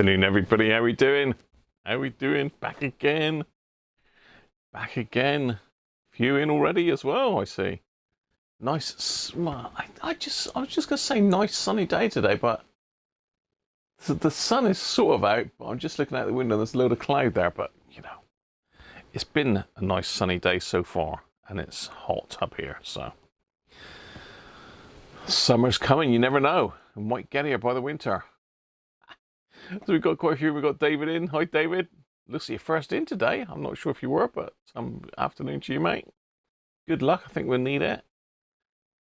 Afternoon, everybody. How we doing? How we doing? Back again. Back again. Few in already as well, I see. Nice. Well, I was just gonna say nice sunny day today, but the sun is sort of out. But I'm just looking out the window. There's a load of cloud there, but you know, it's been a nice sunny day so far, and it's hot up here. So summer's coming. You never know. It might get here by the winter. So we've got quite a few. We've got David in. Hi, David. Looks like you're first in today. I'm not sure if you were, but afternoon to you, mate. Good luck. I think we'll need it.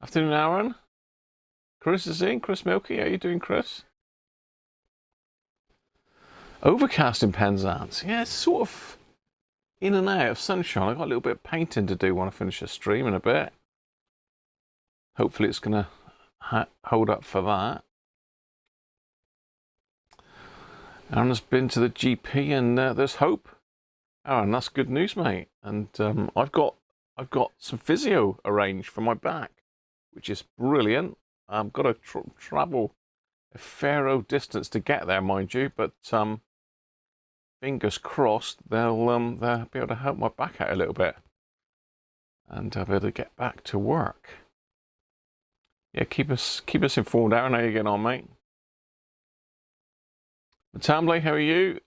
Afternoon, Aaron. Chris is in. Chris Milky. How you doing, Chris? Overcast in Penzance. Yeah, it's sort of in and out of sunshine. I've got a little bit of painting to do when I finish the stream in a bit. Hopefully it's going to hold up for that. Aaron has been to the GP and there's hope. Aaron, that's good news, mate. And I've got some physio arranged for my back, which is brilliant. I've got to travel a fair old distance to get there, mind you, but fingers crossed they'll be able to help my back out a little bit, and I'll be able to get back to work. Yeah, keep us informed, Aaron. How you getting on, mate? Matamble, how are you?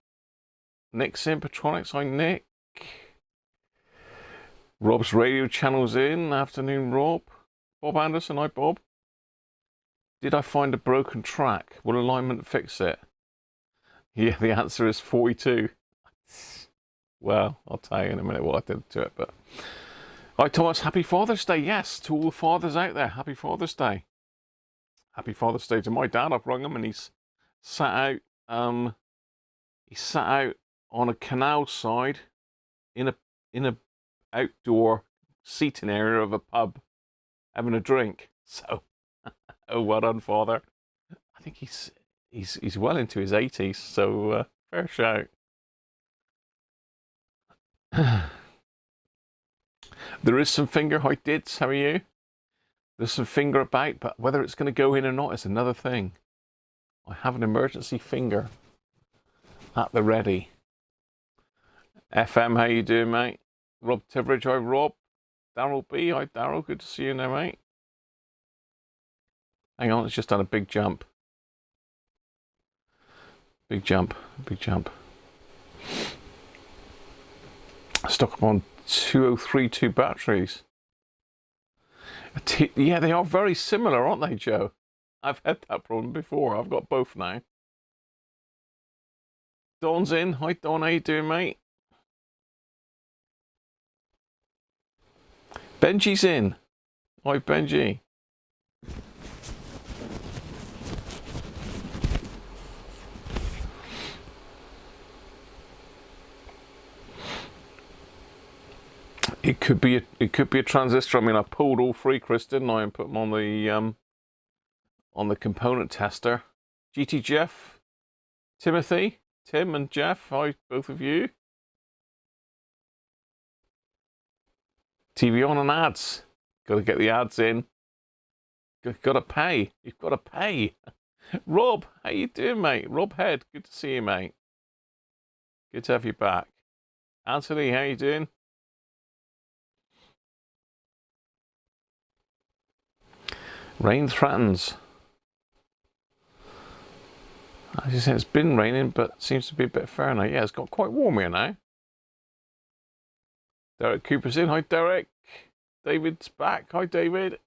Nick's in, Patronics. Hi, Nick. Rob's radio channel's in. Afternoon, Rob. Bob Anderson. Hi, Bob. Did I find a broken track? Will alignment fix it? Yeah, the answer is 42. Well, I'll tell you in a minute what I did to it. But hi, Thomas. Happy Father's Day. Yes, to all the fathers out there. Happy Father's Day. Happy Father's Day to my dad. I've rung him and he's sat out. He sat out on a canal side in a outdoor seating area of a pub having a drink. So, oh, well done, Father. I think he's well into his 80s, so fair shout. There is some finger height dids. How are you? There's some finger about, but whether it's going to go in or not is another thing. I have an emergency finger at the ready. FM, how you doing, mate? Rob Tiveridge, hi, Rob. Daryl B, hi, Daryl. Good to see you now, mate. Hang on, it's just done a big jump. Big jump, big jump. Stock up on 2032 batteries. Yeah, they are very similar, aren't they, Joe? I've had that problem before. I've got both now. Don's in. Hi, Don. How you doing, mate? Benji's in. Hi, Benji. It could be a transistor. I mean, I pulled all three, Chris, didn't I, and put them on the component tester. GT Jeff, Timothy, Tim and Jeff, hi, both of you. TV on and ads. Got to get the ads in. Got to pay. You've got to pay. Rob, how you doing, mate? Rob Head, good to see you, mate. Good to have you back. Anthony, how you doing? Rain threatens. As you say, it's been raining, but seems to be a bit fair now. Yeah, it's got quite warm here now. Derek Cooper's in. Hi, Derek. David's back. Hi, David.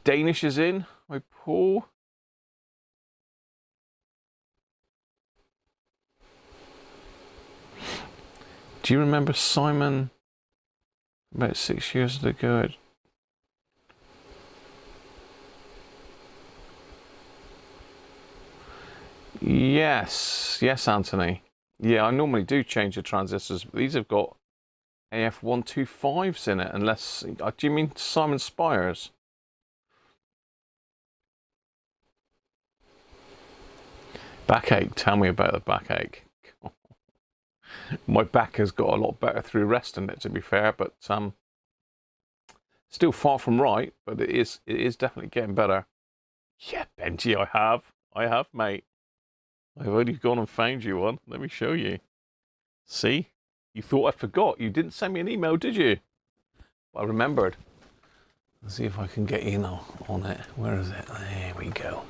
Danish is in. Hi, Paul. Do you remember Simon about 6 years ago? Yes, Anthony. Yeah, I normally do change the transistors, but these have got AF125s in it, unless... Do you mean Simon Spires? Backache, tell me about the backache. My back has got a lot better through resting it, to be fair, but still far from right, but it is definitely getting better. Yeah, Benji, I have, mate. I've only gone and found you one. Let me show you. See? You thought I forgot. You didn't send me an email, did you? But I remembered. Let's see if I can get you on it. Where is it? There we go.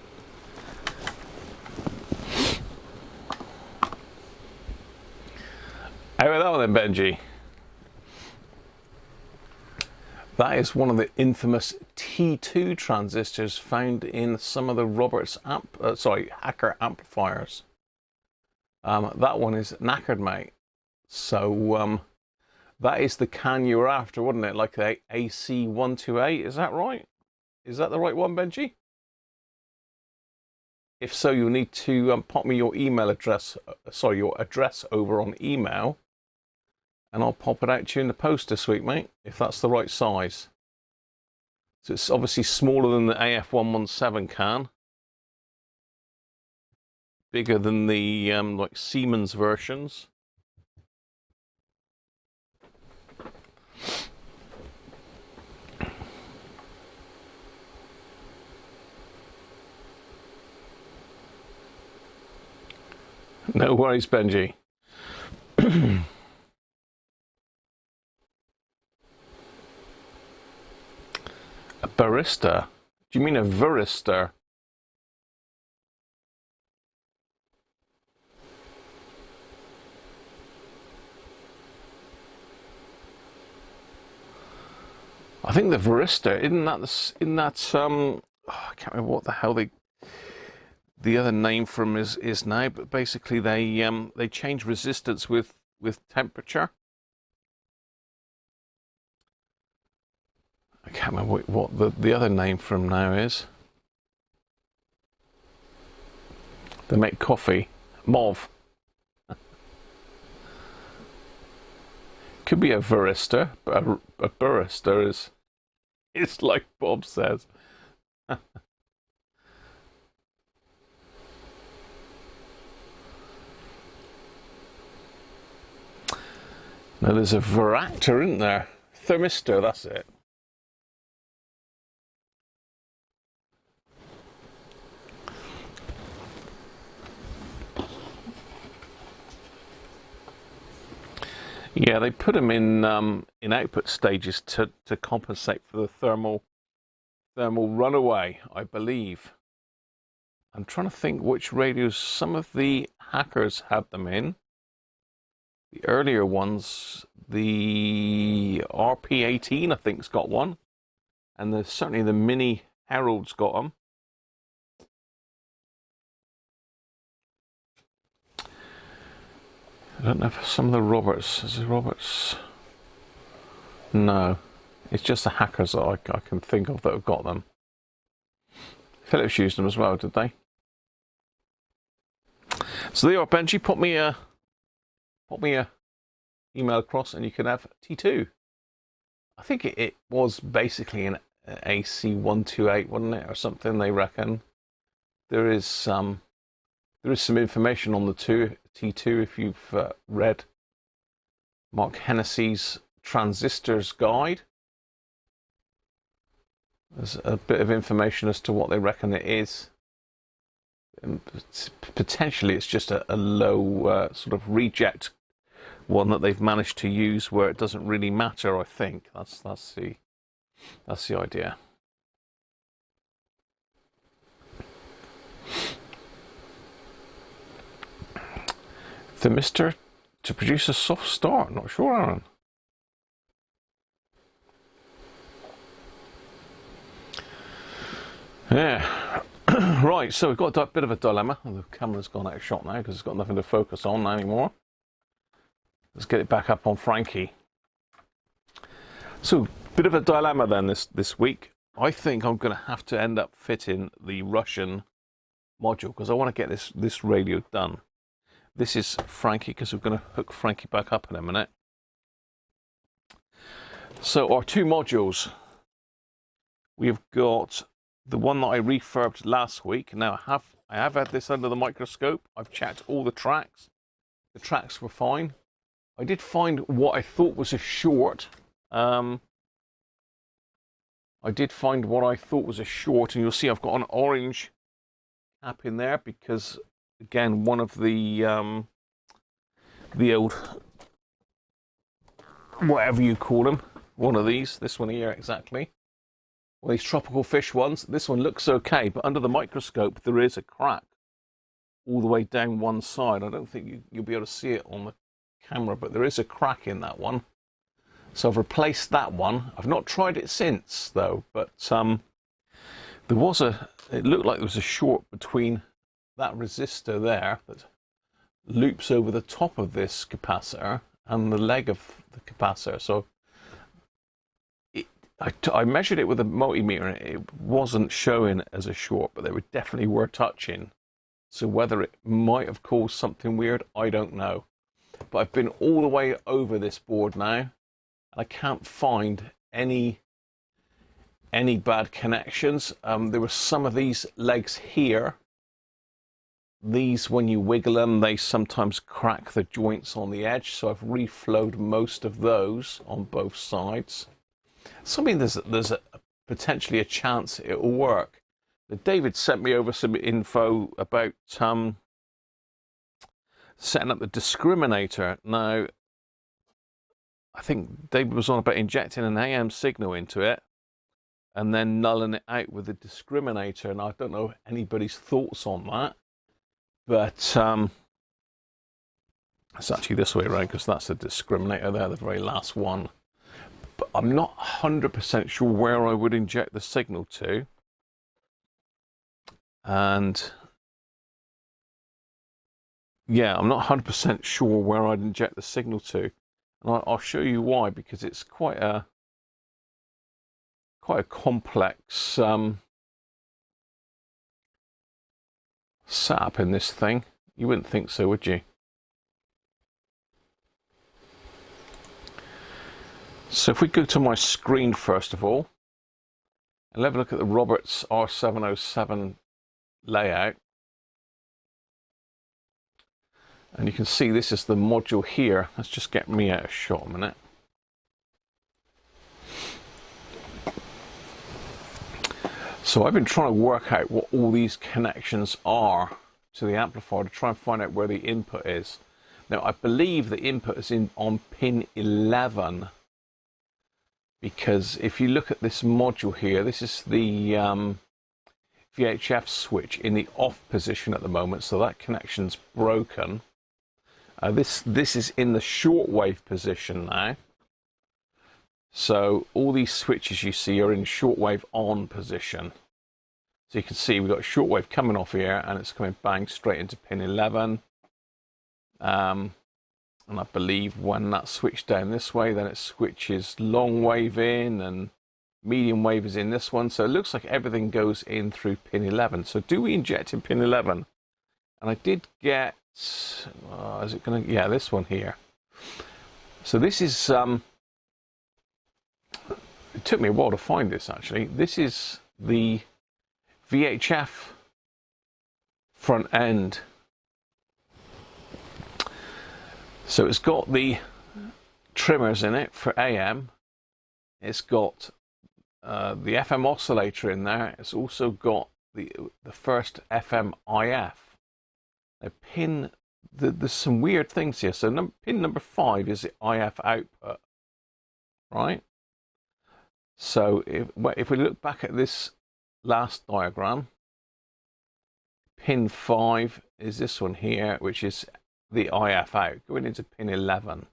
How about that one then, Benji? That is one of the infamous T2 transistors found in some of the Roberts Hacker amplifiers. That one is knackered, mate. So that is the can you were after, wasn't it? Like the AC128, is that right? Is that the right one, Benji? If so, you'll need to pop me your email address, your address over on email, and I'll pop it out to you in the post this week, mate, if that's the right size. So it's obviously smaller than the AF117 can. Bigger than the like Siemens versions. No worries, Benji. A barista? Do you mean a varistor? I think the varistor, isn't that I can't remember what the hell the other name for them is now, but basically they change resistance with temperature. I can't remember what the other name for them now is. They make coffee. Mauve. Could be a barista, but a barista is like Bob says. Now there's a varactor, isn't there? Thermistor, that's it. Yeah, they put them in output stages to compensate for the thermal runaway, I believe. I'm trying to think which radios some of the hackers had them in. The earlier ones, the RP18 I think's got one, and certainly the Mini Herald's got them. I don't know if some of the Roberts, is it Roberts? No, it's just the hackers that I can think of that have got them. Philips used them as well, did they? So there you are, Benji. Pop me a email across and you can have T2. I think it was basically an AC128, wasn't it, or something, they reckon. There is some information on the T2 if you've read Mark Hennessy's Transistors Guide. There's a bit of information as to what they reckon it is. And potentially it's just a low sort of reject one that they've managed to use where it doesn't really matter, I think. That's the idea. Thermistor to produce a soft start. Not sure, Aaron. Yeah. Right, so we've got a bit of a dilemma. The camera's gone out of shot now because it's got nothing to focus on anymore. Let's get it back up on Frankie. So, bit of a dilemma then this week. I think I'm going to have to end up fitting the Russian module because I want to get this radio done. This is Frankie because we're going to hook Frankie back up in a minute. So our two modules, we've got the one that I refurbed last week. Now I have had this under the microscope. I've checked all the tracks. The tracks were fine. I did find what I thought was a short. I did find what I thought was a short, and you'll see I've got an orange cap in there because again, one of the old, whatever you call them, one of these, this one here exactly. Well, these tropical fish ones, this one looks okay, but under the microscope there is a crack all the way down one side. I don't think you'll be able to see it on the camera, but there is a crack in that one. So I've replaced that one. I've not tried it since though, but there was it looked like there was a short between that resistor there that loops over the top of this capacitor and the leg of the capacitor. So I measured it with a multimeter and it wasn't showing as a short, but they definitely were touching. So whether it might have caused something weird, I don't know. But I've been all the way over this board now, and I can't find any bad connections. There were some of these legs here. These, when you wiggle them, they sometimes crack the joints on the edge. So I've reflowed most of those on both sides. So I mean, there's potentially a chance it will work. But David sent me over some info about setting up the discriminator. Now, I think David was on about injecting an AM signal into it and then nulling it out with the discriminator. And I don't know anybody's thoughts on that. But it's actually this way around, because that's the discriminator there, the very last one. But I'm not 100% sure where I would inject the signal to. And yeah, I'm not 100% sure where I'd inject the signal to. And I'll show you why, because it's quite a complex setup in this thing. You wouldn't think so, would you? So if we go to my screen first of all, and have a look at the Roberts R707 layout, and you can see this is the module here. Let's just get me out of shot a minute. So I've been trying to work out what all these connections are to the amplifier to try and find out where the input is. Now I believe the input is on pin 11. Because if you look at this module here, this is the VHF switch in the off position at the moment, so that connection's broken. This is in the shortwave position now. So all these switches you see are in shortwave on position. So you can see we've got shortwave coming off here, and it's coming bang straight into pin 11. And I believe when that switched down this way, then it switches long wave in and medium wave is in this one. So it looks like everything goes in through pin 11. So do we inject in pin 11? And I did get, is it going to, yeah, this one here. So this is, it took me a while to find this actually. This is the VHF front end. So it's got the trimmers in it for AM. It's got the FM oscillator in there. It's also got the first FM IF. Now there's some weird things here. So pin number 5 is the IF output, right? So if we look back at this last diagram, pin 5 is this one here, which is the IF out going into pin 11.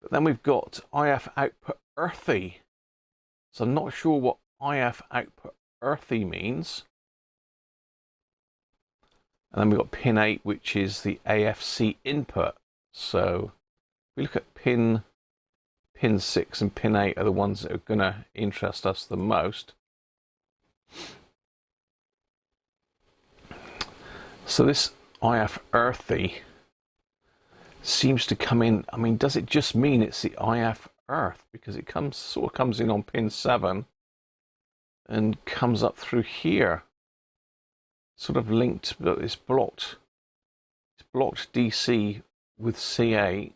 But then we've got IF output earthy. So I'm not sure what IF output earthy means. And then we've got pin 8, which is the AFC input. So if we look at pin 6 and pin 8 are the ones that are going to interest us the most. So this IF earthy seems to come in. I mean, does it just mean it's the IF earth? Because it sort of comes in on pin 7 and comes up through here, sort of linked, but it's blocked. It's blocked DC with C8,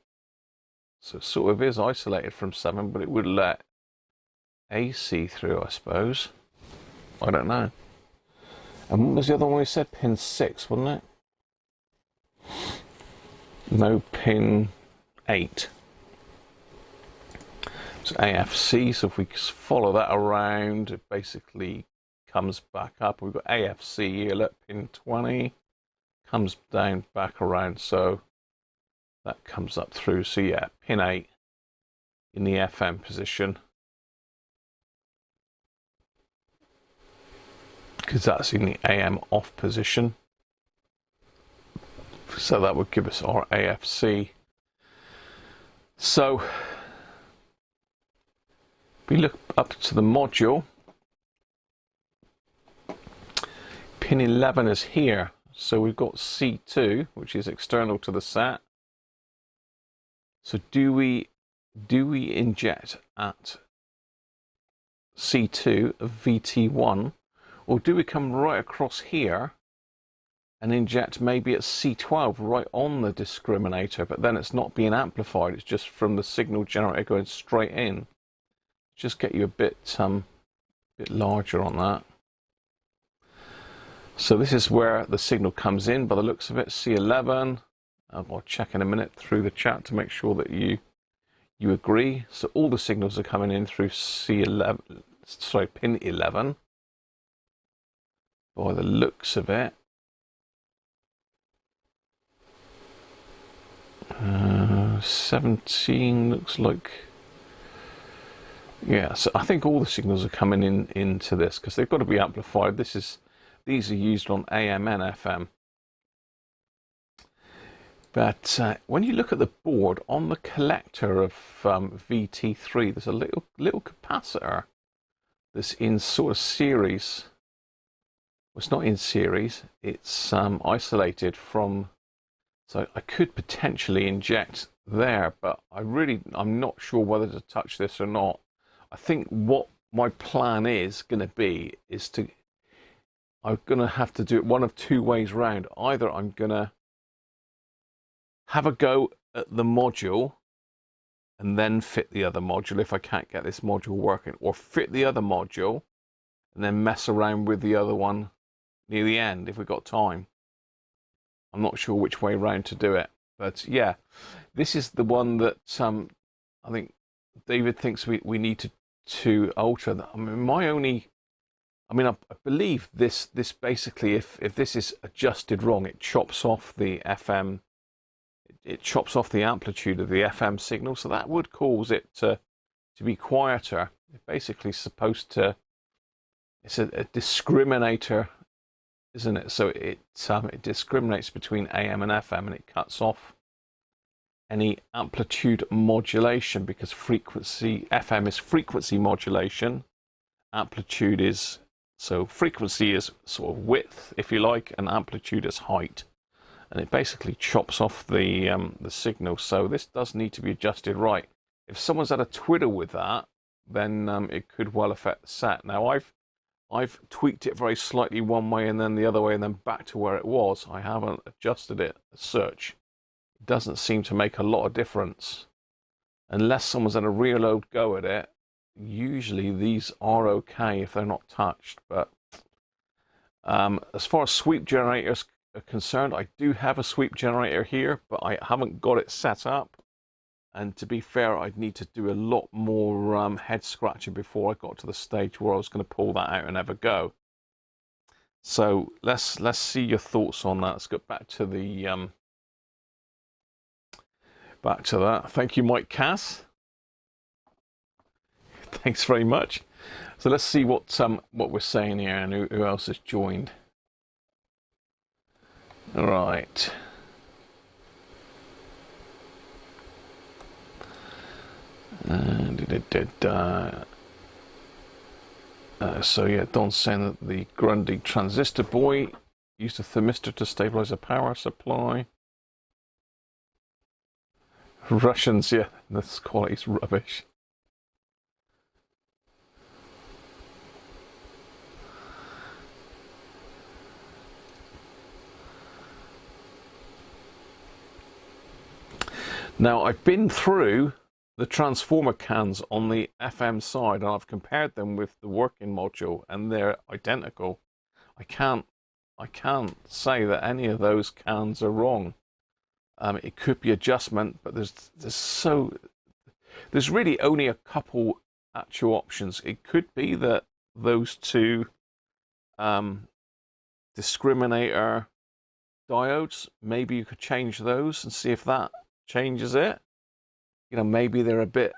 so it sort of is isolated from 7, but it would let AC through, I suppose. I don't know. And what was the other one we said? Pin 6, wasn't it? No, pin 8. It's AFC, so if we follow that around, it basically comes back up. We've got AFC here, look, pin 20, comes down back around, so that comes up through. So yeah, pin 8 in the FM position, because that's in the AM off position. So that would give us our AFC. So if we look up to the module, pin 11 is here. So we've got C2, which is external to the SAT. So do we inject at C2 of VT1, or do we come right across here and inject maybe at C12 right on the discriminator, but then it's not being amplified, it's just from the signal generator going straight in? Just get you a bit larger on that. So this is where the signal comes in by the looks of it, C11. I'll check in a minute through the chat to make sure that you agree. So all the signals are coming in through C11, sorry, pin 11 by the looks of it. 17 looks like, yeah, so I think all the signals are coming into this because they've got to be amplified. These are used on AM and FM. But when you look at the board, on the collector of VT3, there's a little capacitor that's in sort of series. Well, it's not in series, it's isolated from, so I could potentially inject there, but I'm not sure whether to touch this or not. I think what my plan is going to be is I'm going to have to do it one of two ways round. Either I'm going to have a go at the module and then fit the other module if I can't get this module working, or fit the other module and then mess around with the other one near the end if we've got time. I'm not sure which way round to do it, but yeah, this is the one that I think David thinks we need to alter. I mean, I believe this basically, if this is adjusted wrong, it chops off the FM, it chops off the amplitude of the FM signal, so that would cause it to be quieter. It's basically supposed to, it's a discriminator, isn't it? So it discriminates between AM and FM, and it cuts off any amplitude modulation, because FM is frequency modulation, amplitude is, so frequency is sort of width, if you like, and amplitude is height, and it basically chops off the signal. So this does need to be adjusted right. If someone's had a twiddle with that, then it could well affect the SAT. Now I've tweaked it very slightly one way and then the other way and then back to where it was. I haven't adjusted it as such. It doesn't seem to make a lot of difference unless someone's had a real old go at it. Usually these are okay if they're not touched, but as far as sweep generators are concerned, I do have a sweep generator here, but I haven't got it set up, and to be fair, I'd need to do a lot more head scratching before I got to the stage where I was going to pull that out and have a go. So let's see your thoughts on that. Let's get back to the back to that. Thank you, Mike Cass. Thanks very much. So let's see what we're saying here and who else has joined. All right. So yeah, Don's saying that the Grundy transistor boy used a thermistor to stabilize a power supply. Russians, yeah, this quality's rubbish. Now, I've been through the transformer cans on the FM side and I've compared them with the working module and they're identical. I can't I can't say that any of those cans are wrong. It could be adjustment, but there's really only a couple actual options. It could be that those two discriminator diodes, maybe you could change those and see if that changes it. You know, maybe they're a bit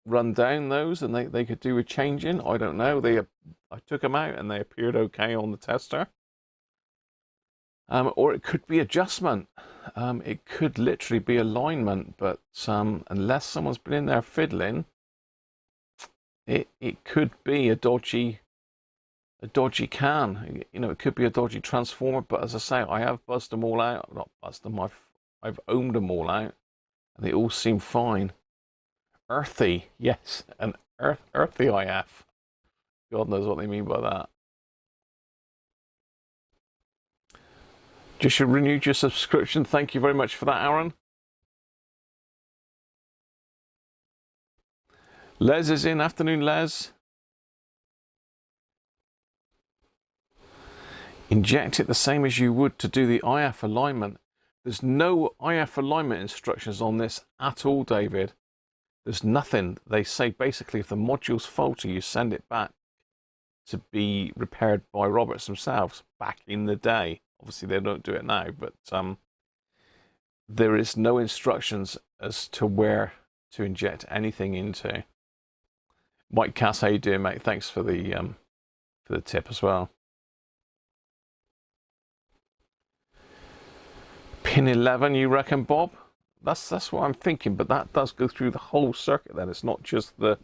run down, those, and they could do with changing. I don't know. I took them out and they appeared okay on the tester. Or it could be adjustment. It could literally be alignment, but unless someone's been in there fiddling, it could be a dodgy can. You know, it could be a dodgy transformer. But as I say, I have buzzed them all out. Not buzzed them. I've ohmed them all out, and they all seem fine. Earthy, yes, an earthy IF. God knows what they mean by that. Just renewed your subscription. Thank you very much for that, Aaron. Les is in. Afternoon, Les. Inject it the same as you would to do the IF alignment. There's no IF alignment instructions on this at all, David. There's nothing. They say basically if the module's faulty, you send it back to be repaired by Roberts themselves back in the day. Obviously, they don't do it now, but there is no instructions as to where to inject anything into. Mike Cass, how you doing, mate? Thanks for the tip as well. Pin 11, you reckon, Bob? That's what I'm thinking, but that does go through the whole circuit. Then it's not just the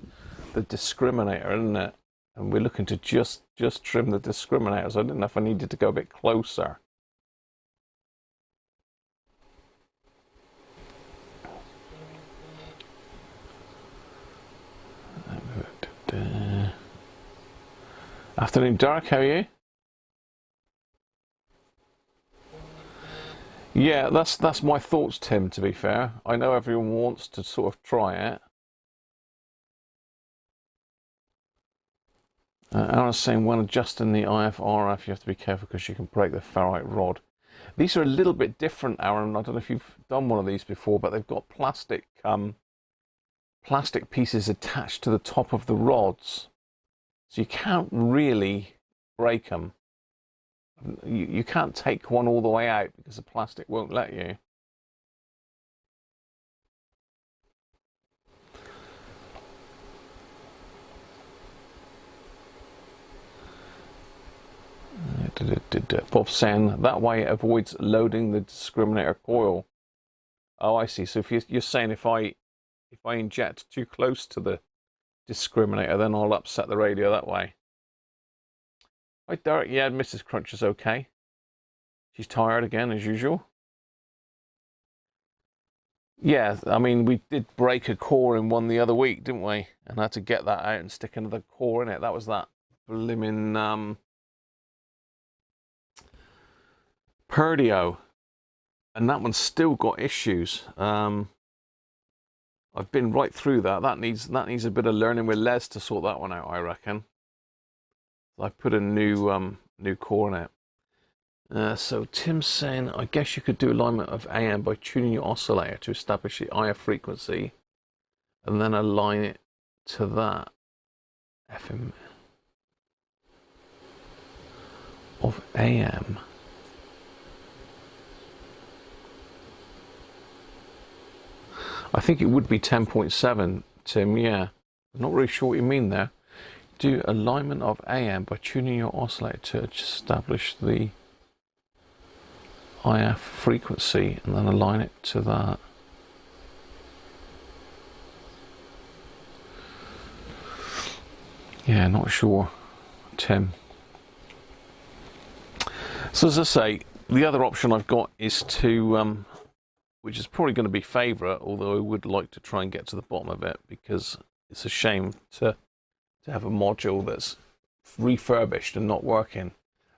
discriminator, isn't it? And we're looking to just trim the discriminators. I didn't know if I needed to go a bit closer. Afternoon, Dark. How are you? Yeah, that's my thoughts, Tim, to be fair. I know everyone wants to sort of try it. Aaron's saying when adjusting the IF-RF, you have to be careful because you can break the ferrite rod. These are a little bit different, Aaron. I don't know if you've done one of these before, but they've got plastic pieces attached to the top of the rods. So you can't really break them. You can't take one all the way out because the plastic won't let you. Bob's saying that way it avoids loading the discriminator coil. Oh, I see. So if you're saying if I inject too close to the discriminator, then I'll upset the radio that way. Hi, Derek. Yeah, Mrs. Cruncher's okay. She's tired again, as usual. Yeah, I mean, we did break a core in one the other week, didn't we? And I had to get that out and stick another core in it. That was that blimmin' Perdio. And that one's still got issues. I've been right through that. That needs a bit of learning with Les to sort that one out, I reckon. I put a new core in it. So Tim's saying, I guess you could do alignment of AM by tuning your oscillator to establish the IF frequency, and then align it to that FM of AM. I think it would be 10.7, Tim. Yeah, I'm not really sure what you mean there. Do alignment of AM by tuning your oscillator to establish the IF frequency and then align it to that. Yeah, not sure, Tim. So as I say, the other option I've got is to, which is probably going to be favourite, although I would like to try and get to the bottom of it because it's a shame to have a module that's refurbished and not working.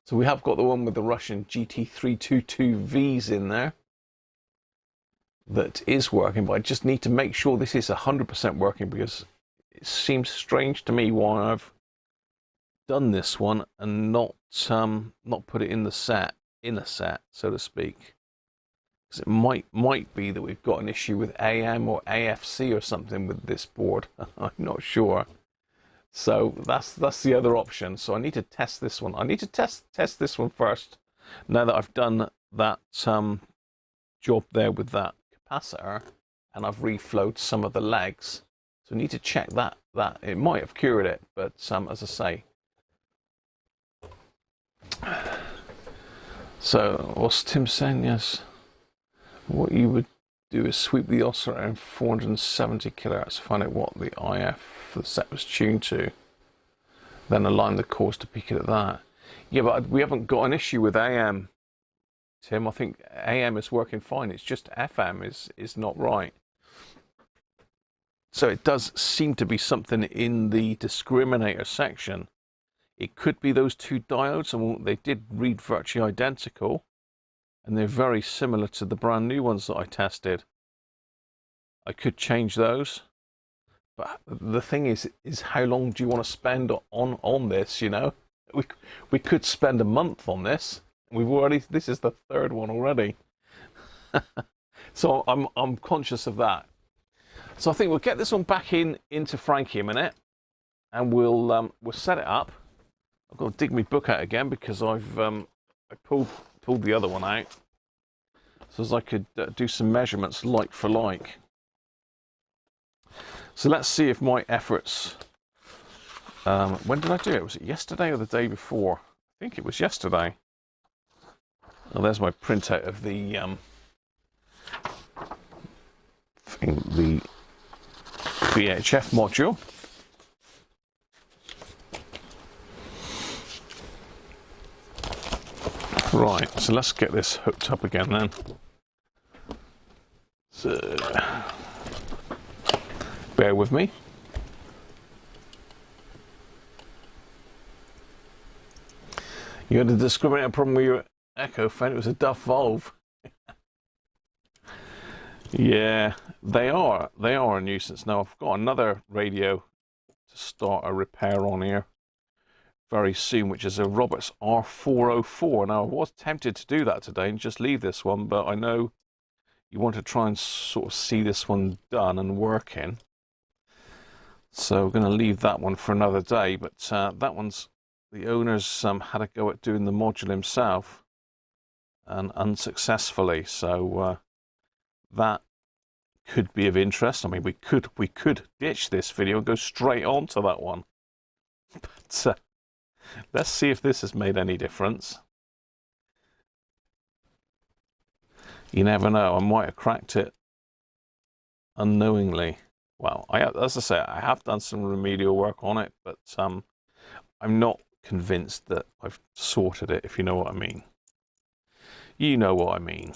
So we have got the one with the Russian GT322Vs in there that is working, but I just need to make sure this is 100% working because it seems strange to me why I've done this one and not put it in the set in a set, so to speak. Because it might be that we've got an issue with AM or AFC or something with this board. I'm not sure. So that's the other option. So I need to test this one. I need to test this one first. Now that I've done that job there with that capacitor, and I've reflowed some of the legs. So I need to check that it might have cured it, but as I say. So what's Tim saying? Yes. What you would do is sweep the oscillator in 470 kilohertz to find out what the IF for the set was tuned to. Then align the cores to peak it at that. Yeah, but we haven't got an issue with AM, Tim. I think AM is working fine. It's just FM is not right. So it does seem to be something in the discriminator section. It could be those two diodes, and they did read virtually identical. And they're very similar to the brand new ones that I tested. I could change those. But the thing is how long do you want to spend on this, you know? We could spend a month on this. This is the third one already. So I'm conscious of that. So I think we'll get this one back into Frankie a minute, and we'll set it up. I've got to dig my book out again because I pulled the other one out, so as I could do some measurements like for like. So let's see if my efforts. When did I do it? Was it yesterday or the day before? I think it was yesterday. Oh, there's my printout of the VHF module. Right, so let's get this hooked up again then. So, bear with me. You had a discriminator problem with your echo fan. It was a Duff valve. Yeah, they are a nuisance. Now I've got another radio to start a repair on here very soon, which is a Roberts R707. Now I was tempted to do that today and just leave this one, but I know you want to try and sort of see this one done and working. So we're going to leave that one for another day, but that one's, the owner's had a go at doing the module himself and unsuccessfully, so that could be of interest. I mean, we could ditch this video and go straight on to that one, but let's see if this has made any difference. You never know, I might have cracked it unknowingly. Well, as I say, I have done some remedial work on it, but I'm not convinced that I've sorted it, if you know what I mean. You know what I mean.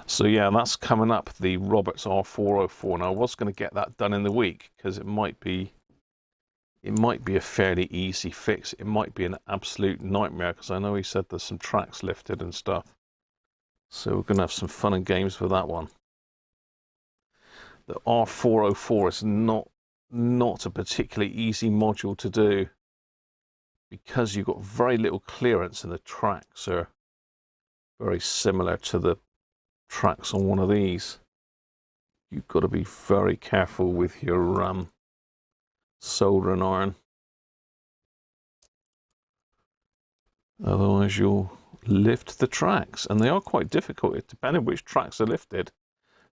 So yeah, that's coming up, the Roberts R707. Now I was going to get that done in the week because it might be a fairly easy fix. It might be an absolute nightmare because I know he said there's some tracks lifted and stuff. So we're going to have some fun and games with that one. The R707 is not a particularly easy module to do because you've got very little clearance and the tracks are very similar to the tracks on one of these. You've got to be very careful with your soldering iron, otherwise you'll lift the tracks, and they are quite difficult. It depends on which tracks are lifted.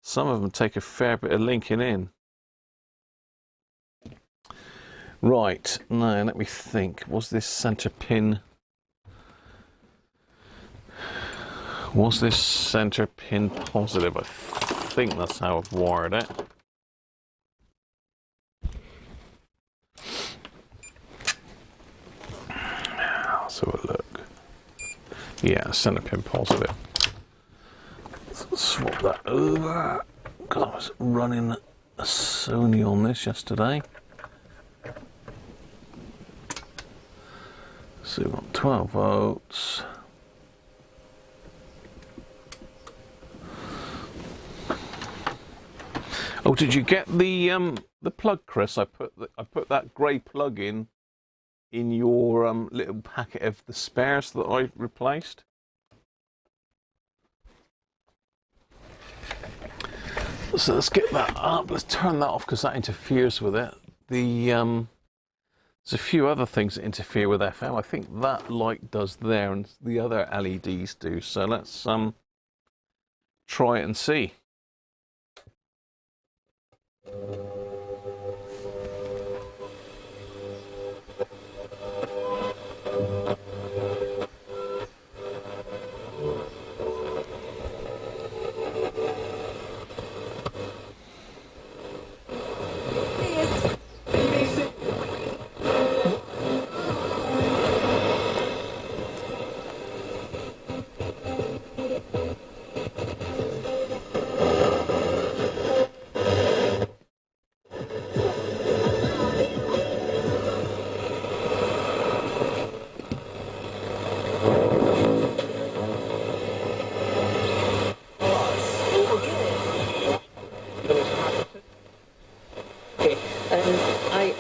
Some of them take a fair bit of linking in. Right, now let me think. Was this center pin positive? I think that's how I've wired it. Let's have a look. Yeah, center pin positive. Let's swap that over. God, I was running a Sony on this yesterday. So we've got 12 volts. Oh, did you get the plug, Chris? I put that grey plug in in your little packet of the spares that I replaced. So let's get that up. Let's turn that off because that interferes with it. There's a few other things that interfere with FM. I think that light does there, and the other LEDs do. So let's try it and see.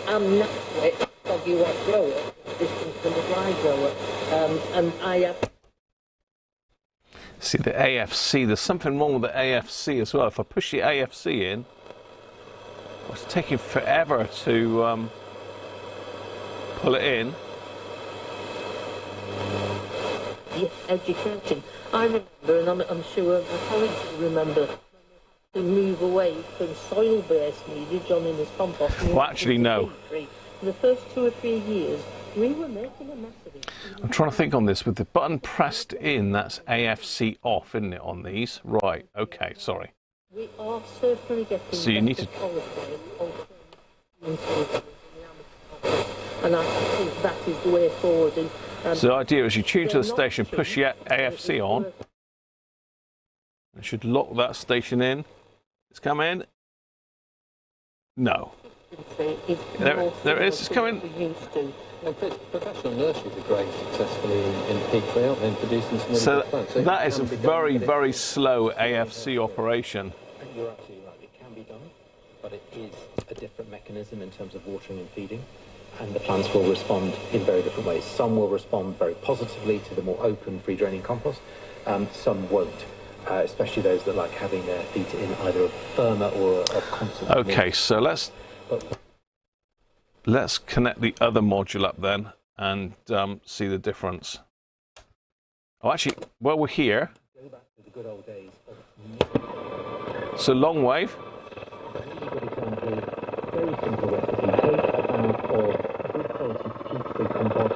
I'm not a foggy wet grower, distant from the dry grower, and I have... See the AFC, there's something wrong with the AFC as well. If I push the AFC in, it's taking forever to pull it in. Yes, education. I remember, and I'm sure my colleagues will remember, to move away from soil-based media on in his compost. Well, actually, no. For the first 2 or 3 years, we were making a mess of it. I'm trying to think on this. With the button pressed in, that's AFC off, isn't it, on these? Right, okay, sorry. We are certainly getting so you need to... And I think that is the way forward. And, so the idea is you tune to the station, push the AFC on. It should lock that station in. It's come in. No. There it is. It's coming. Professional nurseries are great successfully in Peakville and producing some so that is a very, very slow AFC operation. You're absolutely right. It can be done, but it is a different mechanism in terms of watering and feeding, and the plants will respond in very different ways. Some will respond very positively to the more open, free-draining compost. Some won't. Especially those that like having their feet in either a firmer or a constant. Okay, so let's connect the other module up then and see the difference. Oh, actually, while we're here, Go back to the good old days of... so long wave. Very simple recipe. Take a bag of good quality peat-free compost,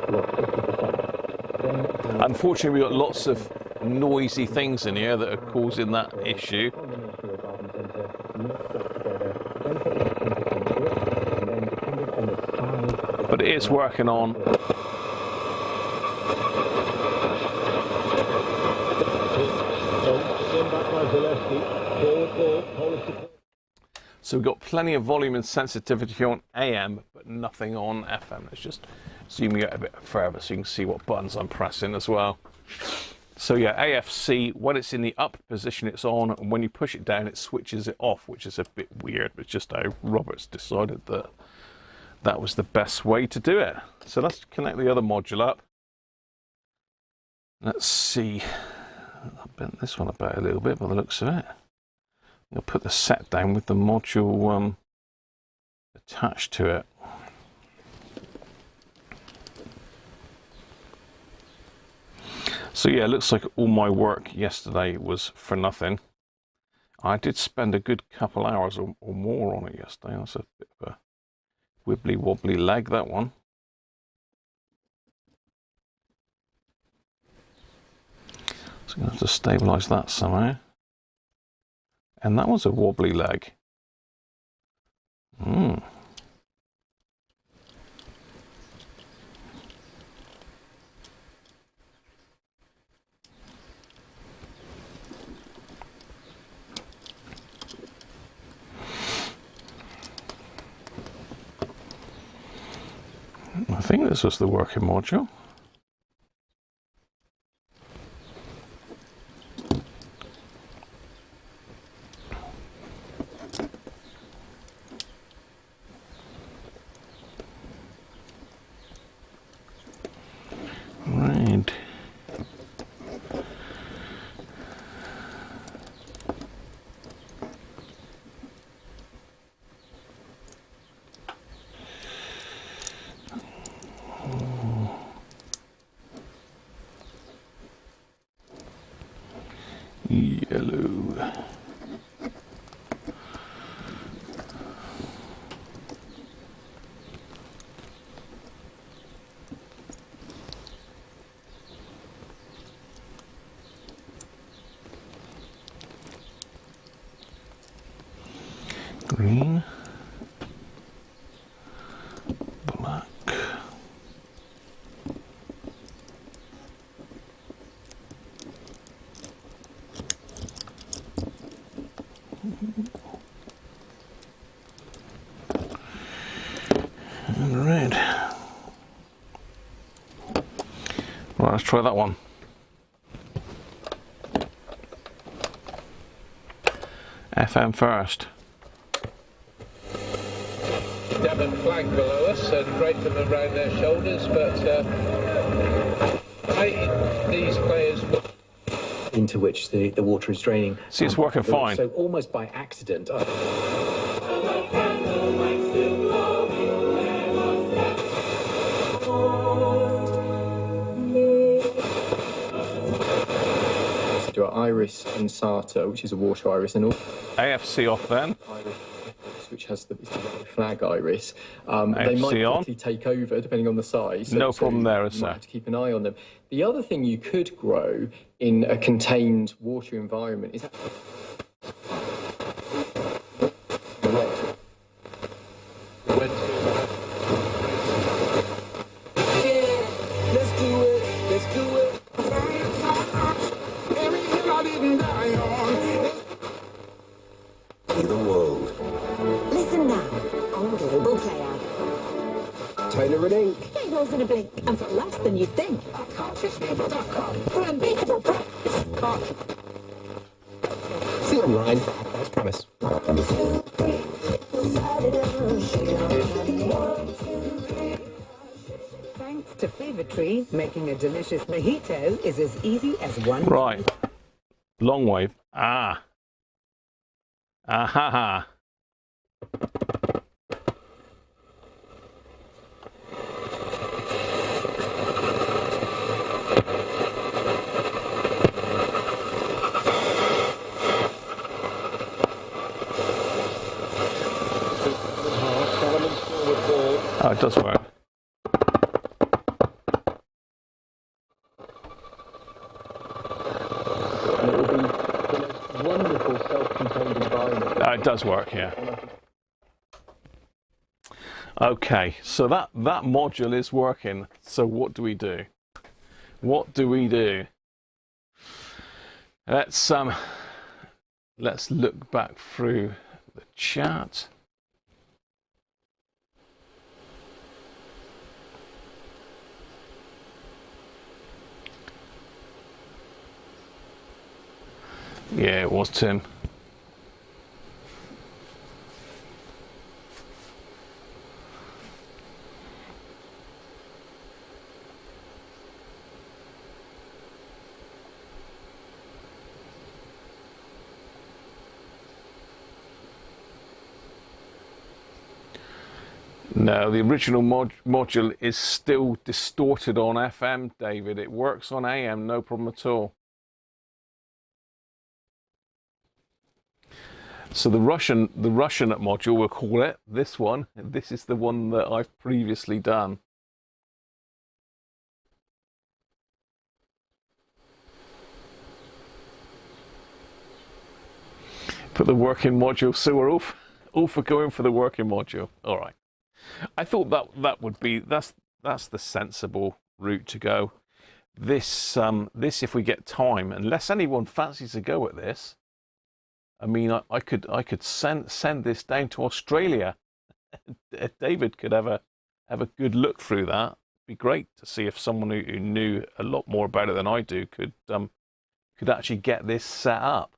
about 50%. Unfortunately, we've got lots of noisy things in here that are causing that issue. But it is working on. So we've got plenty of volume and sensitivity on AM, but nothing on FM. Let's just zoom you out a bit further so you can see what buttons I'm pressing as well. So yeah, AFC, when it's in the up position it's on, and when you push it down it switches it off, which is a bit weird, but it's just how Robert's decided that that was the best way to do it. So let's connect the other module up. Let's see, I bent this one about a little bit by the looks of it. I'll put the set down with the module attached to it. So yeah, it looks like all my work yesterday was for nothing. I did spend a good couple hours or more on it yesterday. That's a bit of a wibbly wobbly leg, that one. So I'm going to have to stabilise that somehow. And that was a wobbly leg. I think this was the working module. Green. Black. And red. Right, let's try that one. FM first. Devon flag below us and drape them around their shoulders, but these players into which the water is draining. See, it's working fine. So almost by accident. Do our iris insata, which is a water iris, and all AFC off then. iris, which has the flag iris. They AFC might on. quickly take over depending on the size. No problem there, is you might there? have to keep an eye on them. The other thing you could grow in a contained water environment is. The world. Listen now, on Global Player. Taylor and ink. It goes in a blink, and for less than you think. For unbeatable price. See you online. That's promise. Thanks to Fever Tree, making a delicious mojito is as easy as one. Right. Long wave. Ah. Ah ha ha. Oh, it does work. And it will be the most wonderful self-contained environment. It does work, yeah. Okay, so that module is working. So what do we do? What do we do? Let's look back through the chat. Yeah, it was Tim. No, the original module is still distorted on FM, David. It works on AM, no problem at all. So the Russian module, we'll call it, this one. This is the one that I've previously done. Put the working module, so we're all for going for the working module. All right. I thought that would be, that's the sensible route to go. This if we get time, unless anyone fancies to go at this. I mean, I could send this down to Australia. David could have a good look through that. It'd be great to see if someone who knew a lot more about it than I do could actually get this set up.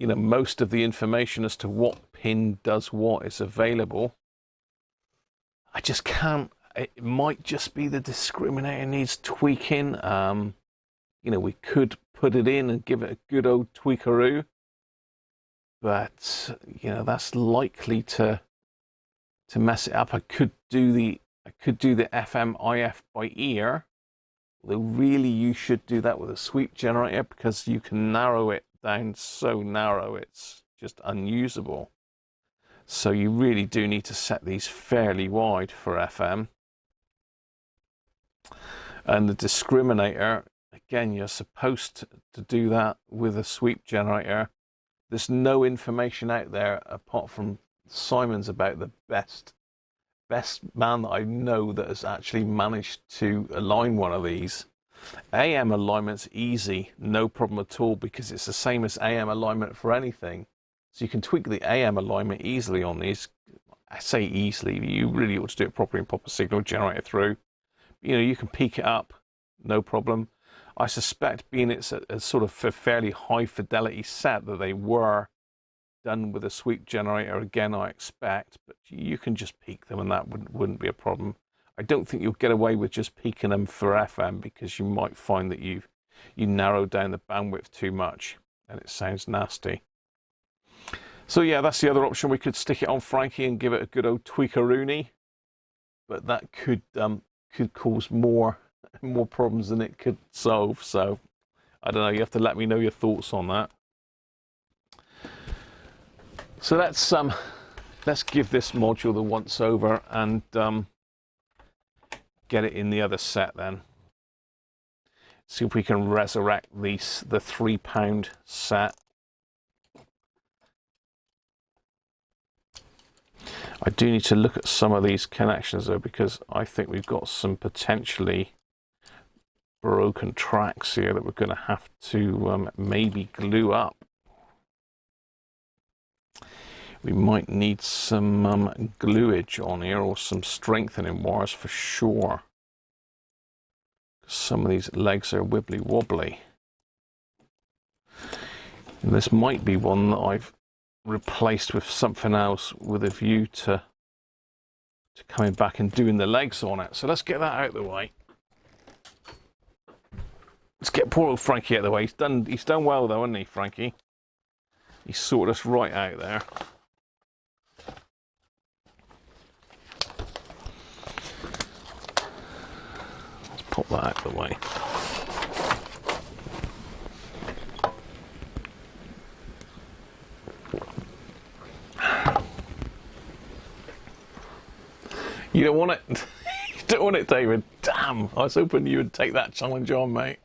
You know, most of the information as to what pin does what is available. I just can't. It might just be the discriminator needs tweaking. You know, we could put it in and give it a good old tweakaroo, but you know that's likely to mess it up. I could do the FM IF by ear, although really you should do that with a sweep generator because you can narrow it down so narrow it's just unusable. So you really do need to set these fairly wide for FM. And the discriminator, again, you're supposed to do that with a sweep generator. There's no information out there apart from Simon's about the best man that I know that has actually managed to align one of these. AM alignment's easy, no problem at all, because it's the same as AM alignment for anything. So you can tweak the AM alignment easily on these. I say easily, you really ought to do it properly and pop a signal generator through. You know, you can peak it up, no problem. I suspect, being it's a sort of a fairly high fidelity set, that they were done with a sweep generator again, I expect, but you can just peak them and that wouldn't be a problem. I don't think you'll get away with just peaking them for FM, because you might find that you narrowed down the bandwidth too much and it sounds nasty. So yeah, that's the other option. We could stick it on Frankie and give it a good old tweakeroony, but that could cause more problems than it could solve. So I don't know, you have to let me know your thoughts on that. So let's give this module the once over and get it in the other set then. See if we can resurrect the £3 set. I do need to look at some of these connections though, because I think we've got some potentially broken tracks here that we're going to have to maybe glue up. We might need some gluage on here, or some strengthening wires for sure. Some of these legs are wibbly wobbly. And this might be one that I've replaced with something else with a view to coming back and doing the legs on it. So let's get that out of the way. Let's get poor old Frankie out of the way. He's done well though, hasn't he, Frankie? He sorted us right out there. Let's pop that out of the way. You don't want it. You don't want it, David. Damn, I was hoping you would take that challenge on, mate.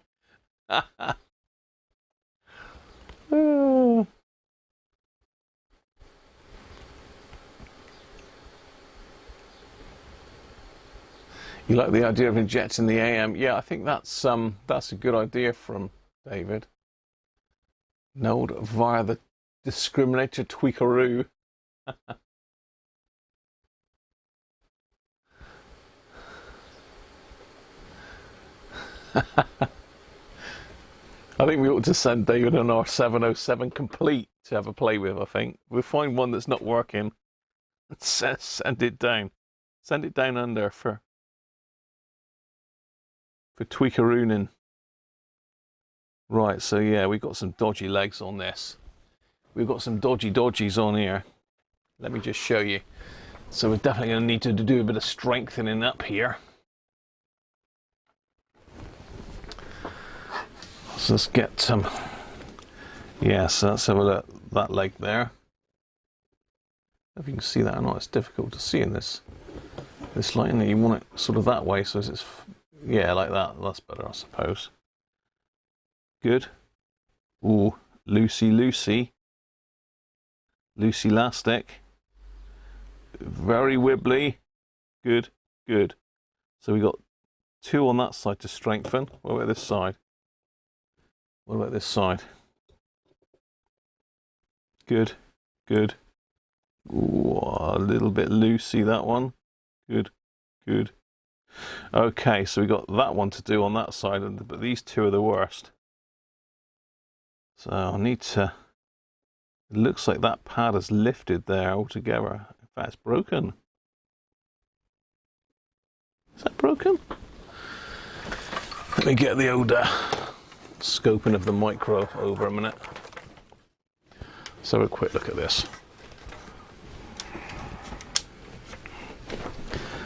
You like the idea of injecting the AM? Yeah, I think that's a good idea from David. Node via the discriminator tweakeroo. I think we ought to send David an R707 complete to have a play with. I think we'll find one that's not working and send it down. Send it down under for tweakerooning. Right, so yeah, we've got some dodgy legs on this. We've got some dodgies on here. Let me just show you. So we're definitely going to need to do a bit of strengthening up here. So let's get some. Yeah, so let's have a look at that leg there. If you can see that or not, it's difficult to see in this light. You want it sort of that way, so it's, yeah, like that. That's better, I suppose. Good. Ooh, loosey elastic. Very wibbly. Good. So we got two on that side to strengthen. What about this side? What about this side? Good. Ooh, a little bit loosey, that one. Good. Okay, so we got that one to do on that side, but these two are the worst. So I need to. It looks like that pad has lifted there altogether. In fact, it's broken. Is that broken? Let me get the old scoping of the micro over a minute. Let's have a quick look at this.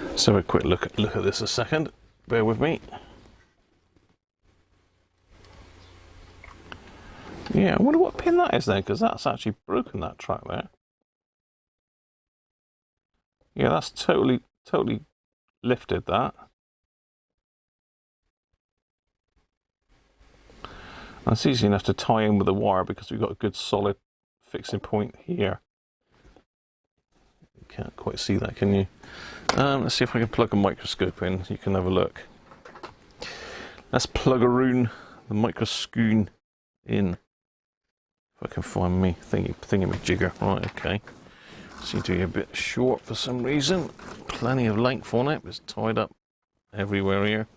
Let's have a quick look at this a second. Bear with me. Yeah, I wonder what pin that is then, because that's actually broken, that track there. Yeah, that's totally lifted that. That's easy enough to tie in with the wire because we've got a good solid fixing point here. You can't quite see that, can you? Let's see if I can plug a microscope in. You can have a look. Let's plug the microscope in. If I can find me thingy-majigger. Right, okay. Seems to be a bit short for some reason. Plenty of length on it, but it's tied up everywhere here.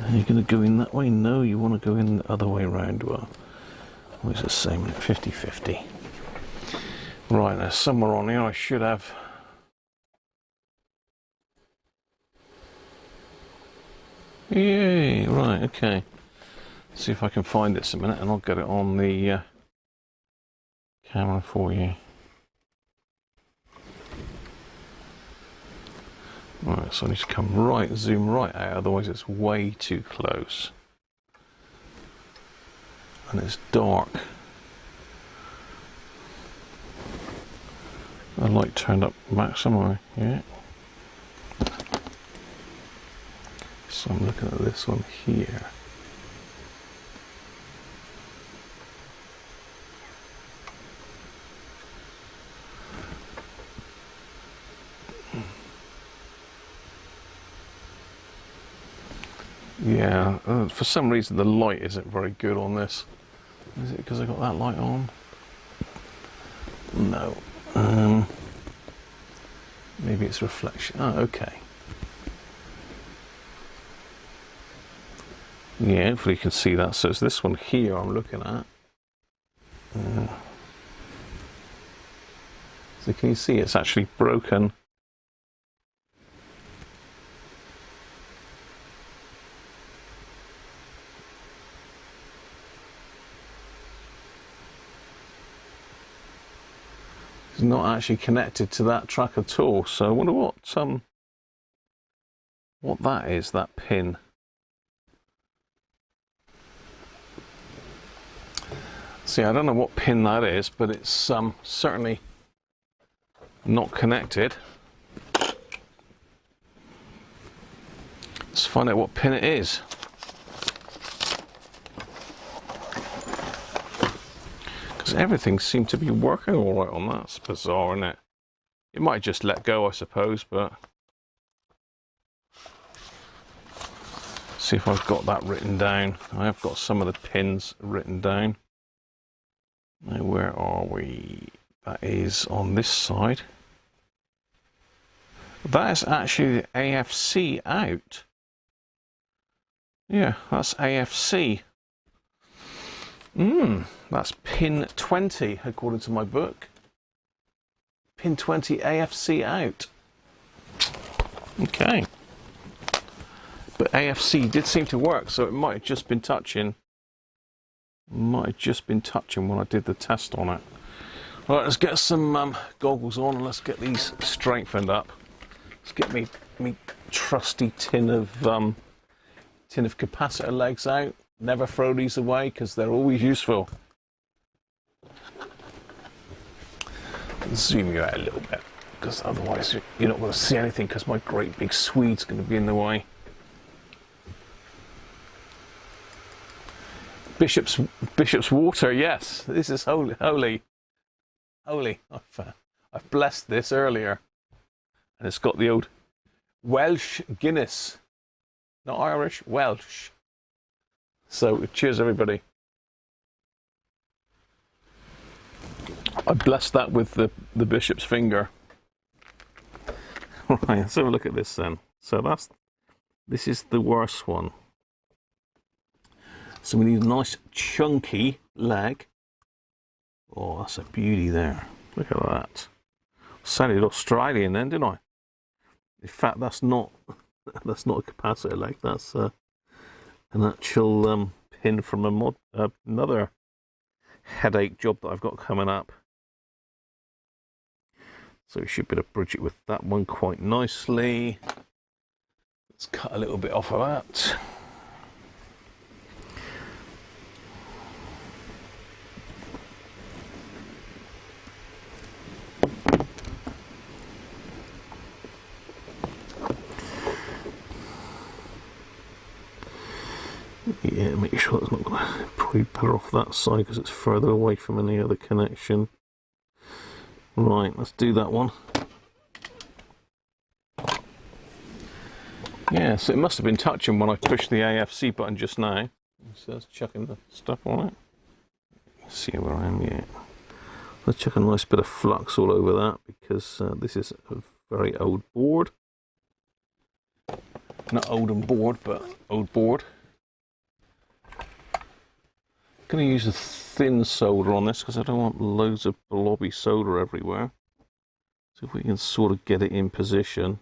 Are you going to go in that way? No, you want to go in the other way around. Well, it's the same, 50-50. Right, now somewhere on here I should have... Yay, right, okay. See if I can find it a minute and I'll get it on the camera for you. Right, so I need to come right, zoom right out, otherwise it's way too close. And it's dark. The light turned up maximum, yeah. So I'm looking at this one here. Yeah, for some reason the light isn't very good on this. Is it because I got that light on? No. Maybe it's reflection. Oh, okay. Yeah, hopefully you can see that. So it's this one here I'm looking at. So can you see it's actually broken? It's not actually connected to that track at all. So I wonder what that is, that pin. See, I don't know what pin that is, but it's certainly not connected. Let's find out what pin it is. Because everything seemed to be working all right on that. It's bizarre, isn't it? It might just let go, I suppose, but... See if I've got that written down. I have got some of the pins written down. Now, where are we? That is on this side. That is actually the AFC out. Yeah, that's AFC. That's pin 20, according to my book. Pin 20 AFC out. Okay. But AFC did seem to work, so it might have just been touching. Might have just been touching when I did the test on it. Right, let's get some goggles on and let's get these strengthened up. Let's get me trusty tin of capacitor legs out. Never throw these away because they're always useful. Zoom you out a little bit because otherwise you're not going to see anything because my great big Swede's going to be in the way. Bishop's water, yes. This is holy. I've blessed this earlier, and it's got the old Welsh Guinness, not Irish, Welsh. So cheers, everybody. I blessed that with the bishop's finger. Right, let's have a look at this then. So this is the worst one. So we need a nice chunky leg. Oh, that's a beauty there. Look at that. Sounded Australian then, didn't I? In fact, that's not a capacitor leg. That's an actual pin from another headache job that I've got coming up. So we should be able to bridge it with that one quite nicely. Let's cut a little bit off of that. Yeah, make sure it's not going to probably better off that side because it's further away from any other connection. Right, let's do that one. Yeah, so it must have been touching when I pushed the AFC button just now. So that's chucking the stuff on it. Let's see where I am yet. Let's chuck a nice bit of flux all over that because this is a very old board. Not old and bored, but old board. I'm going to use a thin solder on this because I don't want loads of blobby solder everywhere. So if we can sort of get it in position.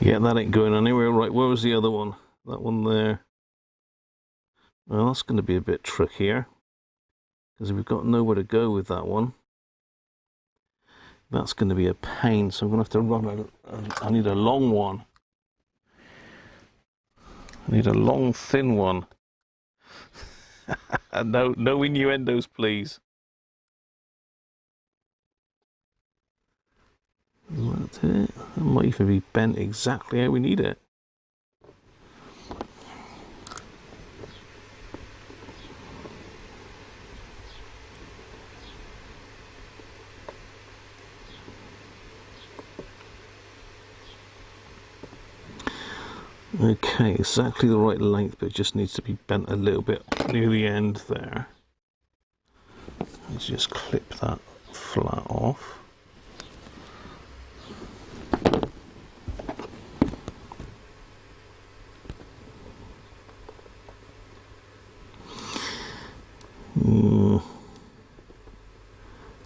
Yeah, that ain't going anywhere. Right, where was the other one? That one there. Well, that's going to be a bit trickier because we've got nowhere to go with that one. That's going to be a pain, so I'm going to have to run I need a long one. I need a long, thin one. No innuendos, please. That's it. That might even be bent exactly how we need it. Okay, exactly the right length, but it just needs to be bent a little bit near the end there. Let's just clip that flat off.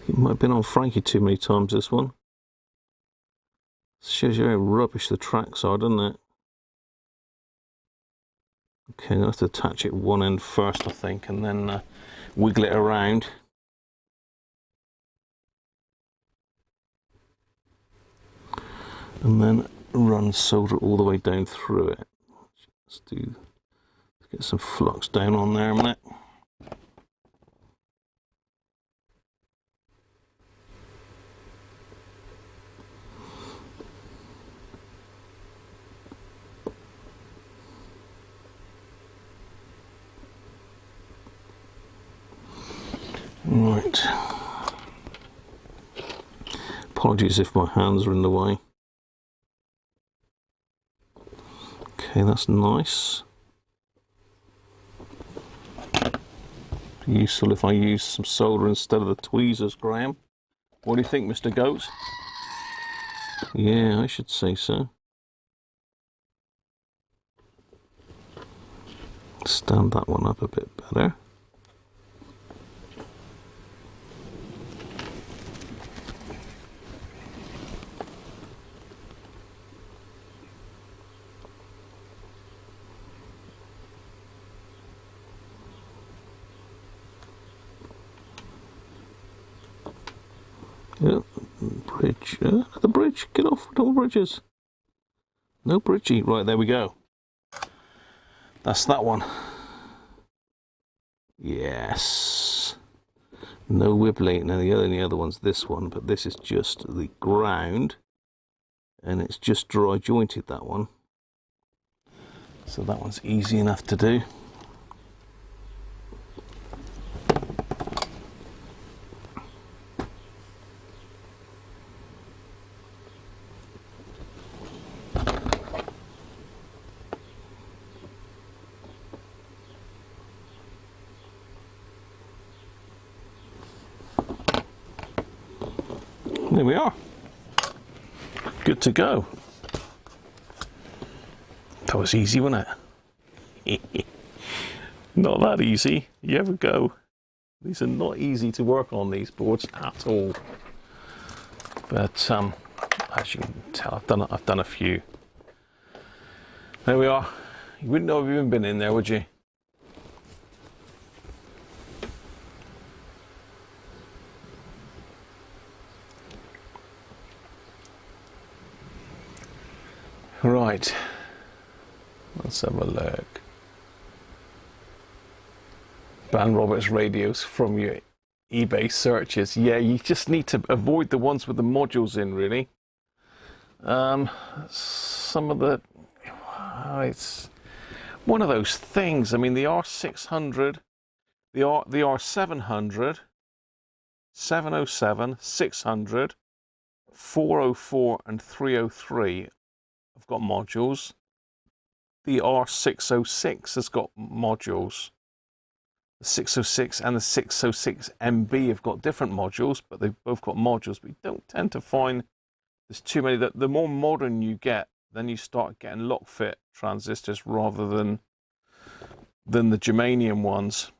It might have been on Frankie too many times, this one. Shows you how rubbish the tracks are, doesn't it? Okay, I'm going to have to attach it one end first, I think, and then wiggle it around. And then run solder all the way down through it. Let's get some flux down on there a minute. Right. Apologies if my hands are in the way. Okay, that's nice. Be useful if I use some solder instead of the tweezers, Graham. What do you think, Mr. Goat? Yeah, I should say so. Stand that one up a bit better. Yeah, bridge. The bridge. Get off with all bridges. No bridgey. Right, there we go. That's that one. Yes. No wibbly. Now the only other one's this one, but this is just the ground, and it's just dry jointed, that one. So that one's easy enough to do. There we are. Good to go. That was easy, wasn't it? Not that easy. You ever go? These are not easy to work on, these boards at all. But as you can tell, I've done a few. There we are. You wouldn't know if you've even been in there, would you? Right, let's have a look. Ban Roberts radios from your eBay searches. Yeah, you just need to avoid the ones with the modules in, really. Some of the... it's one of those things. I mean, the R600, the R700, 707, 600, 404 and 303 have got modules. The R606 has got modules. The 606 and the 606 MB have got different modules, but they've both got modules. But you don't tend to find there's too many. The more modern you get, then you start getting lock fit transistors rather than the germanium ones.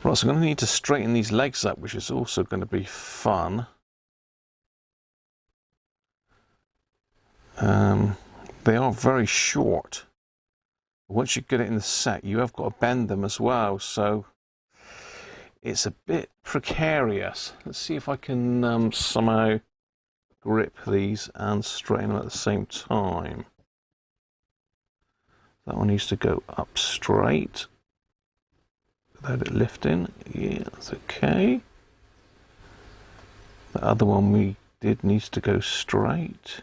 Right, so I'm going to need to straighten these legs up, which is also going to be fun. They are very short. Once you get it in the set, you have got to bend them as well, so it's a bit precarious. Let's see if I can somehow grip these and straighten them at the same time. That one needs to go up straight without it lifting. Yeah, that's okay. The other one we did needs to go straight.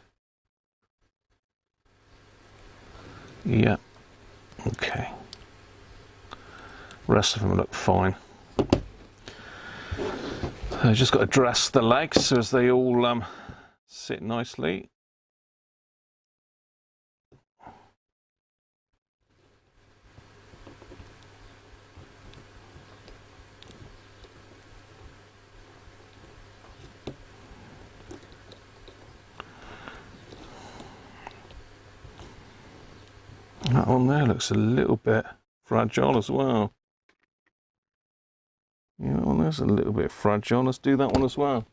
Yeah. Okay. Rest of them look fine. I just got to dress the legs so as they all sit nicely. That one there looks a little bit fragile as well. Yeah, that one there's a little bit fragile. Let's do that one as well.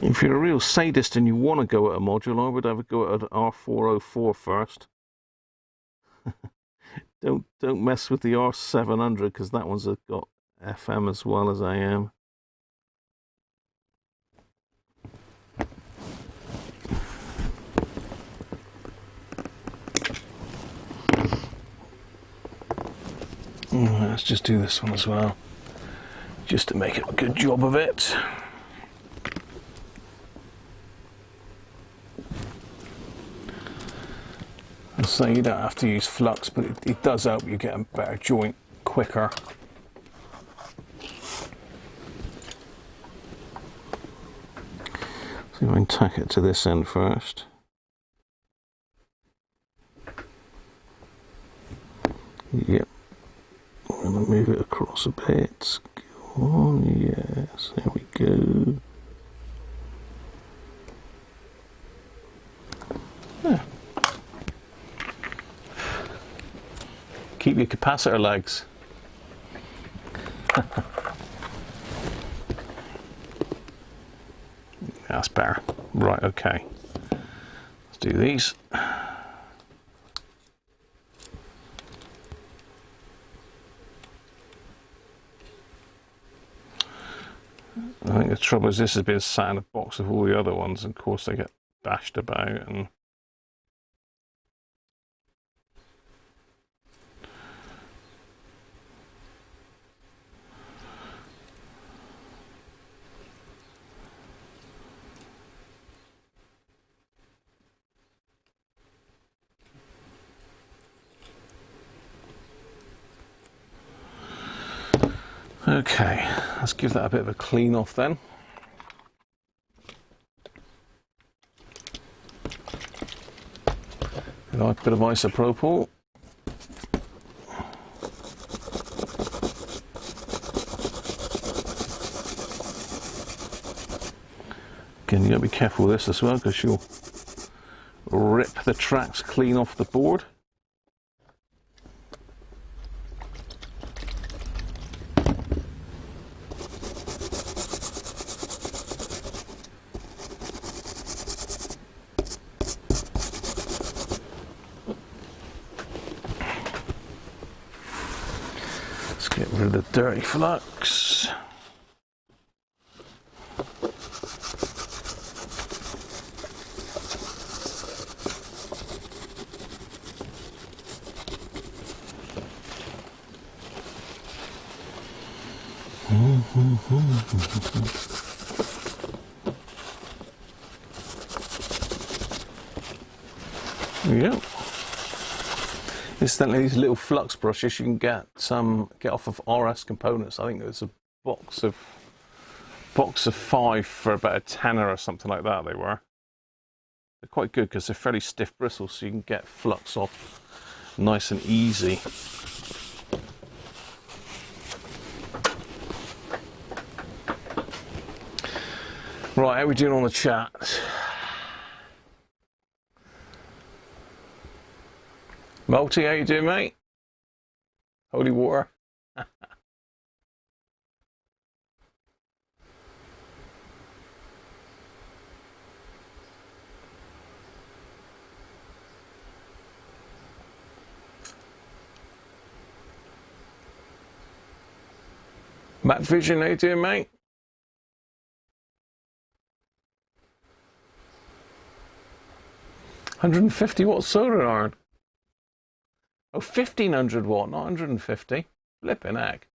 If you're a real sadist and you want to go at a module, I would have a go at an R404 first. Don't mess with the R700 because that one's got FM as well as AM. Let's just do this one as well, just to make a good job of it. So you don't have to use flux, but it does help you get a better joint quicker. So if I can tack it to this end first. Yep. I'm going to move it across a bit. Go on, yes, there we go. Yeah. Keep your capacitor legs. That's better. Right, okay. Let's do these. I think the trouble is this has been sat in a box of all the other ones, and of course they get bashed about and okay, let's give that a bit of a clean off then. bit of isopropyl. Again, you got to be careful with this as well, because you'll rip the tracks clean off the board. Let's get rid of the dirty flux. Yeah. Incidentally, these little flux brushes you can get off of RS Components. I think there's a box of 5 for about a tenner or something like that. They were. They're quite good because they're fairly stiff bristles, so you can get flux off nice and easy. Right, how are we doing on the chat? Multi, how you doing, mate? Holy water. Matt Vision, how you doing, mate? $150 soldering iron. Oh, 1500 watt, not 150. Flipping heck.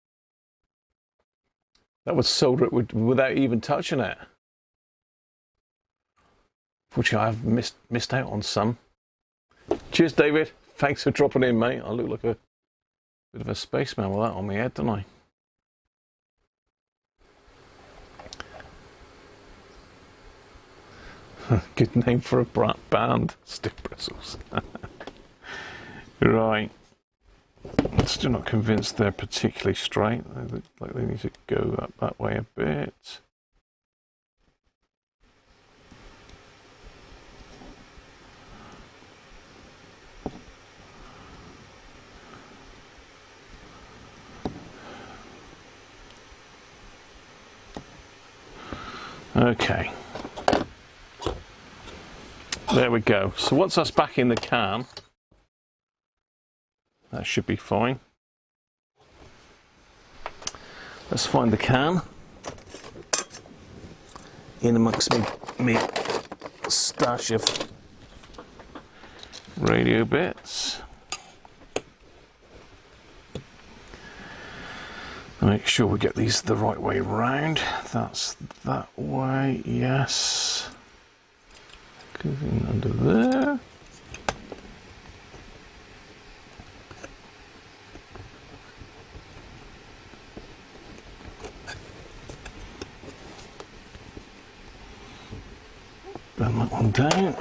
That would solder it without even touching it. Fortunately, I've missed out on some. Cheers, David. Thanks for dropping in, mate. I look like a bit of a spaceman with that on my head, don't I? Good name for a band. Stiff bristles. Right. I'm still not convinced they're particularly straight. They look like they need to go up that way a bit. Okay. There we go. So once that's back in the can, that should be fine. Let's find the can in amongst me stash of radio bits. Make sure we get these the right way round. That's that way, yes. Goes in under there. Bend that one down.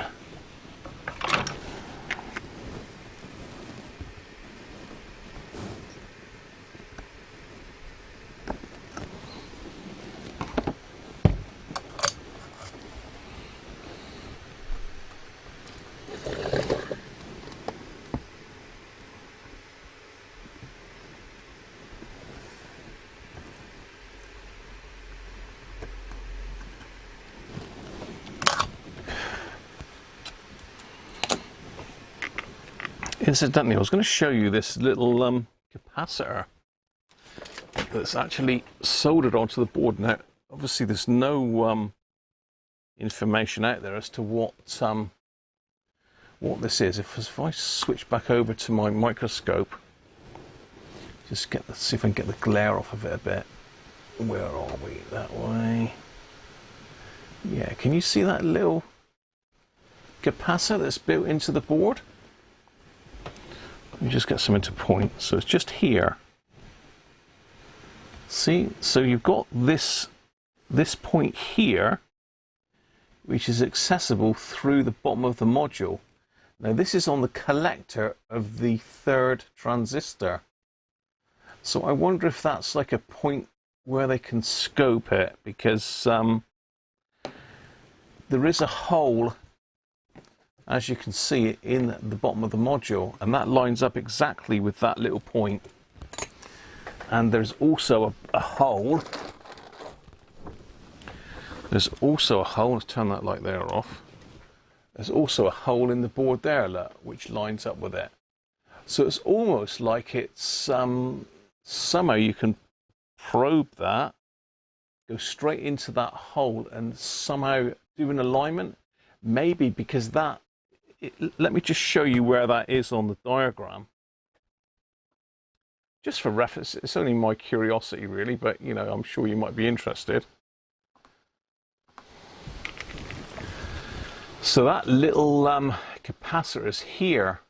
Incidentally, I was going to show you this little capacitor that's actually soldered onto the board. Now, obviously, there's no information out there as to what this is. If I switch back over to my microscope, just see if I can get the glare off of it a bit. Where are we? That way. Yeah, can you see that little capacitor that's built into the board? Let me just get something to point. So it's just here. See? So you've got this point here, which is accessible through the bottom of the module. Now this is on the collector of the third transistor. So I wonder if that's like a point where they can scope it, because there is a hole, as you can see, in the bottom of the module, and that lines up exactly with that little point. And there's also a hole. There's also a hole. Let's turn that light there off. There's also a hole in the board there, look, which lines up with it. So it's almost like it's somehow you can probe that, go straight into that hole, and somehow do an alignment. Maybe because that. Let me just show you where that is on the diagram. Just for reference, it's only my curiosity really, but you know, I'm sure you might be interested. So that little capacitor is here,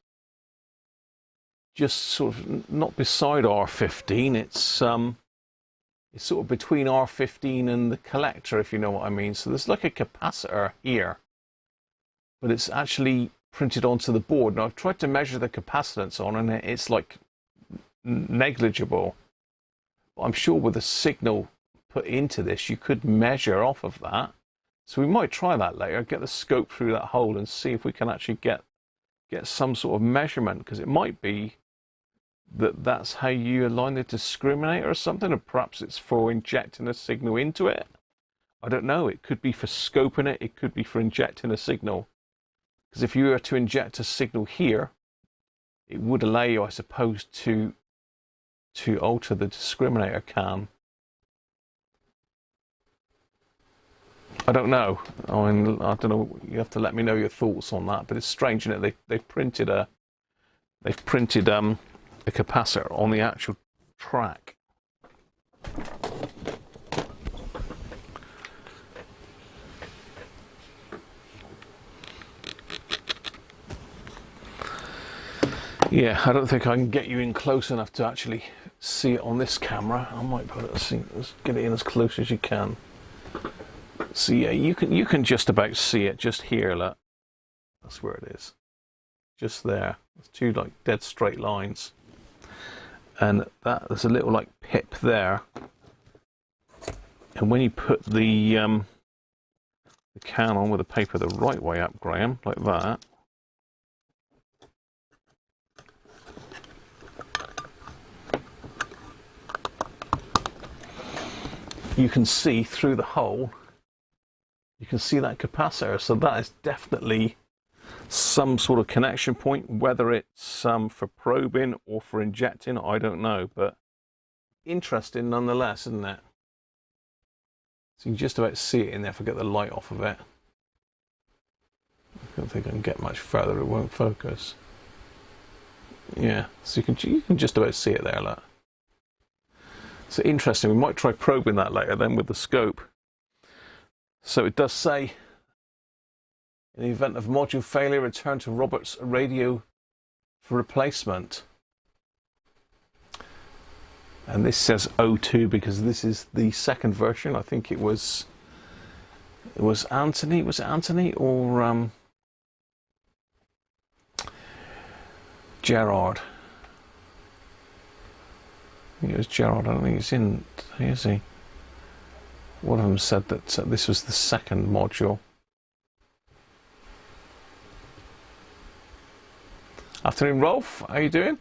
just sort of not beside R15. It's sort of between R15 and the collector, if you know what I mean. So there's like a capacitor here, but it's actually printed onto the board. Now I've tried to measure the capacitance on, and it's like negligible. But I'm sure with a signal put into this, you could measure off of that. So we might try that later, get the scope through that hole and see if we can actually get some sort of measurement, because it might be that that's how you align the discriminator or something, or perhaps it's for injecting a signal into it. I don't know. It could be for scoping it. It could be for injecting a signal. Because if you were to inject a signal here, it would allow you, I suppose, to alter the discriminator cam. I don't know. I mean, I don't know. You have to let me know your thoughts on that. But it's strange, isn't it? They've printed a capacitor on the actual track. Yeah, I don't think I can get you in close enough to actually see it on this camera. I might put it. Let's get it in as close as you can. So yeah, you can just about see it just here. Look, that's where it is, just there. It's two like dead straight lines, and there's a little like pip there. And when you put the can on with the paper the right way up, Graham, like that, you can see through the hole. You can see that capacitor, so that is definitely some sort of connection point. Whether it's for probing or for injecting, I don't know, but interesting nonetheless, isn't it? So you can just about see it in there if I get the light off of it. I don't think I can get much further, it won't focus. Yeah, so you can just about see it there, look. So interesting, we might try probing that later then with the scope. So it does say, in the event of module failure, return to Robert's radio for replacement. And this says O2 because this is the second version. I think it was Anthony. Was it Anthony or Gerard? I think it was Gerard. I don't think he's in, is he? One of them said that this was the second module. Afternoon, Rolf. How you doing?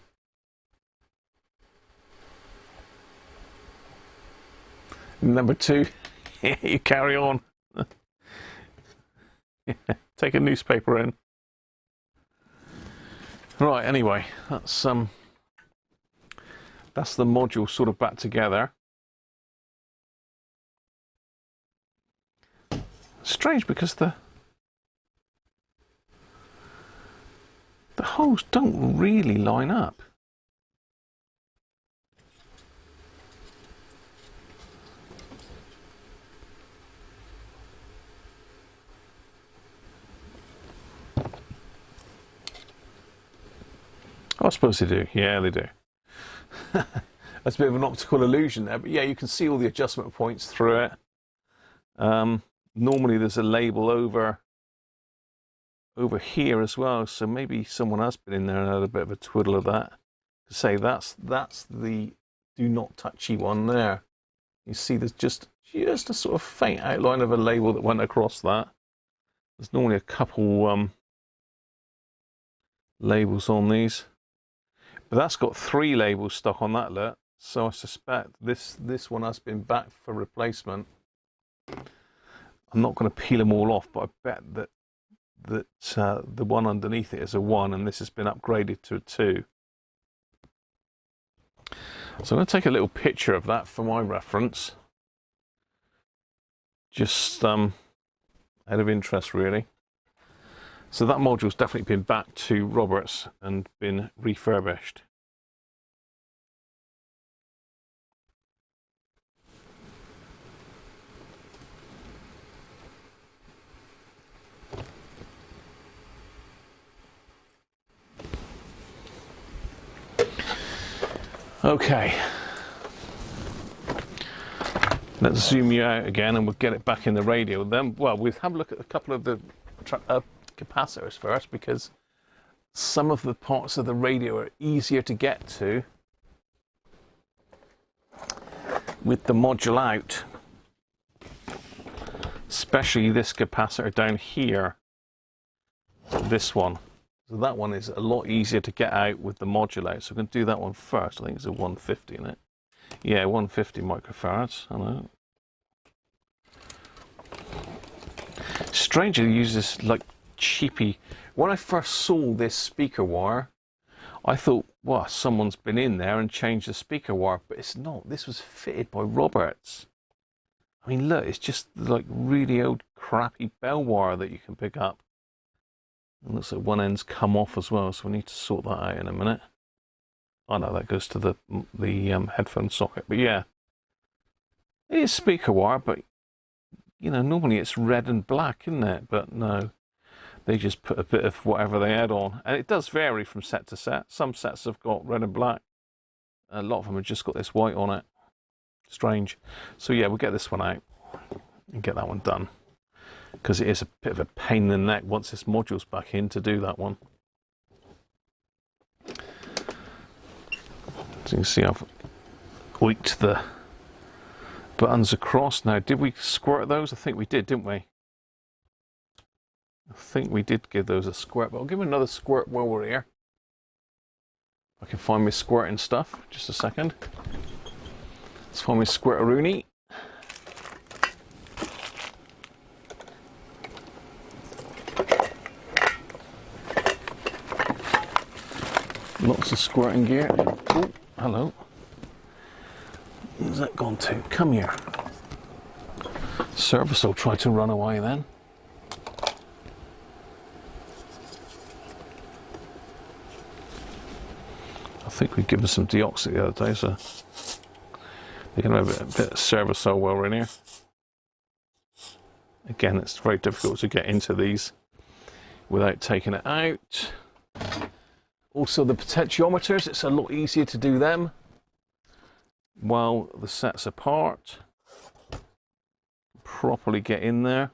Number two, you carry on. Take a newspaper in. Right. Anyway, that's the module sort of back together. Strange because the holes don't really line up. I suppose they do. Yeah, they do. That's a bit of an optical illusion there, but yeah, you can see all the adjustment points through it. Normally there's a label over over here as well, so maybe someone has been in there and had a bit of a twiddle of that. To say that's the do not touchy one there. You see there's just a sort of faint outline of a label that went across that. There's normally a couple labels on these, but that's got 3 labels stuck on that, look. So I suspect this one has been back for replacement. I'm not going to peel them all off, but I bet that the one underneath it is a 1 and this has been upgraded to a 2. So I'm going to take a little picture of that for my reference. Just out of interest, really. So that module's definitely been back to Roberts and been refurbished. Okay, let's zoom you out again and we'll get it back in the radio. Then, well, we'll have a look at a couple of the capacitors first, because some of the parts of the radio are easier to get to with the module out, especially this capacitor down here, this one. So that one is a lot easier to get out with the module out. So we're going to do that one first. I think it's a 150 in it. Yeah, 150 microfarads. I know. Strangely, use this like cheapy. When I first saw this speaker wire, I thought, well, someone's been in there and changed the speaker wire, but it's not. This was fitted by Roberts. I mean, look, it's just like really old crappy bell wire that you can pick up. It looks like one end's come off as well, so we need to sort that out in a minute. Oh no, that goes to the headphone socket. But yeah, it is speaker wire, but you know, normally it's red and black, isn't it? But no, they just put a bit of whatever they add on. And it does vary from set to set. Some sets have got red and black. A lot of them have just got this white on it. Strange. So yeah, we'll get this one out and get that one done, because it is a bit of a pain in the neck once this module's back in to do that one. So you can see I've tweaked the buttons across. Now, did we squirt those? I think we did, didn't we? I think we did give those a squirt, but I'll give them another squirt while we're here. I can find my squirting stuff. Just a second. Let's find my squirtaroonie. Lots of squirting gear. Oh, hello. Where's that gone to? Come here. Service will try to run away then. I think we gave them some deoxit the other day, so they can have a bit of service while we're in here. Again, it's very difficult to get into these without taking it out. Also, the potentiometers, it's a lot easier to do them while the set's apart. Properly get in there.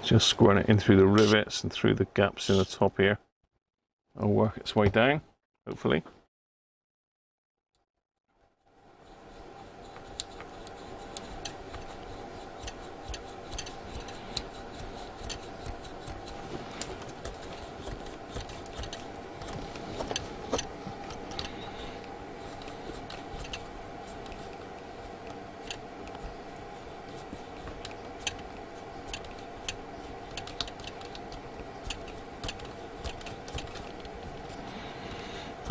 Just squirting it in through the rivets and through the gaps in the top here. It'll work its way down, hopefully.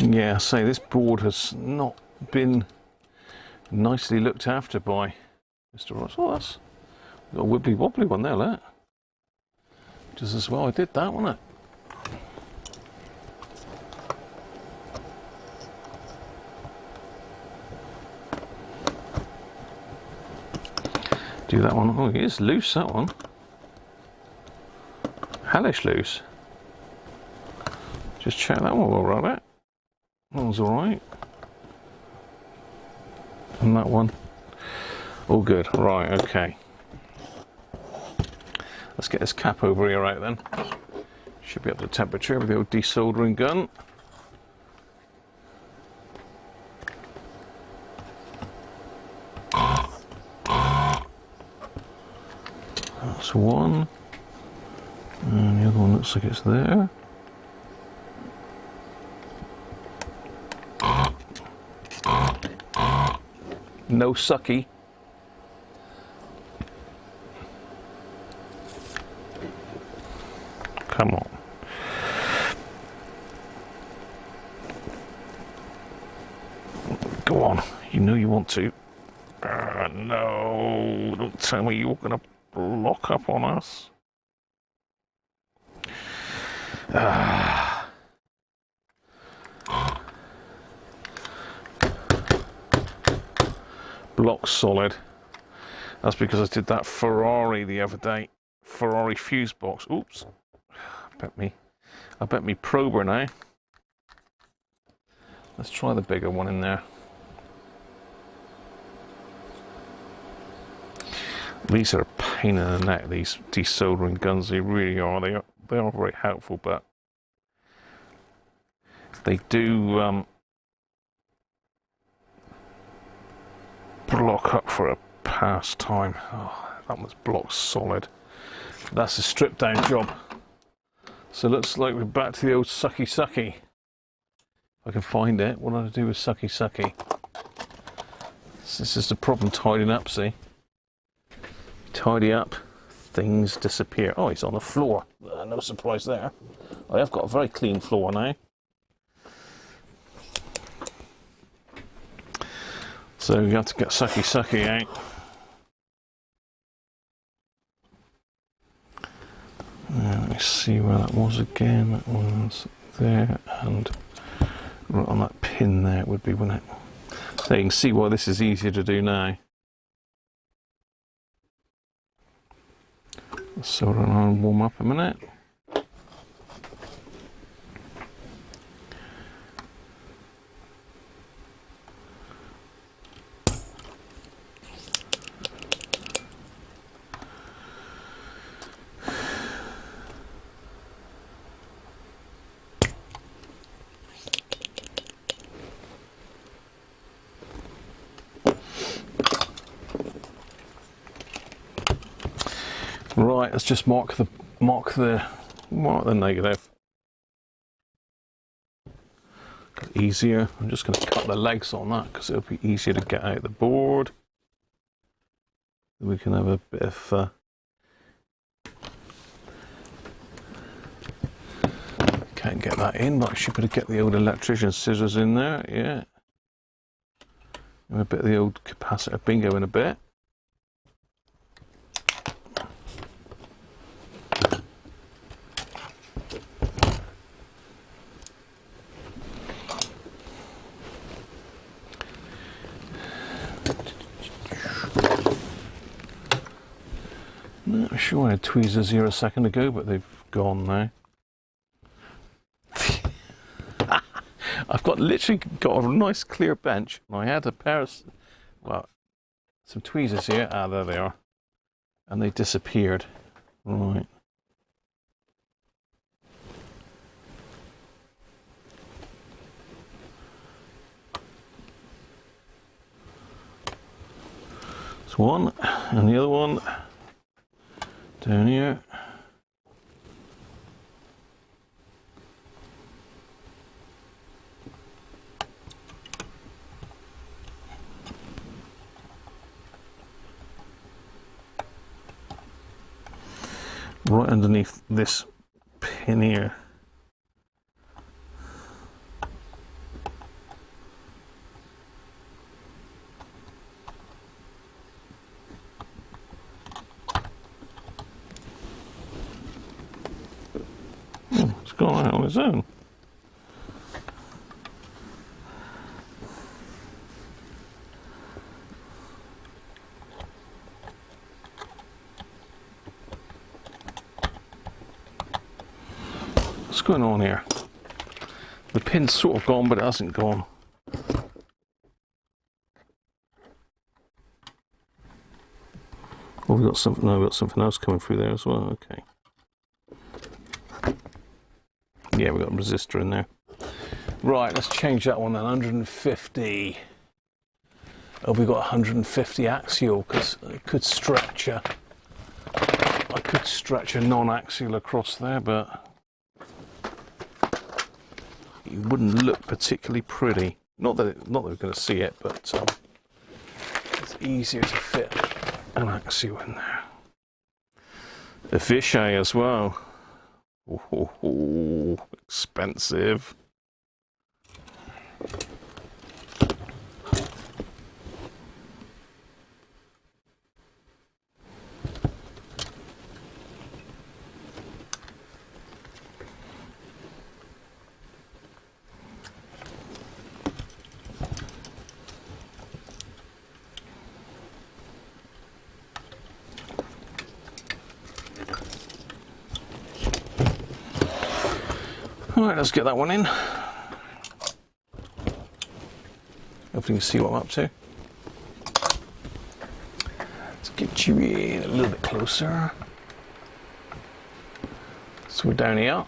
Yeah, say this board has not been nicely looked after by Mr. Ross. Oh, that's got a wibbly wobbly one there, look. Just as well I did that, wasn't it? Do that one. Oh, it is loose, that one. Hellish loose. Just check that one while we're at it. That one's alright. And that one. All good. Right, okay. Let's get this cap over here out then. Should be up to temperature with the old desoldering gun. That's one. And the other one looks like it's there. No sucky. Come on. Go on. You know you want to. No. Don't tell me you're going to lock up on us. Block solid. That's because I did that Ferrari the other day. Ferrari fuse box. Oops. I bet me prober now. Let's try the bigger one in there. These are a pain in the neck, these desoldering guns. They really are. They are very helpful, but they do block up for a pastime. Oh, that was blocked solid. That's a stripped down job. So it looks like we're back to the old sucky sucky. If I can find it, what do I do with sucky sucky? This is the problem tidying up, see? Tidy up, things disappear. Oh, he's on the floor. No surprise there. I have got a very clean floor now. So you have to get sucky sucky out. Let me see where that was again. That was there, and right on that pin there it would be, wouldn't it? So you can see why this is easier to do now. So I'll warm up a minute. Right, let's just mark the negative. Easier. I'm just going to cut the legs on that because it'll be easier to get out the board. We can have a bit of can't get that in, but I should be able to get the old electrician scissors in there. Yeah, and a bit of the old capacitor bingo in a bit. I'm sure I had tweezers here a second ago, but they've gone now. I've literally got a nice clear bench, and I had a pair of, well, some tweezers here. Ah, there they are. And they disappeared. Right. That's one, and the other one down here. Right underneath this pin here. It's gone out on its own. What's going on here? The pin's sort of gone, but it hasn't gone. Oh, we've got something. No, we've got something else coming through there as well. Okay. Yeah, we've got a resistor in there. Right, let's change that one then. 150. Oh, we've got 150 axial because it could stretch a. I could stretch a non-axial across there, but it wouldn't look particularly pretty. Not that we're going to see it, but it's easier to fit an axial in there. The fisheye as well. Oh, expensive. Alright, let's get that one in. Hopefully you can see what I'm up to. Let's get you in a little bit closer. So we're down here.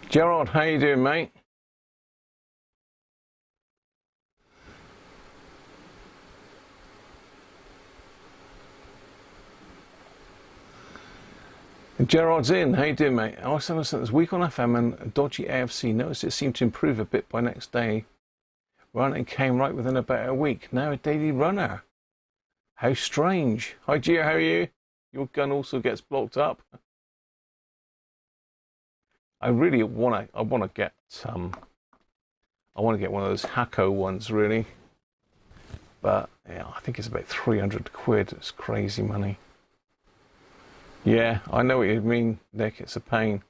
Gerard, how you doing, mate? Gerard's in. How you doing, mate? R707 is weak on FM and dodgy AFC. Noticed it seemed to improve a bit by next day. Running came right within about a week. Now a daily runner. How strange. Hi, Gio. How are you? Your gun also gets blocked up. I really want to. I want to get I want to get one of those Hacko ones, really. But yeah, I think it's about 300 quid. It's crazy money. Yeah, I know what you mean, Nick. It's a pain.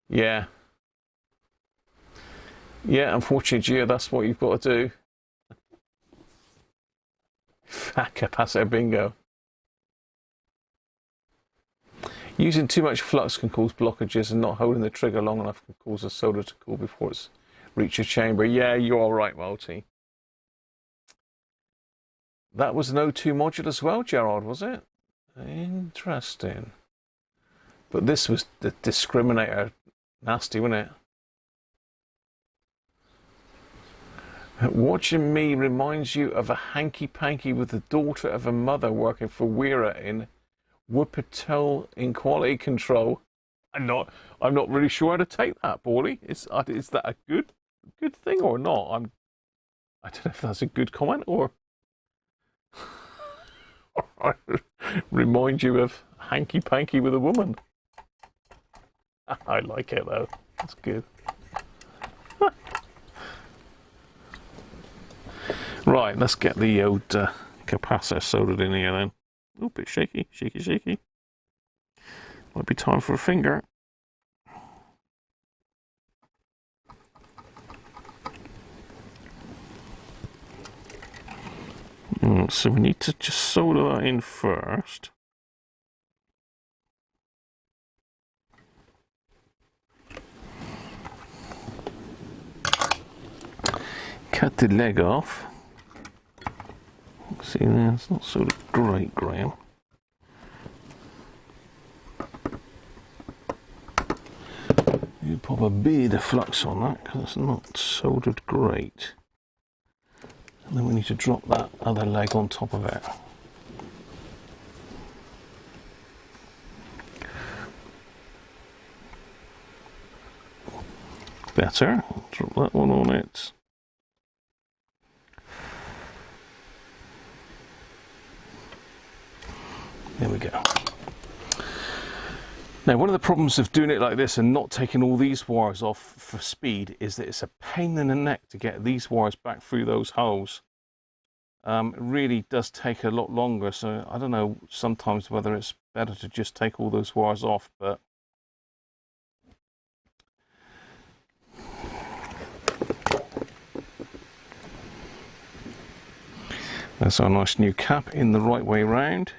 Yeah. Yeah, unfortunately, Gio, that's what you've got to do. Fat capacitor bingo. Using too much flux can cause blockages, and not holding the trigger long enough can cause the solder to cool before it's reached a chamber. Yeah, you're all right, Multi. That was an O2 module as well, Gerard, was it? Interesting. But this was the discriminator. Nasty, wasn't it? Watching me reminds you of a hanky-panky with the daughter of a mother working for Weira in Wuppertal in quality control. I'm not really sure how to take that, Paulie. Is that a good thing or not? I don't know if that's a good comment or remind you of hanky-panky with a woman. I like it though. That's good. Right, let's get the old capacitor soldered in here then. Oh, a bit shaky, shaky. Might be time for a finger. So we need to just solder that in first. Cut the leg off. See there, it's not soldered great, Graham. You pop a bit of flux on that because it's not soldered great. And then we need to drop that other leg on top of it. Better. Drop that one on it. There we go. Now, one of the problems of doing it like this and not taking all these wires off for speed is that it's a pain in the neck to get these wires back through those holes. It really does take a lot longer, so I don't know sometimes whether it's better to just take all those wires off, but that's our nice new cap in the right way round.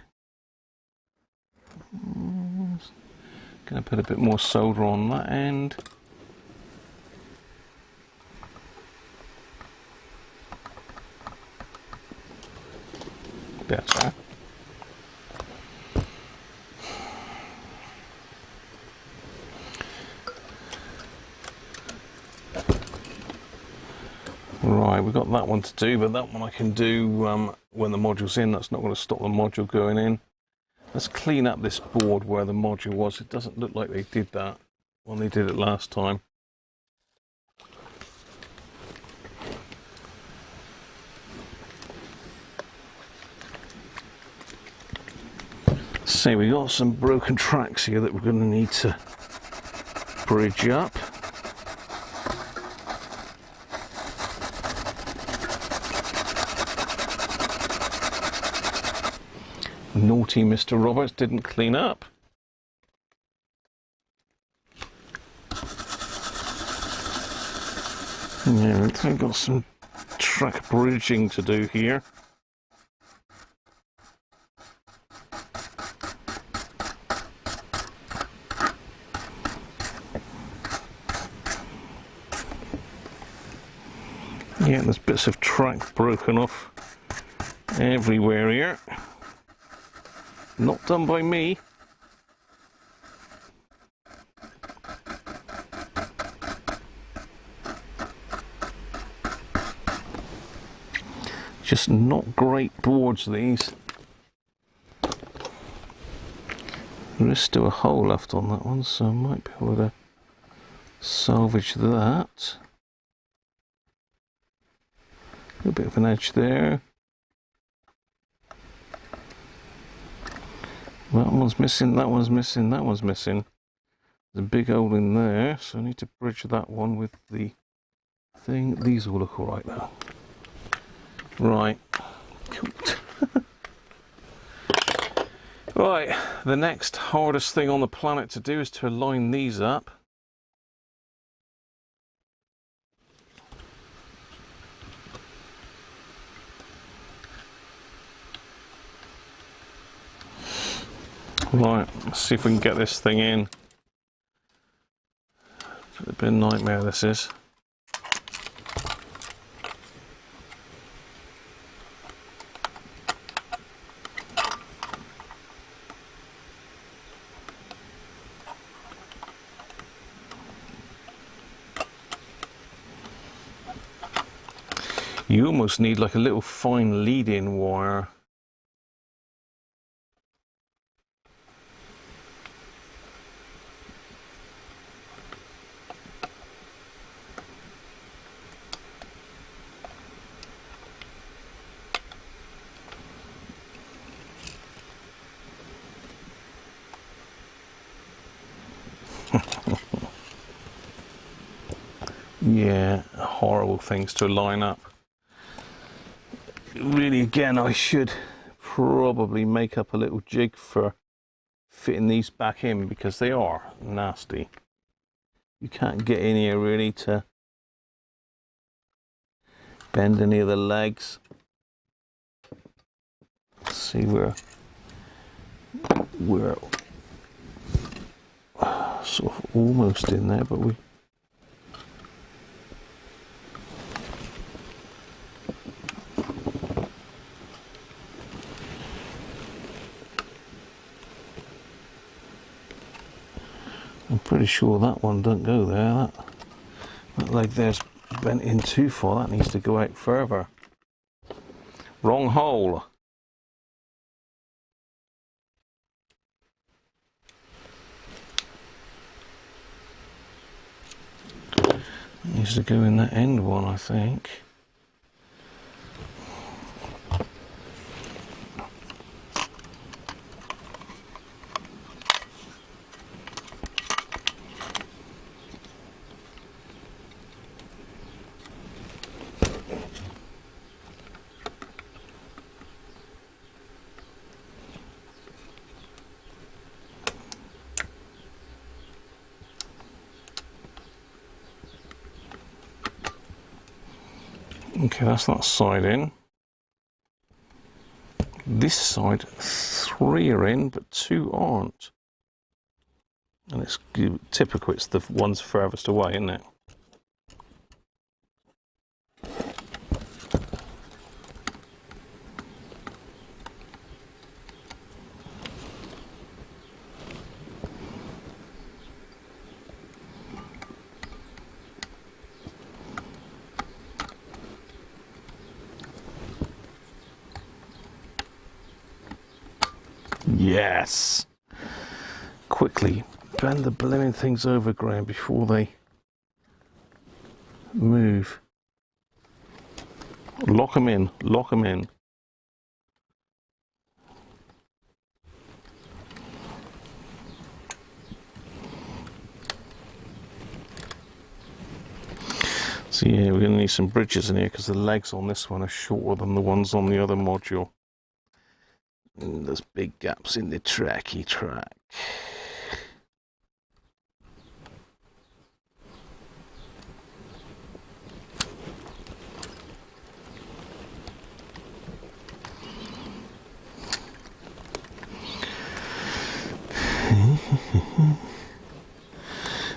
Gonna put a bit more solder on that end. Better. Right, we've got that one to do, but that one I can do when the module's in. That's not going to stop the module going in. Let's clean up this board where the module was. It doesn't look like they did that when they did it last time. So we got some broken tracks here that we're going to need to bridge up. Naughty Mr. Roberts didn't clean up. Yeah, I've got some track bridging to do here. Yeah, there's bits of track broken off everywhere here. Not done by me. Just not great boards, these. There is still a hole left on that one, so I might be able to salvage that. A little bit of an edge there. That one's missing, that one's missing, that one's missing. There's a big hole in there, so I need to bridge that one with the thing. These will look alright now. Right. Right, the next hardest thing on the planet to do is to align these up. Right, let's see if we can get this thing in. It's a bit of a nightmare, this is. You almost need like a little fine lead-in wire. Yeah, horrible things to line up. Really, again, I should probably make up a little jig for fitting these back in because they are nasty. You can't get in here really to bend any of the legs. Let's see where we're sort of almost in there, but we I'm pretty sure that one doesn't go there. That leg there's bent in too far. That needs to go out further. Wrong hole. Needs to go in that end one, I think. Okay, that's that side in. This side, 3 are in, but 2 aren't. And it's typical, it's the ones furthest away, isn't it? Yes! Quickly bend the blooming things over, Graham, before they move. Lock them in, lock them in. So yeah, we're going to need some bridges in here because the legs on this one are shorter than the ones on the other module. And there's big gaps in the tracky track.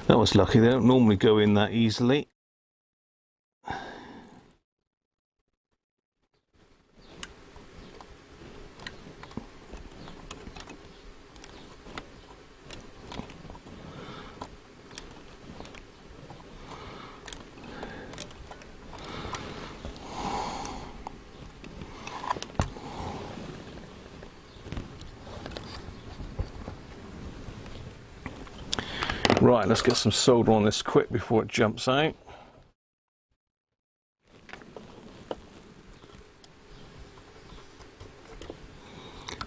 That was lucky, they don't normally go in that easily. Right, let's get some solder on this quick before it jumps out.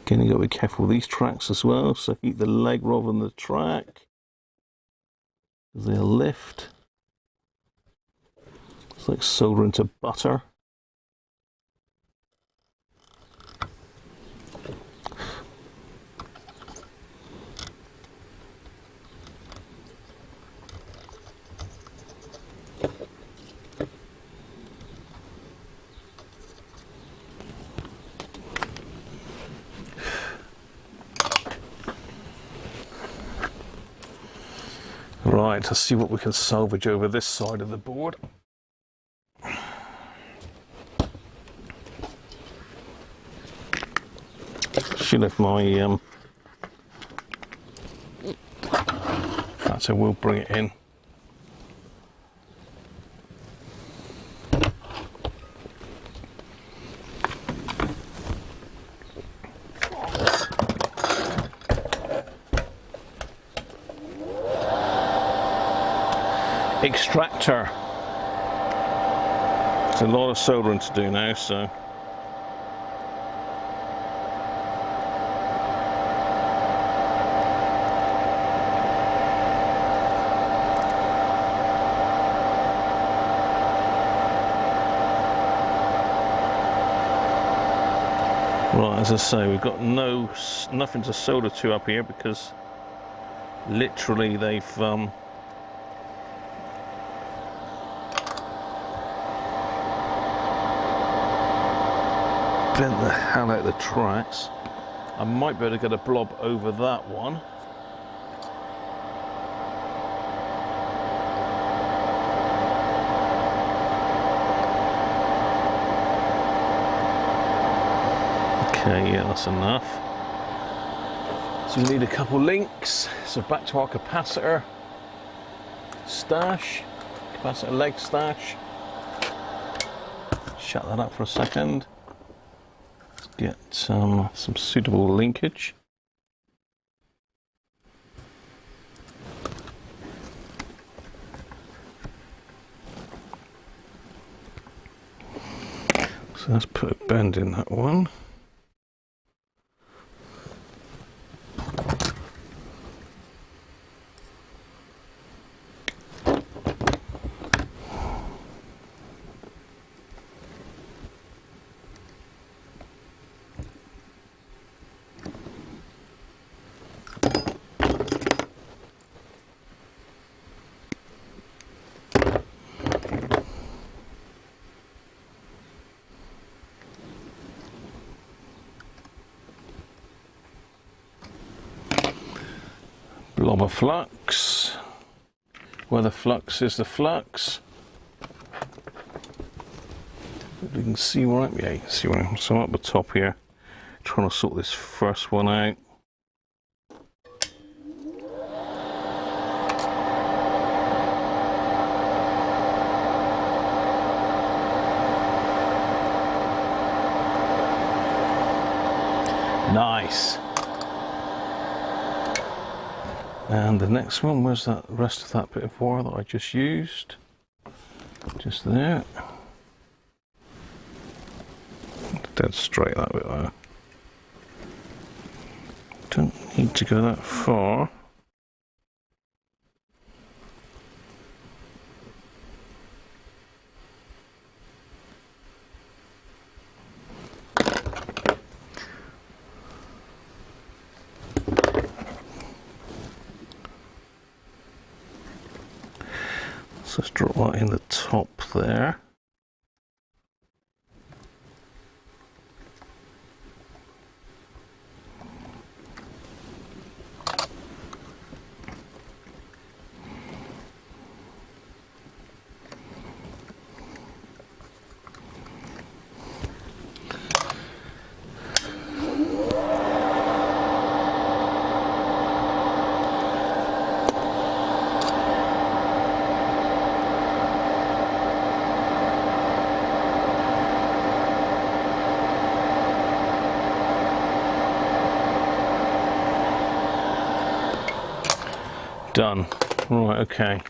Again, you've got to be careful with these tracks as well, so keep the leg rather than the track, because they'll lift. It's like soldering to butter. Right, let's see what we can salvage over this side of the board. Should have my in fact, I will bring it in. Extractor. There's a lot of soldering to do now, so right, as I say, we've got nothing to solder to up here because literally they've bent the hell out of the tracks. I might be able to get a blob over that one. Okay, yeah, that's enough. So we need a couple links. So back to our capacitor stash, capacitor leg stash. Shut that up for a second. Get some suitable linkage. So let's put a bend in that one. Blob of flux. Where the flux is the flux. If you can see where I'm, yeah, you can see where I'm. So I'm up the top here, trying to sort this first one out. Nice. And the next one, where's that rest of that bit of wire that I just used? Just there. Dead straight, that bit there. Don't need to go that far. So let's drop that in the top there. Done. Right, okay.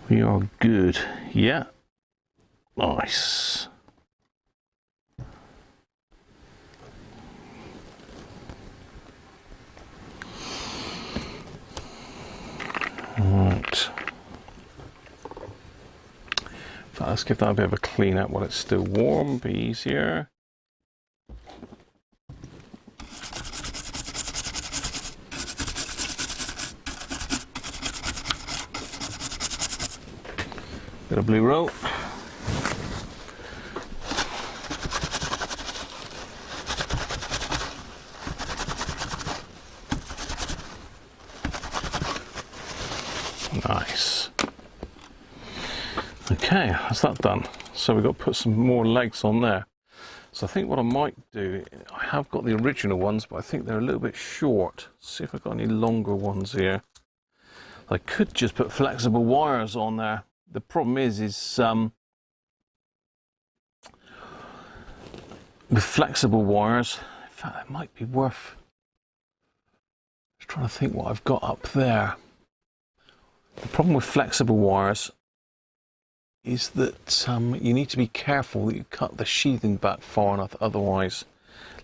We are good. Yeah. Nice. Right. Let's give that a bit of a clean up while it's still warm, be easier. Bit of blue rope. Nice. Okay, that's that done. So we've got to put some more legs on there. So I think what I might do, I have got the original ones, but I think they're a little bit short. See if I've got any longer ones here. I could just put flexible wires on there. The problem is with flexible wires, in fact, it might be worth. Just trying to think what I've got up there. The problem with flexible wires is that you need to be careful that you cut the sheathing back far enough. Otherwise,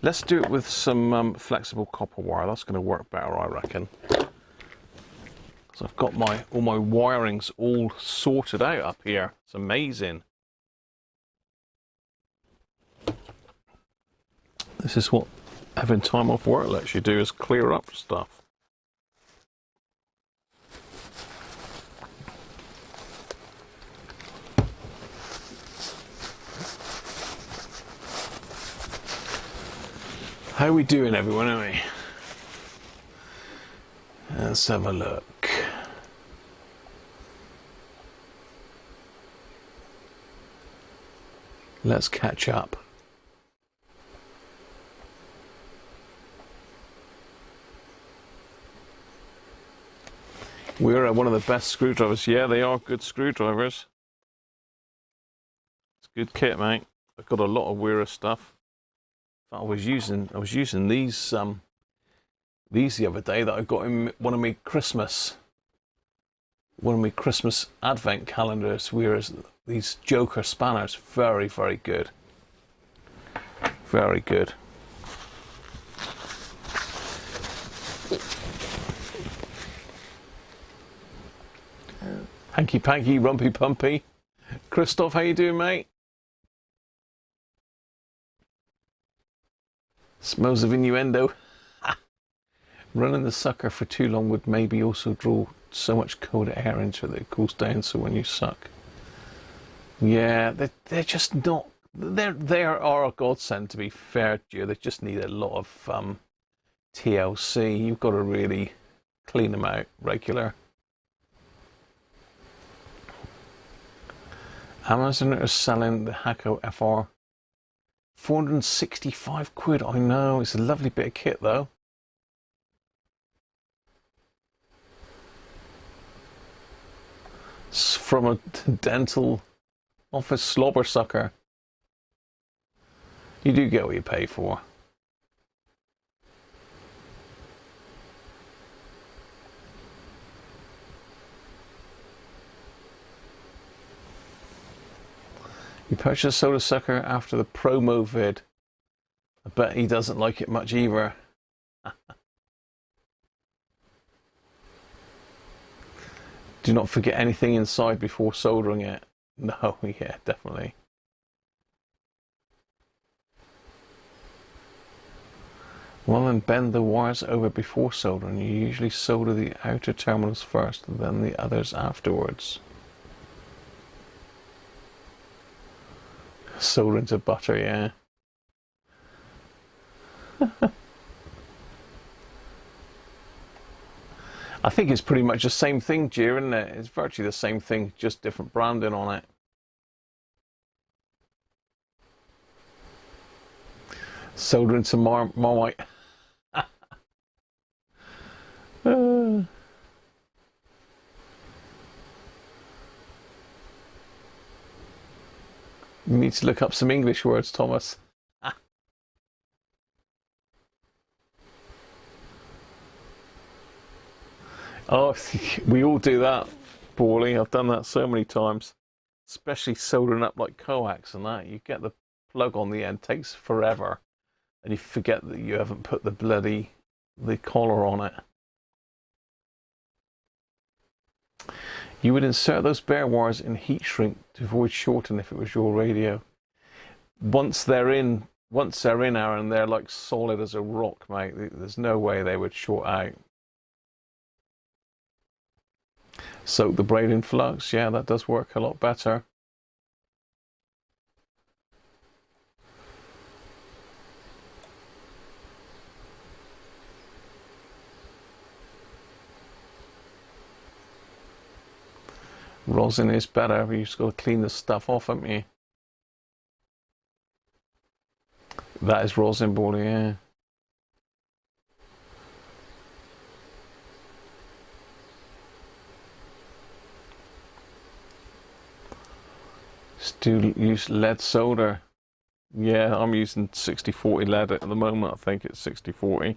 let's do it with some flexible copper wire. That's going to work better, I reckon. So I've got all my wirings all sorted out up here. It's amazing. This is what having time off work lets you do, is clear up stuff. How are we doing, everyone, are we? Let's have a look. Let's catch up. We're one of the best screwdrivers. Yeah, they are good screwdrivers. It's good kit, mate. I've got a lot of Weir stuff. I was using these the other day that I got in one of my Christmas advent calendars. Whereas these Joker spanners, very, very good. Very good. Hanky panky, rumpy pumpy. Christoph, how you doing, mate? Smells of innuendo. Running the sucker for too long would maybe also draw so much cold air into it that it cools down, so when you suck. Yeah, they're just not... They are a godsend, to be fair to you. They just need a lot of TLC, you've got to really clean them out regular. Amazon are selling the Hako FR 465 quid. I know, it's a lovely bit of kit though. It's from a dental office slobber sucker. You do get what you pay for. You purchased a soda sucker after the promo vid. I bet he doesn't like it much either. Do not forget anything inside before soldering it. No, yeah, definitely. Well, then bend the wires over before soldering. You usually solder the outer terminals first and then the others afterwards. Solder into butter, yeah. I think it's pretty much the same thing, Gia, isn't it? It's virtually the same thing, just different branding on it. Solder into Marmite. You need to look up some English words, Thomas. Oh, we all do that, Paulie. I've done that so many times. Especially soldering up like coax and that. You get the plug on the end, takes forever. And you forget that you haven't put the collar on it. You would insert those bare wires in heat shrink to avoid shorting if it was your radio. Once they're in, Aaron, they're like solid as a rock, mate. There's no way they would short out. Soak the braid in flux, yeah, that does work a lot better. Rosin is better, but you've just got to clean the stuff off, haven't you? That is rosin, Baldy, yeah. Still use lead solder. Yeah, I'm using 60-40 lead at the moment. I think it's 60-40.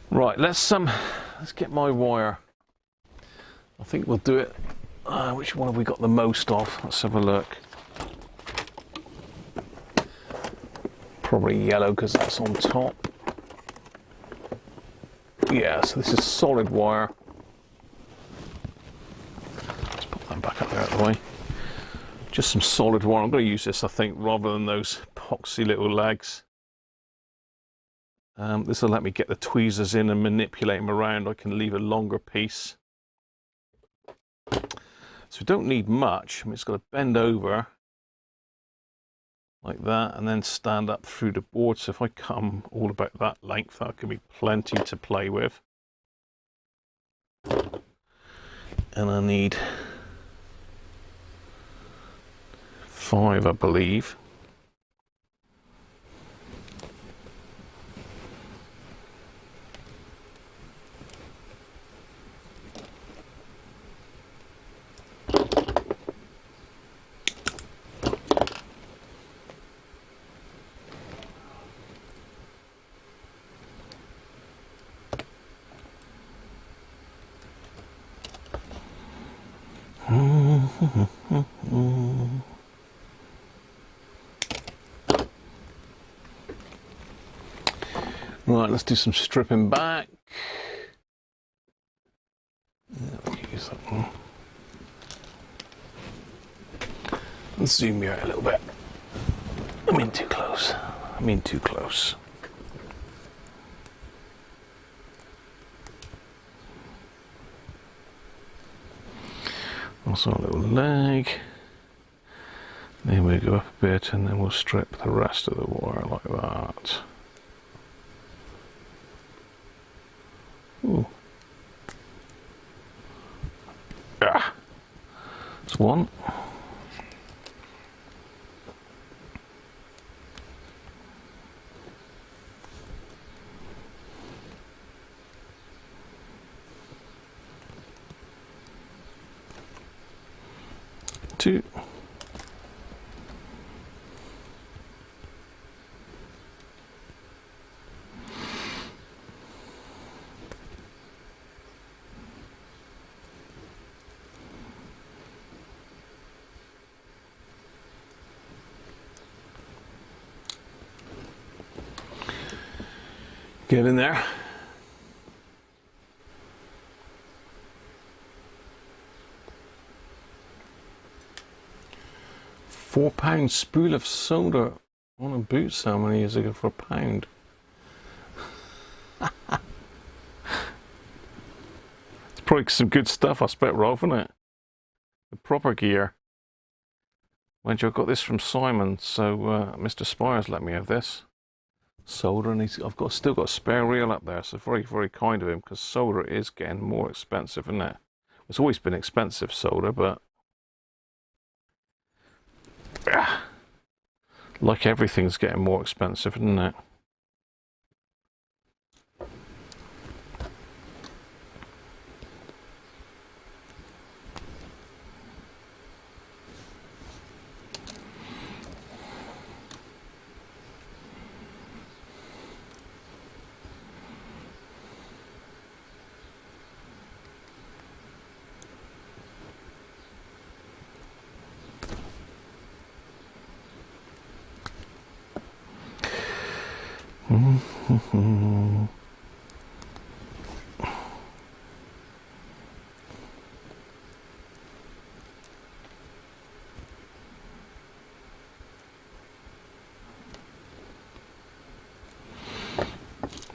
Right, let's get my wire. I think we'll do it. Which one have we got the most of? Let's have a look. Probably yellow because that's on top. Yeah, so this is solid wire. Let's put them back up there out of the way. Just some solid wire. I'm going to use this, I think, rather than those poxy little legs. This will let me get the tweezers in and manipulate them around. I can leave a longer piece. So we don't need much. I'm just going to bend over like that and then stand up through the board. So if I come all about that length, that can be plenty to play with. And I need 5, I believe. Right, let's do some stripping back. Yeah, we can use that one. Let's zoom you out a little bit. I'm in too close. I'm in too close. Also a little leg. Then we go up a bit and then we'll strip the rest of the wire like that. Ooh. Ah. That's one. Two. Get in there. £4 spool of soda on a boot so many years ago for £1. It's probably some good stuff, I expect, Rolf, isn't it? The proper gear. Mind you, I got this from Simon, so Mr. Spires let me have this. Solder, and I've still got a spare reel up there, so very, very kind of him, because solder is getting more expensive, isn't it? It's always been expensive, solder, but like everything's getting more expensive, isn't it?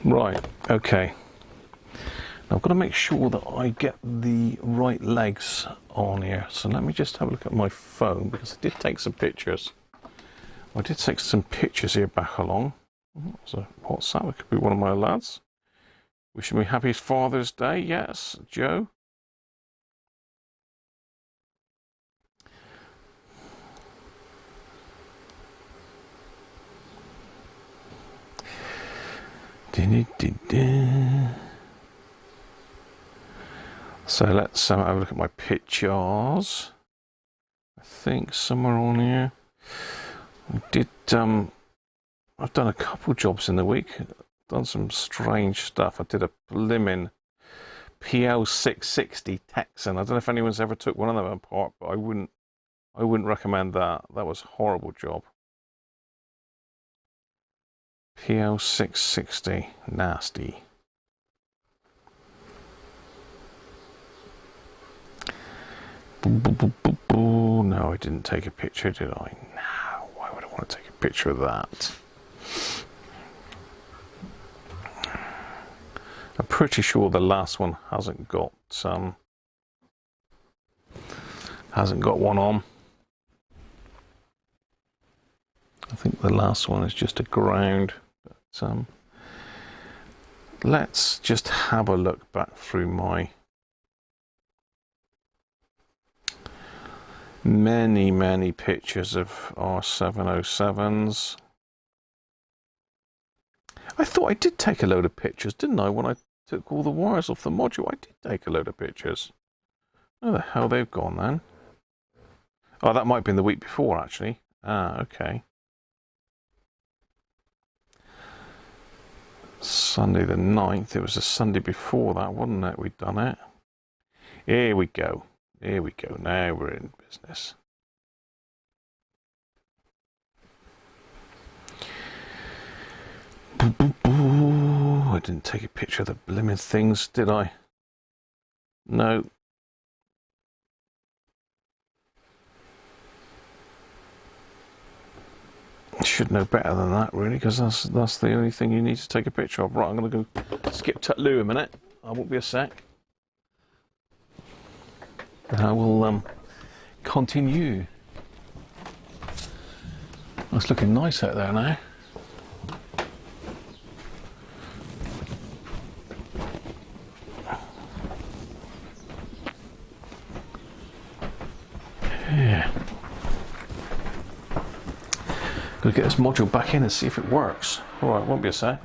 Right, okay. Now I've got to make sure that I get the right legs on here. So let me just have a look at my phone, because I did take some pictures. I did take some pictures here back along. So WhatsApp, it could be one of my lads. Wishing me happy Father's Day. Yes, Joe. So let's have a look at my pictures. I think somewhere on here. I did. I've done a couple jobs in the week. Done some strange stuff. I did a blimmin' PL660 Texan. I don't know if anyone's ever took one of them apart, but I wouldn't recommend that. That was a horrible job. PL660, nasty. No, I didn't take a picture, did I? No, why would I want to take a picture of that? I'm pretty sure the last one hasn't got one on. I think the last one is just a ground. But let's just have a look back through my many pictures of R707s. I thought I did take a load of pictures, didn't I? When I took all the wires off the module, I did take a load of pictures. Where the hell they've gone then? Oh, that might have been the week before, actually. Ah, okay. Sunday the 9th. It was the Sunday before that, wasn't it? We'd done it. Here we go. Here we go. Now we're in business. I didn't take a picture of the blimmin' things, did I? No. Should know better than that, really, because that's the only thing you need to take a picture of. Right, I'm going to go skip Tutloo a minute. I won't be a sec. And I will continue. Oh, it's looking nice out there now. Gotta get this module back in and see if it works. Alright, won't be a sec.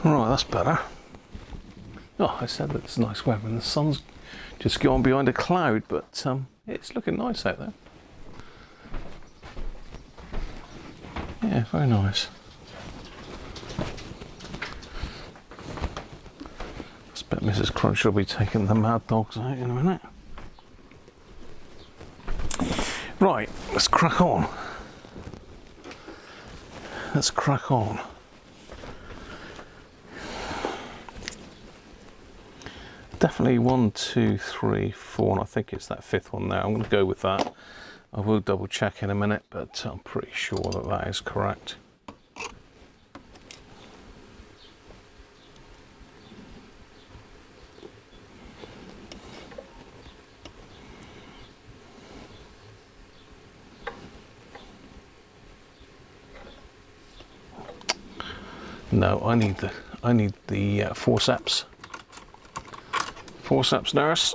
Right, that's better. Oh, I said that it's nice weather and the sun's just gone behind a cloud, but it's looking nice out there. Yeah, very nice. I expect Mrs. Cruncher will be taking the mad dogs out in a minute. Right, let's crack on. Let's crack on. Definitely 1, 2, 3, 4, and I think it's that fifth one there. I'm going to go with that. I will double check in a minute, but I'm pretty sure that that is correct. No, I need the forceps. Forceps nurse.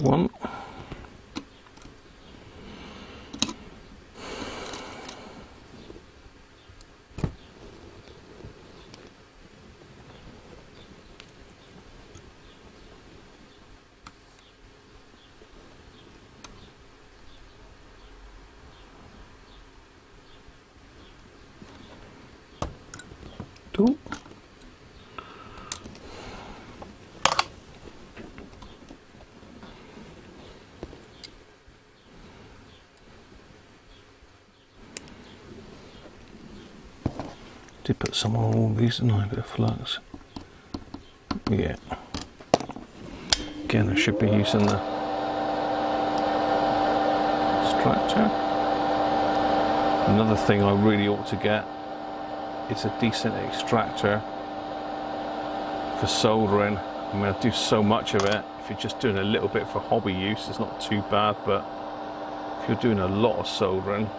One. Two. Did put some on all these, didn't I? A bit of flux. Yeah. Again, I should be using the extractor. Another thing I really ought to get is a decent extractor for soldering. I mean, I do so much of it. If you're just doing a little bit for hobby use, it's not too bad, but if you're doing a lot of soldering,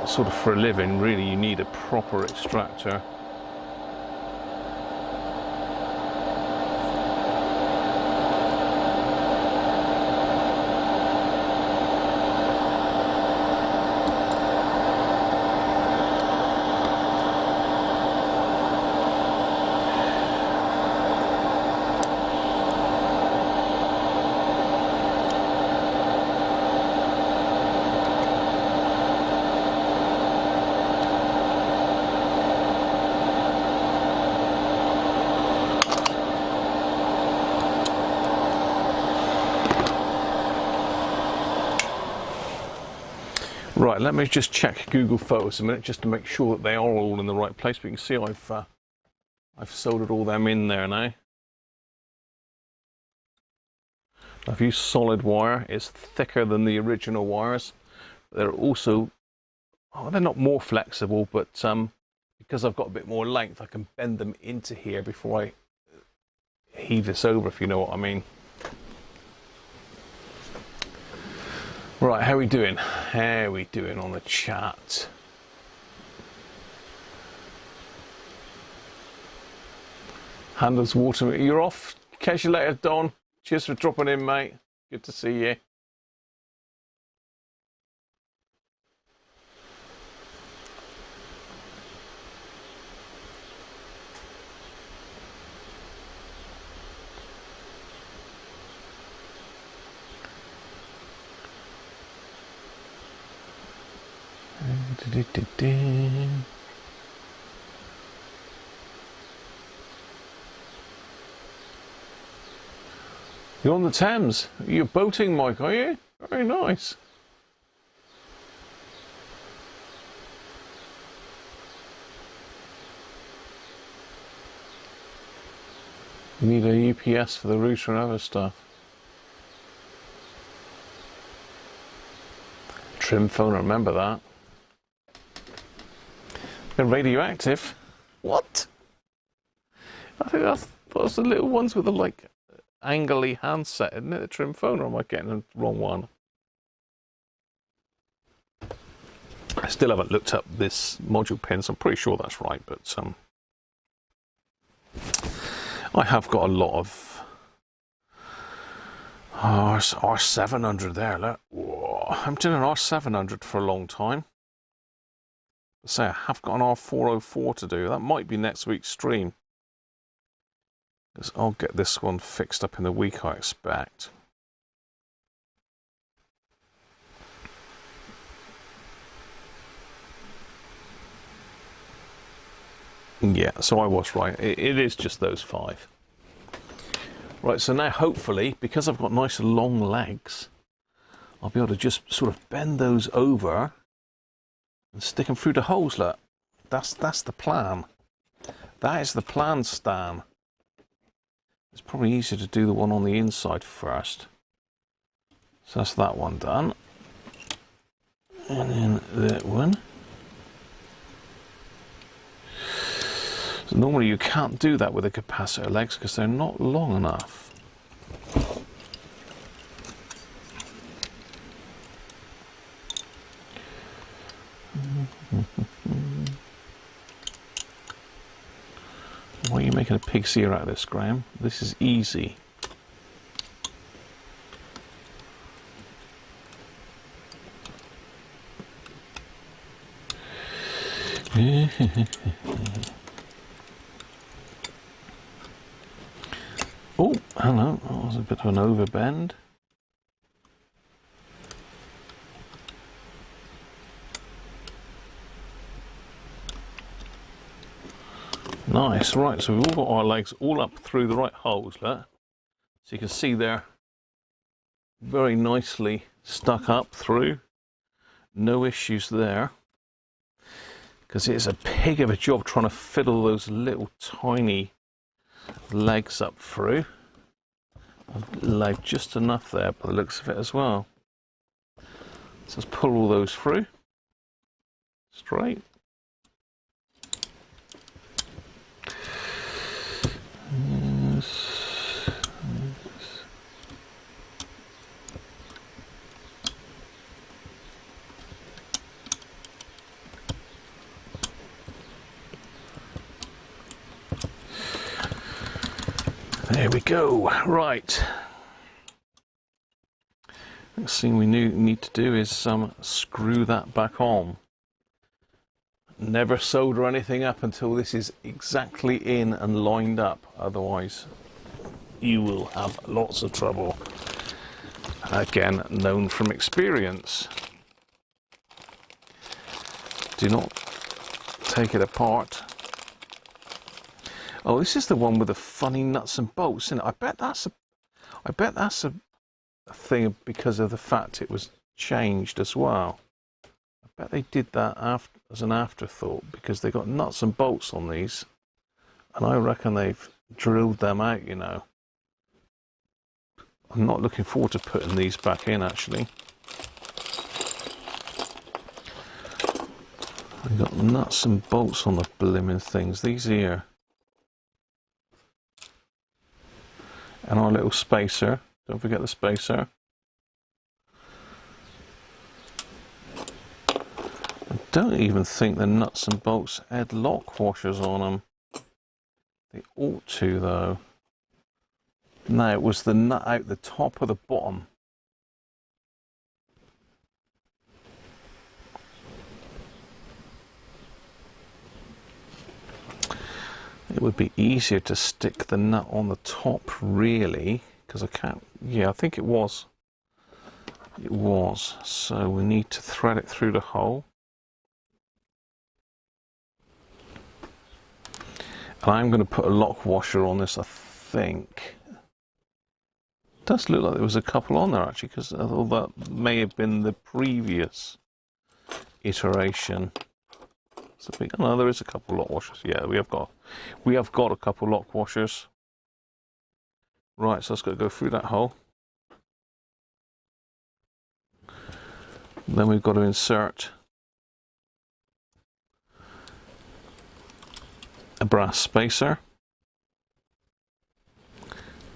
sort of for a living, really you need a proper extractor. Right, let me just check Google Photos a minute just to make sure that they are all in the right place. But you can see I've soldered all them in there now. I've used solid wire. It's thicker than the original wires. They're also oh, they're not more flexible, but because I've got a bit more length, I can bend them into here before I heave this over, if you know what I mean. Right, how are we doing? How are we doing on the chat? Handles water. You're off. Catch you later, Don. Cheers for dropping in, mate. Good to see you. You're on the Thames. You're boating, Mike, are you? Very nice. You need a UPS for the router and other stuff. Trim phone, I remember that. They're radioactive. What? I think that's those the little ones with the like angly handset, isn't it? The trim phone, or am I getting the wrong one? I still haven't looked up this module pins. I'm pretty sure that's right, but I have got a lot of R700 there. Look. Whoa. I haven't done an R700 for a long time. Say I have got an R404 to do. That might be next week's stream. Because I'll get this one fixed up in the week, I expect. Yeah, so I was right. It is just those 5. Right, so now hopefully, because I've got nice long legs, I'll be able to just sort of bend those over and stick them through the holes. Look, that's the plan. That is the plan, Stan. It's probably easier to do the one on the inside first. So that's that one done. And then that one. So normally you can't do that with the capacitor legs because they're not long enough. Why are you making a pig's ear out of this, Graham? This is easy. Oh, hello. That was a bit of an overbend. Nice, right, so we've all got our legs all up through the right holes there. So you can see they're very nicely stuck up through. No issues there. Because it's a pig of a job trying to fiddle those little tiny legs up through. I've laid just enough there by the looks of it as well. So let's pull all those through. Straight. There we go. Right. Next thing we need to do is screw that back on. Never solder anything up until this is exactly in and lined up. Otherwise, you will have lots of trouble. Again, known from experience. Do not take it apart. Oh, this is the one with the funny nuts and bolts, isn't it? I bet that's a thing because of the fact it was changed as well. I bet they did that as an afterthought because they got nuts and bolts on these, and I reckon they've drilled them out, you know. I'm not looking forward to putting these back in, actually. We've got nuts and bolts on the blimmin' things. These here. And our little spacer. Don't forget the spacer. I don't even think the nuts and bolts had lock washers on them. They ought to though. No, it was the nut out the top of the bottom. It would be easier to stick the nut on the top, really, because I can't. Yeah, I think it was. It was. So we need to thread it through the hole. And I'm going to put a lock washer on this, I think. It does look like there was a couple on there, actually, because I thought that may have been the previous iteration. Oh, no, there is a couple lock washers. Yeah, we have got a couple lock washers. Right, so let's go through that hole. Then we've got to insert a brass spacer.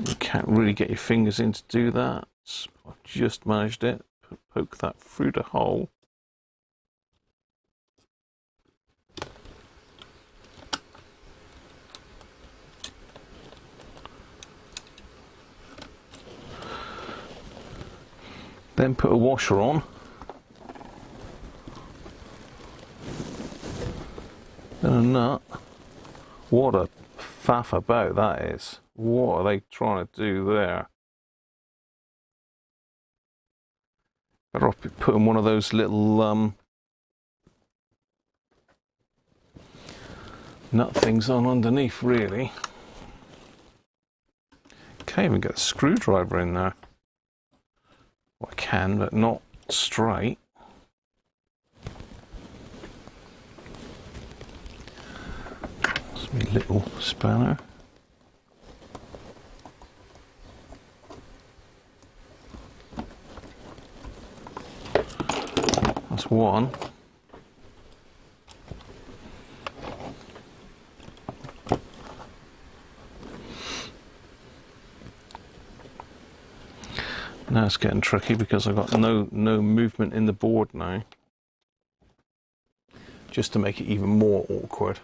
You can't really get your fingers in to do that. I've just managed it. Poke that through the hole. Then put a washer on. Then a nut. What a faff about that is. What are they trying to do there? Better off putting one of those little nut things on underneath, really. Can't even get a screwdriver in there. Well, I can, but not straight. That's my little spanner. That's one. Now it's getting tricky because I've got no movement in the board now. Just to make it even more awkward.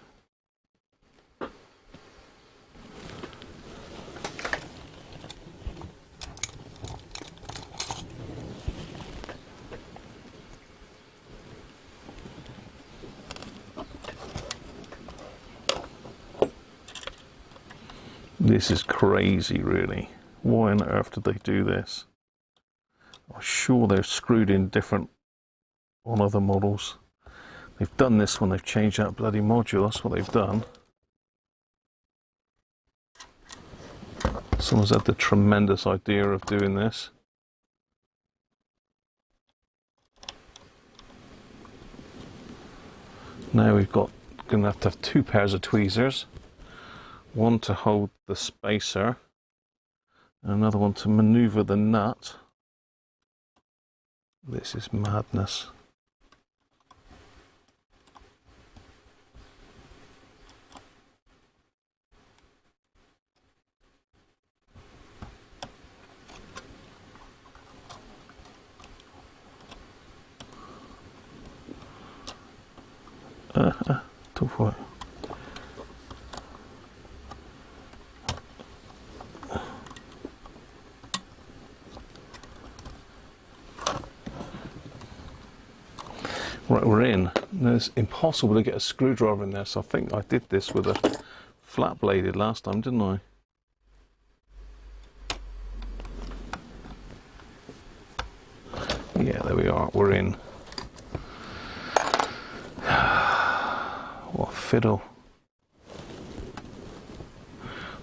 This is crazy, really. Why on earth did they do this? I'm sure they're screwed in different on other models. They've done this when they've changed that bloody module. That's what they've done. Someone's had the tremendous idea of doing this. Now we've got going to have two pairs of tweezers. One to hold the spacer and another one to maneuver the nut. This is madness. Talk for it. Right, we're in. It's impossible to get a screwdriver in there, so I think I did this with a flat bladed last time, didn't I? Yeah, there we are, we're in. What a fiddle.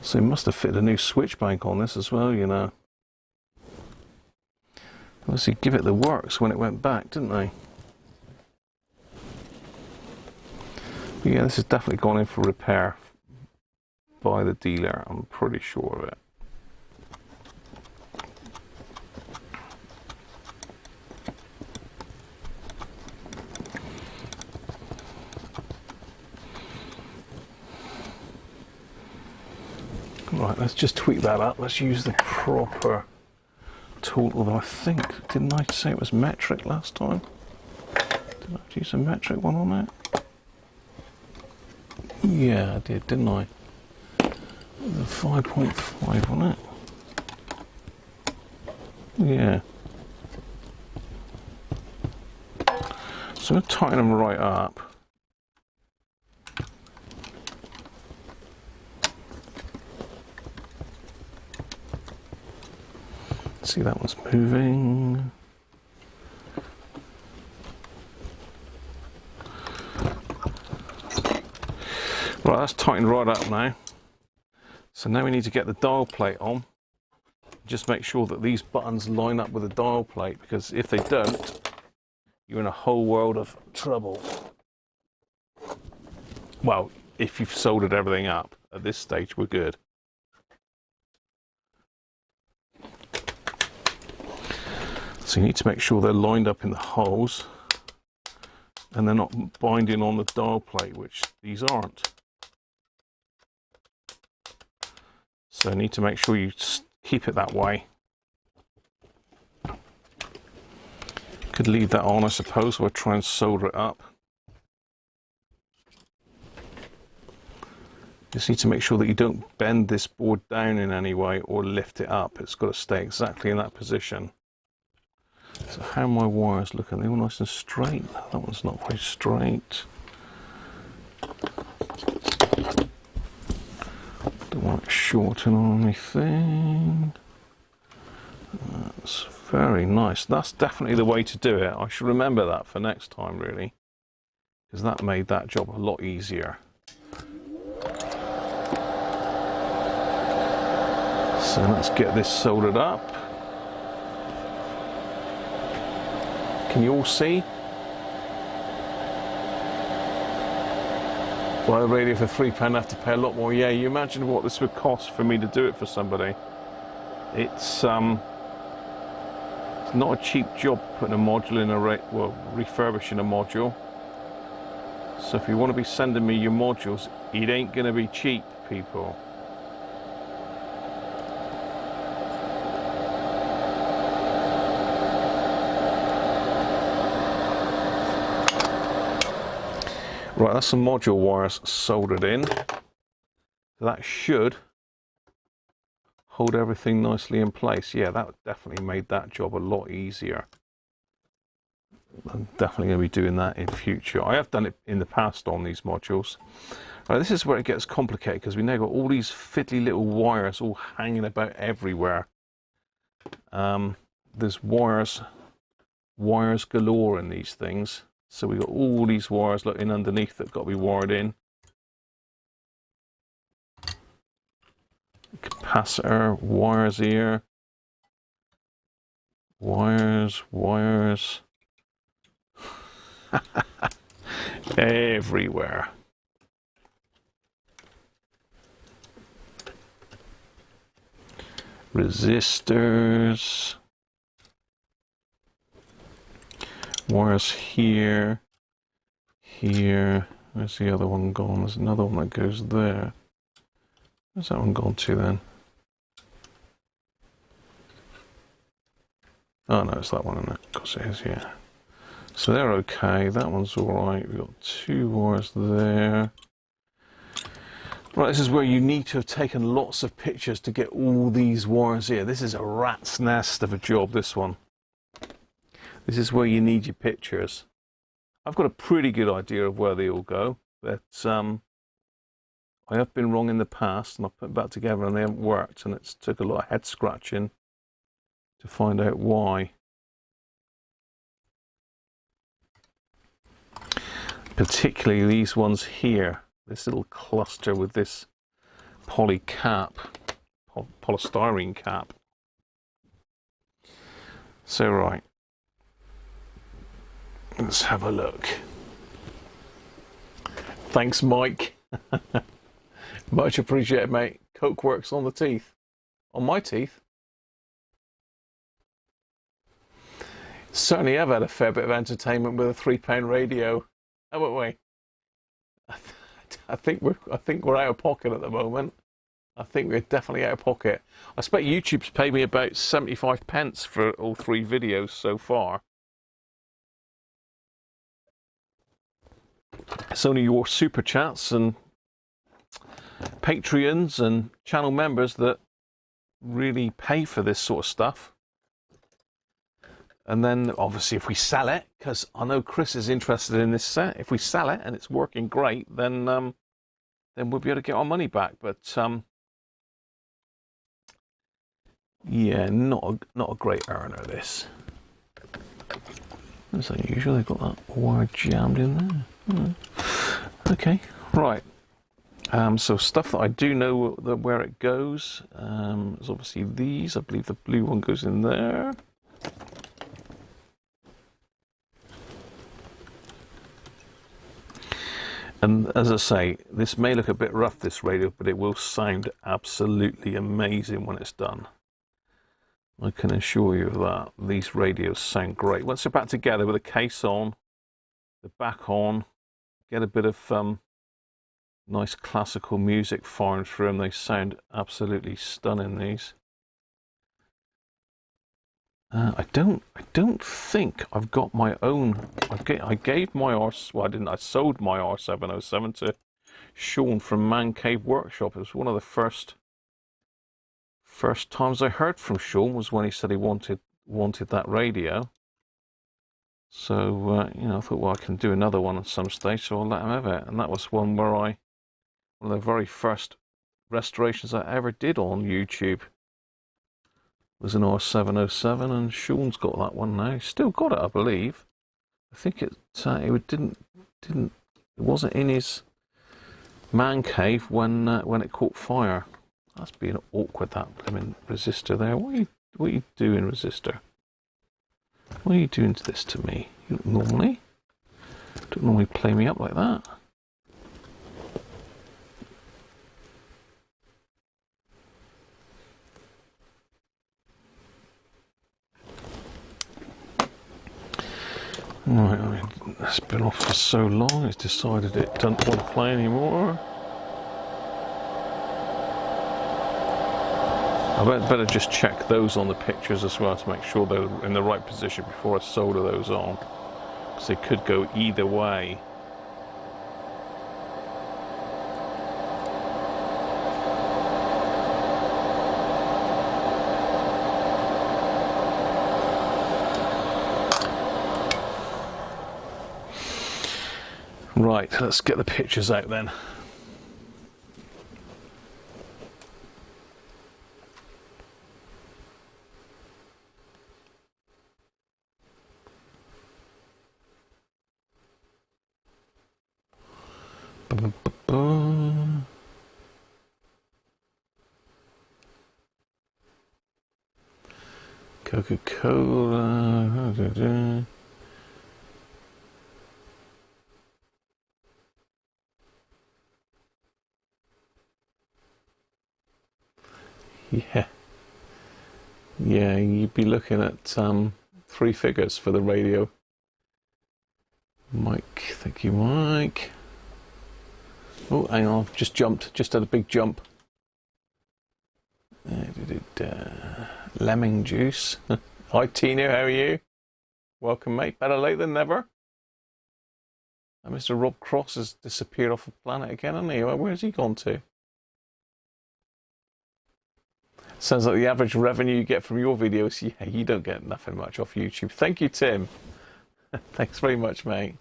So he must have fitted a new switch bank on this as well, you know. Obviously give it the works when it went back, didn't they? But yeah, this has definitely gone in for repair by the dealer, I'm pretty sure of it. let's just tweak that up. Let's use the proper tool, although I think, didn't I say it was metric last time? Did I use a metric one on it? Yeah, I did, didn't I? The 5.5 on it. Yeah. So I'm going to tighten them right up. See, that one's moving. Right, that's tightened right up now. So now we need to get the dial plate on. Just make sure that these buttons line up with the dial plate, because if they don't, you're in a whole world of trouble. Well, if you've soldered everything up, at this stage we're good. So you need to make sure they're lined up in the holes and they're not binding on the dial plate, which these aren't. So you need to make sure you keep it that way. Could leave that on, I suppose. We'll try and solder it up. Just need to make sure that you don't bend this board down in any way or lift it up. It's got to stay exactly in that position. So how are my wires looking? Are they all nice and straight? That one's not very straight. Don't want it shorting on anything. That's very nice. That's definitely the way to do it. I should remember that for next time, really, because that made that job a lot easier. So let's get this soldered up. Can you all see? Buy a radio for £3, I have to pay a lot more. Yeah, you imagine what this would cost for me to do it for somebody. It's not a cheap job putting a module in refurbishing a module. So if you want to be sending me your modules, it ain't going to be cheap, people. Right, that's some module wires soldered in. That should hold everything nicely in place. Yeah, that definitely made that job a lot easier. I'm definitely going to be doing that in future. I have done it in the past on these modules. Right, this is where it gets complicated, because we now got all these fiddly little wires all hanging about everywhere. There's wires galore in these things. So we've got all these wires in underneath that got to be wired in. Capacitor, wires here. Wires. Everywhere. Resistors. Wires here, where's the other one gone? There's another one that goes there. Where's that one gone to then? Oh no, it's that one, isn't it? Of course it is, yeah. So they're okay, that one's alright. We've got two wires there. Right, this is where you need to have taken lots of pictures to get all these wires here. This is a rat's nest of a job, this one. This is where you need your pictures. I've got a pretty good idea of where they all go, but I have been wrong in the past, and I've put them back together and they haven't worked, and it's took a lot of head scratching to find out why. Particularly these ones here, this little cluster with this poly cap, polystyrene cap. So right. Let's have a look. Thanks, Mike. Much appreciated, mate. Coke works on the teeth. On my teeth. Certainly have had a fair bit of entertainment with a £3 radio, haven't we? I think we're out of pocket at the moment. I think we're definitely out of pocket. I expect YouTube's paid me about 75 pence for all 3 videos so far. It's only your super chats and Patreons and channel members that really pay for this sort of stuff. And then obviously if we sell it, because I know Chris is interested in this set, if we sell it and it's working great, then we'll be able to get our money back. But yeah, not a great earner, this. That's unusual, they've got that wire jammed in there. Okay, right. So stuff that I do know where it goes is obviously these. I believe the blue one goes in there. And as I say, this may look a bit rough, this radio, but it will sound absolutely amazing when it's done. I can assure you of that. These radios sound great. Once they're back together with the case on, the back on, get a bit of nice classical music firing through them. They sound absolutely stunning, these. I don't think I've got my own. I gave my I sold my R707 to Sean from Man Cave Workshop. It was one of the first times I heard from Sean was when he said he wanted that radio. So you know, I thought, well, I can do another one at some stage, so I'll let him have it. And that was one where one of the very first restorations I ever did on YouTube was an R707, and Sean's got that one now. He's still got it, I believe. I think it wasn't in his man cave when it caught fire. That's being awkward, that blimmin' resistor there. What are you doing, resistor? What are you doing to this to me? You don't normally play me up like that. Right, it's been off for so long, it's decided it doesn't want to play anymore. I better just check those on the pictures as well to make sure they're in the right position before I solder those on, because they could go either way. Right, let's get the pictures out then. Coca-Cola. Yeah, you'd be looking at 3 figures for the radio. Mike, thank you, Mike. Oh, hang on, just had a big jump. Lemon juice. Hi Tina, how are you? Welcome, mate. Better late than never. And Mr. Rob Cross has disappeared off the planet again, hasn't he? Where's he gone to? Sounds like the average revenue you get from your videos. Yeah, you don't get nothing much off YouTube. Thank you, Tim. Thanks very much, mate.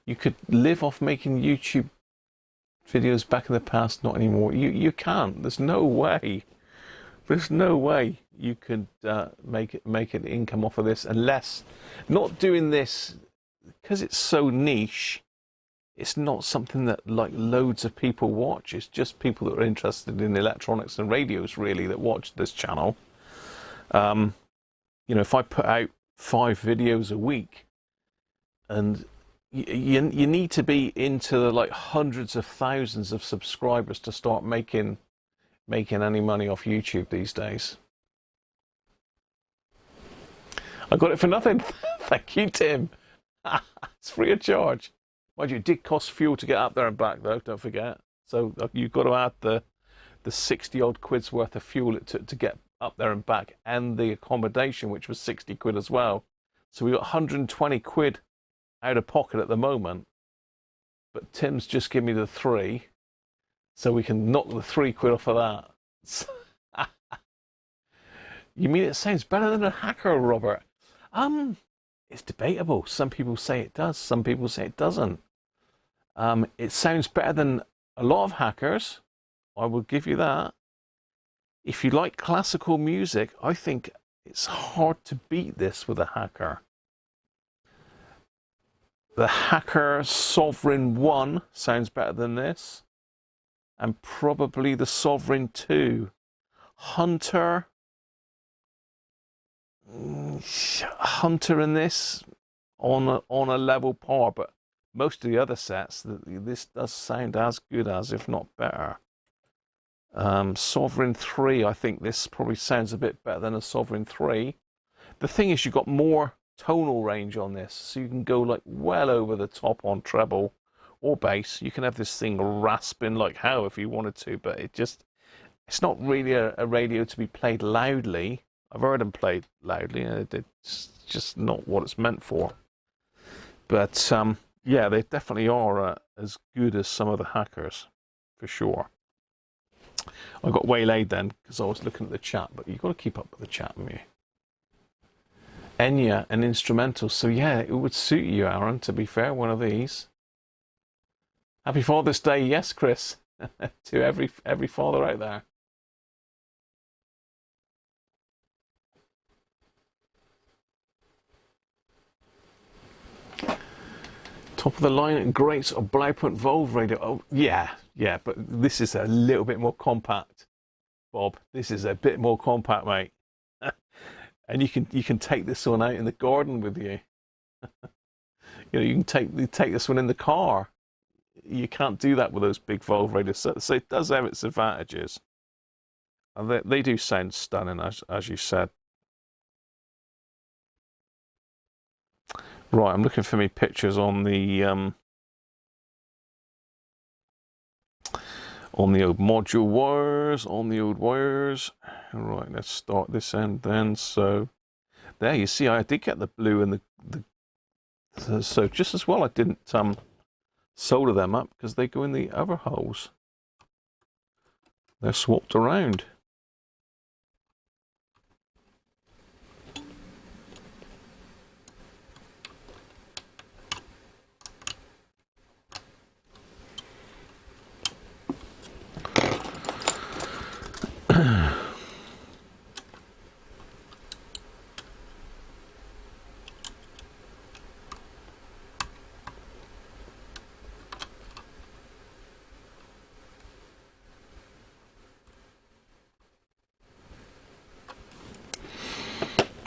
You could live off making YouTube videos back in the past, not anymore. You can't. There's no way. There's no way you could make an income off of this, unless not doing this, because it's so niche. It's not something that like loads of people watch. It's just people that are interested in electronics and radios, really, that watch this channel. You know, if I put out 5 videos a week, and you need to be into the like hundreds of thousands of subscribers to start making any money off YouTube these days. I got it for nothing. Thank you, Tim. It's free of charge. Mind you, it did cost fuel to get up there and back, though, don't forget. So you've got to add the 60 odd quid's worth of fuel to get up there and back, and the accommodation, which was 60 quid as well. So we got 120 quid out of pocket at the moment. But Tim's just given me the 3, so we can knock the 3 quid off of that. You mean it sounds better than a hacker, Robert? It's debatable. Some people say it does, some people say it doesn't. It sounds better than a lot of hackers, I will give you that. If you like classical music, I think it's hard to beat this with a hacker. The Hacker Sovereign 1 sounds better than this. And probably the Sovereign 2. Hunter in this on a level par, but most of the other sets, this does sound as good as, if not better. Sovereign 3, I think this probably sounds a bit better than a Sovereign 3. The thing is, you've got more tonal range on this, so you can go like well over the top on treble or bass. You can have this thing rasping like hell if you wanted to, but it's not really a radio to be played loudly. I've heard them played loudly, and it's just not what it's meant for. But yeah, they definitely are as good as some of the hackers, for sure. I got waylaid then because I was looking at the chat, but you've got to keep up with the chat, haven't you? Enya, an instrumental. So yeah, it would suit you, Aaron, to be fair, one of these. Happy Father's Day, yes, Chris, to every father out there. Top of the line, great or Blaupunkt Volve radio. Oh, yeah, but this is a little bit more compact, Bob. This is a bit more compact, mate. And you can take this one out in the garden with you. You know, you can take this one in the car. You can't do that with those big Volve radios. So it does have its advantages. And they do sound stunning, as you said. Right, I'm looking for me pictures on the old module wires, on the old wires. Right, let's start this end then. So there you see, I did get the blue and the so just as well I didn't solder them up, because they go in the other holes. They're swapped around.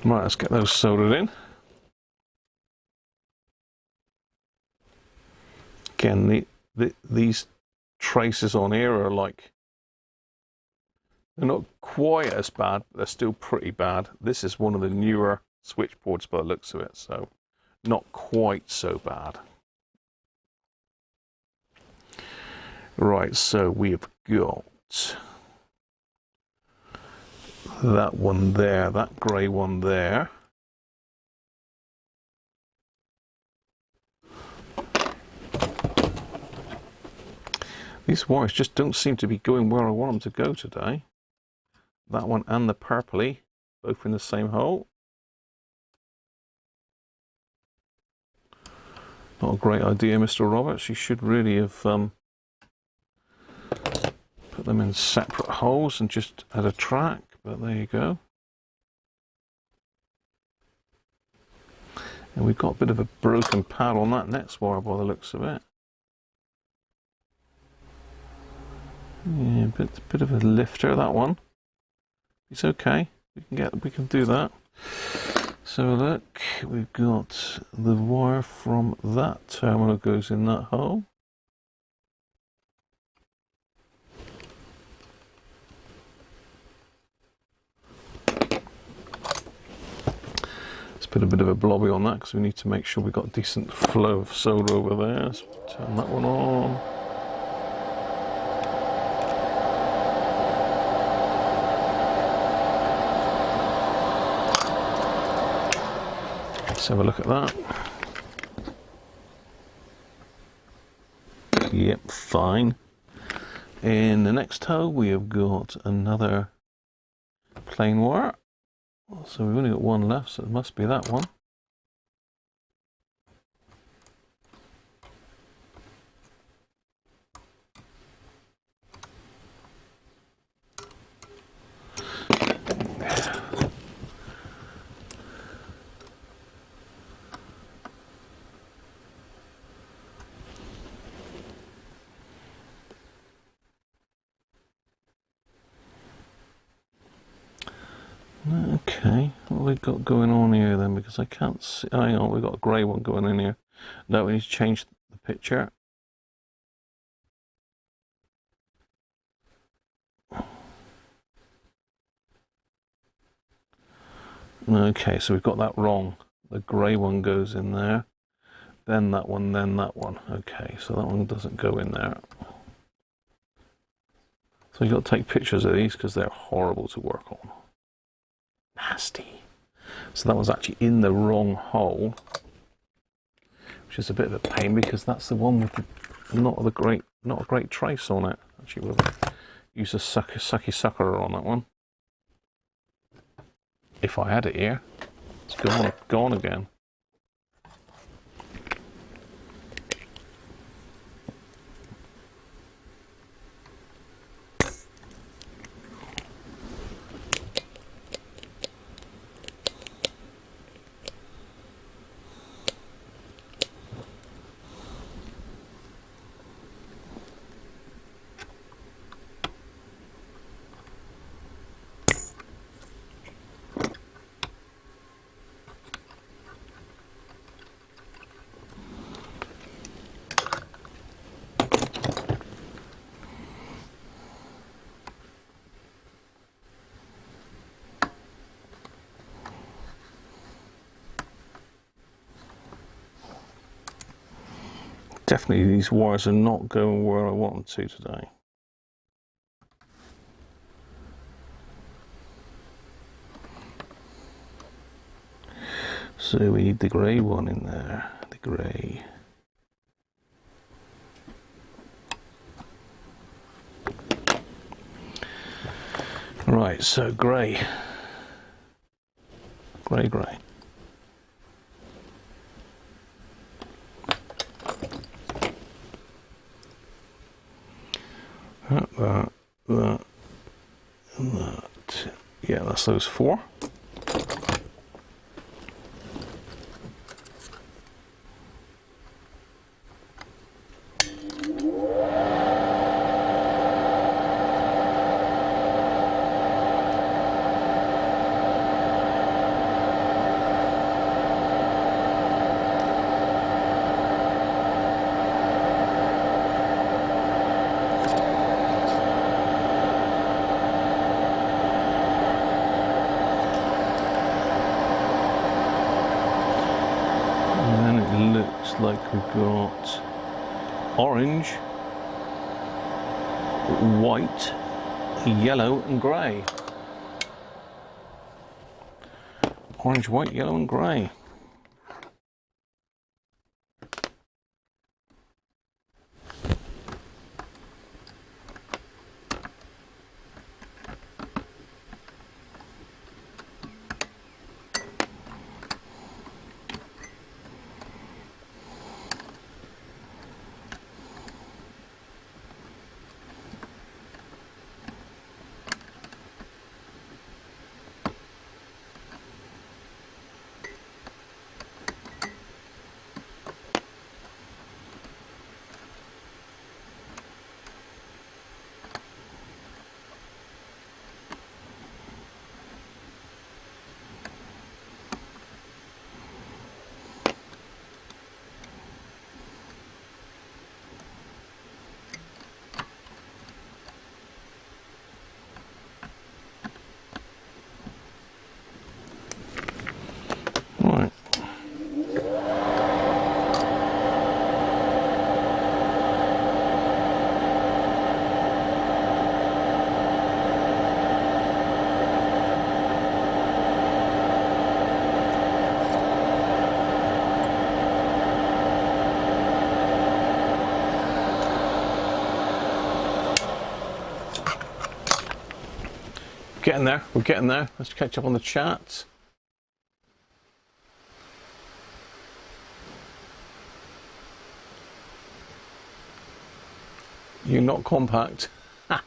Right, let's get those soldered in. Again, these traces on here are like, they're not quite as bad, but they're still pretty bad. This is one of the newer switchboards by the looks of it, so not quite so bad. Right, so we've got that one there, that grey one there. These wires just don't seem to be going where I want them to go today. That one and the purpley, both in the same hole. Not a great idea, Mr. Roberts. You should really have put them in separate holes and just add a track. But there you go. And we've got a bit of a broken pad on that next wire by the looks of it. Yeah, bit of a lifter, that one. It's okay. We can do that. So look, we've got the wire from that terminal goes in that hole. Put a bit of a blobby on that because we need to make sure we've got a decent flow of solder over there. Let's turn that one on. Let's have a look at that. Yep, fine. In the next toe we have got another plain wire. So we've only got one left, so it must be that one. Okay, what have we got going on here then? Because I can't see. Hang on, we've got a grey one going in here. No, we need to change the picture. Okay, so we've got that wrong. The grey one goes in there, then that one, then that one. Okay, so that one doesn't go in there. So you've got to take pictures of these because they're horrible to work on. Nasty. So that was actually in the wrong hole, which is a bit of a pain because that's the one with the, not a great trace on it. Actually, we'll use a sucky sucker on that one. If I had it here, it's gone again. Definitely these wires are not going where I want them to today. So we need the grey one in there, the grey. Right, so grey. Grey. That, and that. Yeah, that's those four. Like we've got orange, white, yellow and grey. Orange, white, yellow and grey. getting there. We're getting there. Let's catch up on the chat. You're not compact. Ha.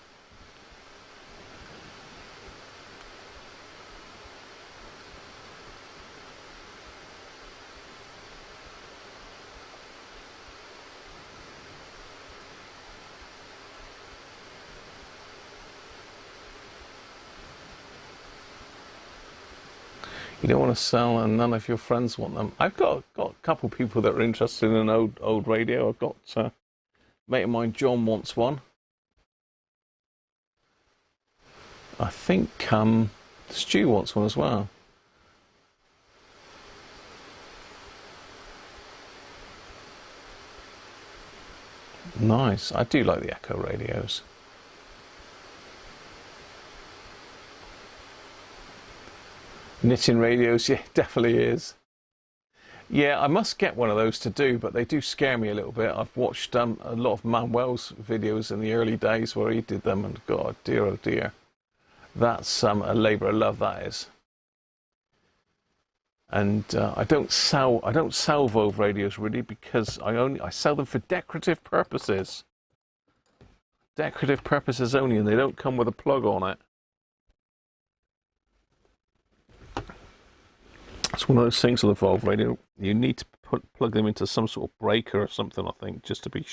You don't want to sell and none of your friends want them. I've got a couple of people that are interested in an old radio. I've got a mate of mine, John, wants one. I think Stu wants one as well. Nice. I do like the Echo radios. Knitting radios, yeah, definitely is. Yeah, I must get one of those to do, but they do scare me a little bit. I've watched a lot of Manuel's videos in the early days where he did them, and God, dear oh dear, that's a labour of love, that is. And I don't salvo radios really, because I sell them for decorative purposes. Decorative purposes only, and they don't come with a plug on it. It's one of those things with a Volvo radio. You need to plug them into some sort of breaker or something, I think, just to be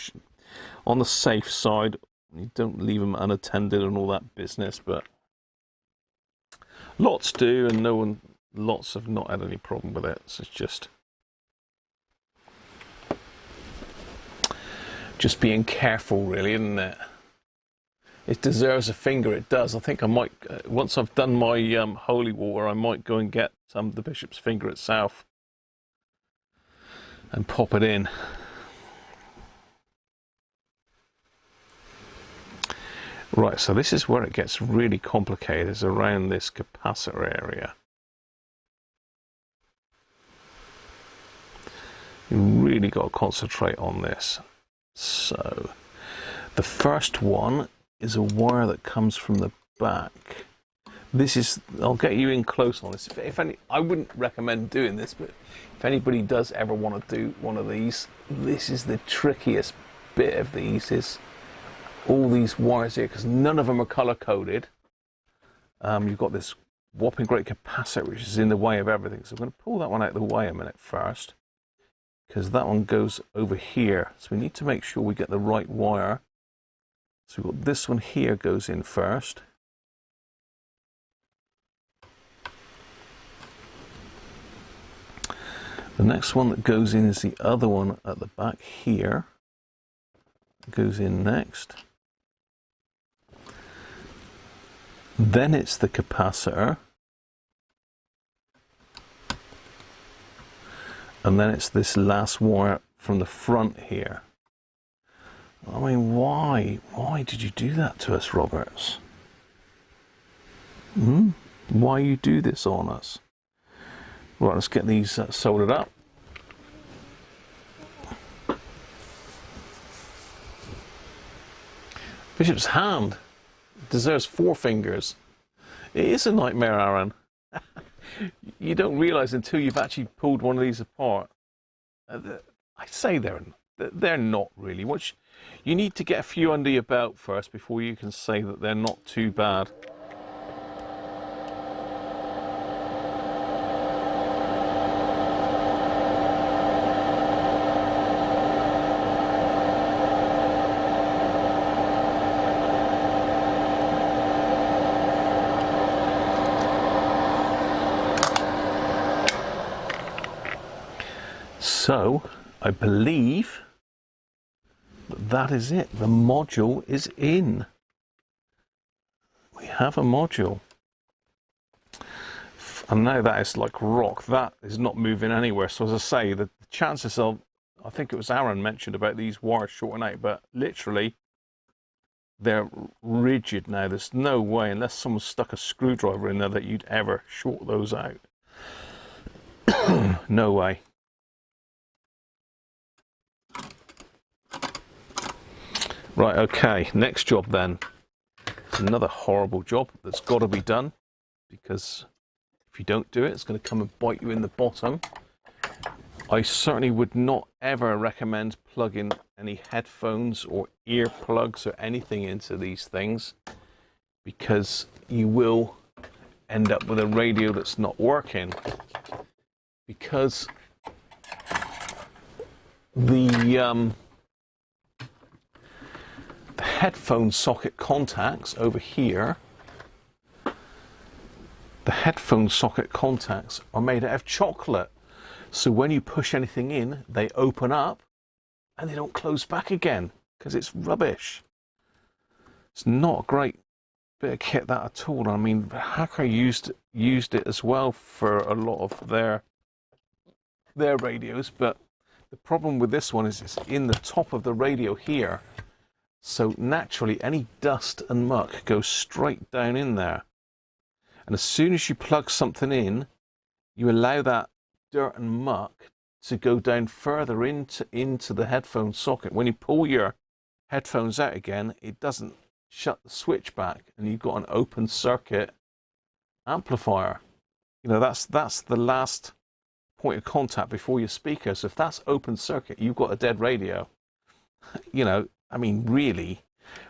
on the safe side. You don't leave them unattended and all that business, but lots do, and lots have not had any problem with it. So it's just being careful, really, isn't it? It deserves a finger, it does. I think I might, once I've done my holy water, I might go and get the bishop's finger itself and pop it in. Right, so this is where it gets really complicated, is around this capacitor area. You really got to concentrate on this. So, the first one is a wire that comes from the back. This is, I'll get you in close on this. I wouldn't recommend doing this, but if anybody does ever want to do one of these, this is the trickiest bit of these, is all these wires here, because none of them are color coded. You've got this whopping great capacitor which is in the way of everything. So I'm going to pull that one out of the way a minute first, because that one goes over here. So we need to make sure we get the right wire. So we've got this one here goes in first. The next one that goes in is the other one at the back here. It goes in next. Then it's the capacitor. And then it's this last wire from the front here. I mean, why? Why did you do that to us, Roberts? Why you do this on us? Right, let's get these soldered up. Bishop's hand deserves 4 fingers. It is a nightmare, Aaron. You don't realise until you've actually pulled one of these apart. I say they're not really. You need to get a few under your belt first before you can say that they're not too bad. So, I believe that is it. The module is in. We have a module. And now that is like rock. That is not moving anywhere. So as I say, the chances of, I think it was Aaron mentioned about these wires shorting out, but literally they're rigid now. There's no way, unless someone stuck a screwdriver in there, that you'd ever short those out. No way. Right, okay, next job then. Another horrible job that's got to be done, because if you don't do it, it's going to come and bite you in the bottom. I certainly would not ever recommend plugging any headphones or earplugs or anything into these things, because you will end up with a radio that's not working, because the headphone socket contacts over here, the headphone socket contacts are made out of chocolate. So when you push anything in, they open up and they don't close back again because it's rubbish. It's not a great bit of kit, that at all. I mean, Hacker used it as well for a lot of their radios, but the problem with this one is it's in the top of the radio here. So naturally, any dust and muck goes straight down in there. And as soon as you plug something in, you allow that dirt and muck to go down further into the headphone socket. When you pull your headphones out again, it doesn't shut the switch back, and you've got an open circuit amplifier. You know, that's the last point of contact before your speaker. So if that's open circuit, you've got a dead radio. You know, I mean, really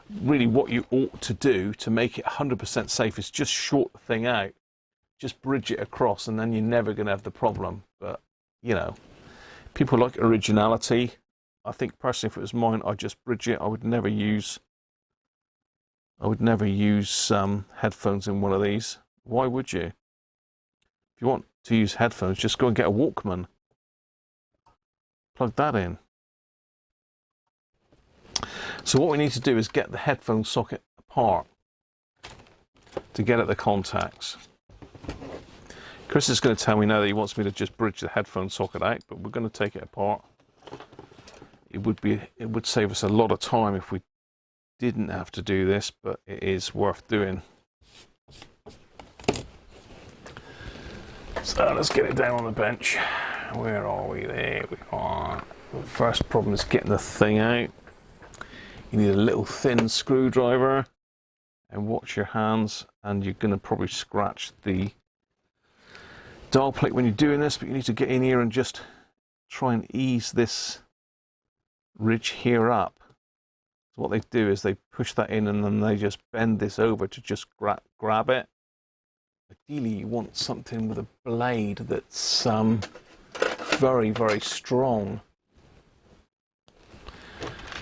what you ought to do to make it 100% safe is just short the thing out, just bridge it across, and then you're never going to have the problem. But, you know, people like originality. I think personally, if it was mine, I'd just bridge it. I would never use headphones in one of these. Why would you? If you want to use headphones, just go and get a Walkman. Plug that in. So what we need to do is get the headphone socket apart to get at the contacts. Chris is going to tell me now that he wants me to just bridge the headphone socket out, but we're going to take it apart. It would save us a lot of time if we didn't have to do this, but it is worth doing. So let's get it down on the bench. Where are we? There we are. The first problem is getting the thing out. You need a little thin screwdriver, and watch your hands, and you're going to probably scratch the dial plate when you're doing this, but you need to get in here and just try and ease this ridge here up. So what they do is they push that in, and then they just bend this over to just grab it. Ideally, you want something with a blade that's very, very strong.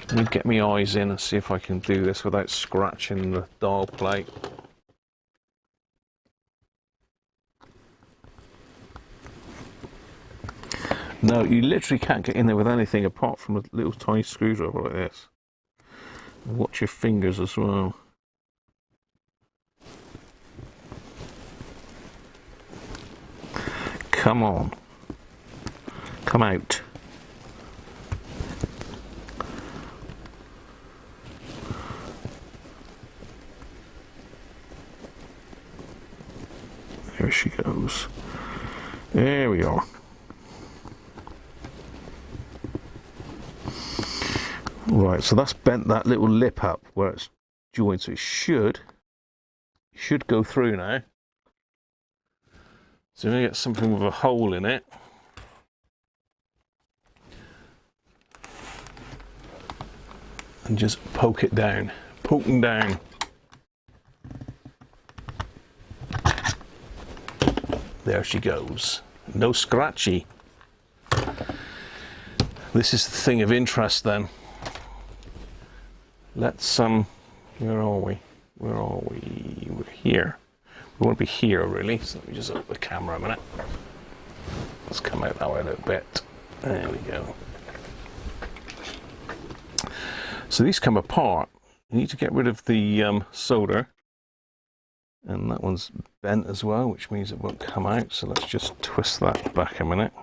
Let me get my eyes in and see if I can do this without scratching the dial plate. No, you literally can't get in there with anything apart from a little tiny screwdriver like this. Watch your fingers as well. Come on. Come out. There she goes. There we are. Right, so that's bent that little lip up where it's joined, so it should go through now. So we're going to get something with a hole in it. And just poke it down. Poking down. There she goes. No scratchy. This is the thing of interest then. Let's where are we? Where are we? We're here. We want to be here really, so let me just open the camera a minute. Let's come out that way a little bit. There we go. So these come apart. You need to get rid of the solder. And that one's bent as well, which means it won't come out. So let's just twist that back a minute.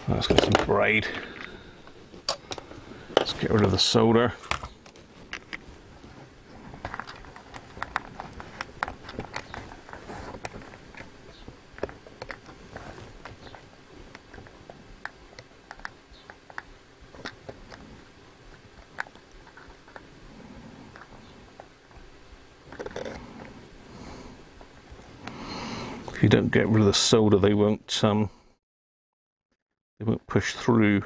Let's get some braid. Let's get rid of the solder. If you don't get rid of the solder, they won't push through.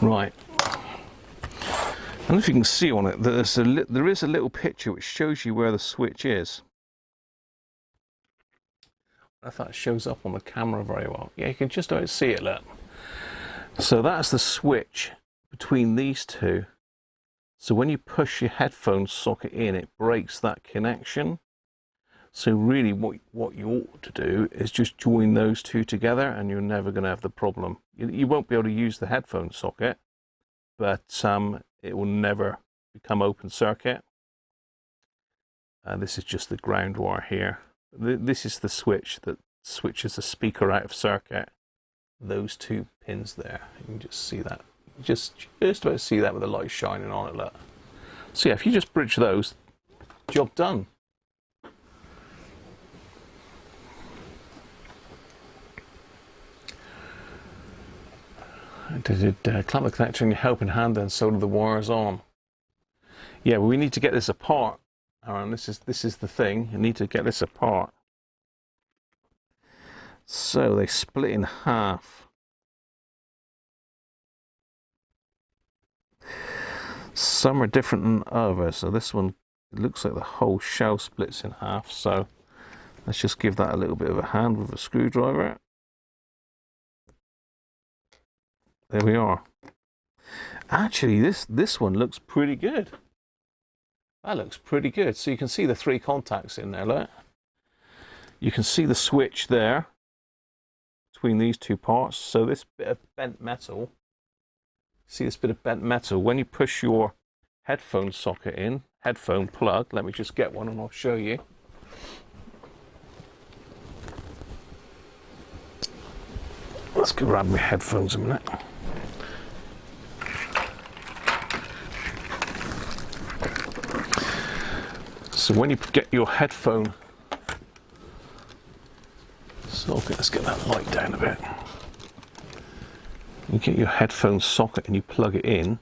Right. I don't know if you can see on it, there is a little picture which shows you where the switch is. I don't know if that shows up on the camera very well. Yeah, you can just about see it, look. So that's the switch between these two. So when you push your headphone socket in, it breaks that connection. So really what you ought to do is just join those two together, and you're never going to have the problem. You won't be able to use the headphone socket, but it will never become open circuit. This is just the ground wire here. This is the switch that switches the speaker out of circuit. Those two pins there, you can just see that. Just about see that with the light shining on it, look. So yeah, if you just bridge those, job done. Did clamp the connector in your helping hand, then solder the wires on. Yeah, well, we need to get this apart, Aaron. This is the thing. You need to get this apart. So they split in half. Some are different than others. So this one, it looks like the whole shell splits in half. So let's just give that a little bit of a hand with a screwdriver. There we are. Actually, this one looks pretty good. That looks pretty good. So you can see the three contacts in there, look. You can see the switch there between these two parts. So this bit of bent metal, see this bit of bent metal, when you push your headphone socket in, headphone plug, let me just get one and I'll show you. Let's go grab my headphones a minute. So when you get your headphone socket, let's get that light down a bit. You get your headphone socket and you plug it in.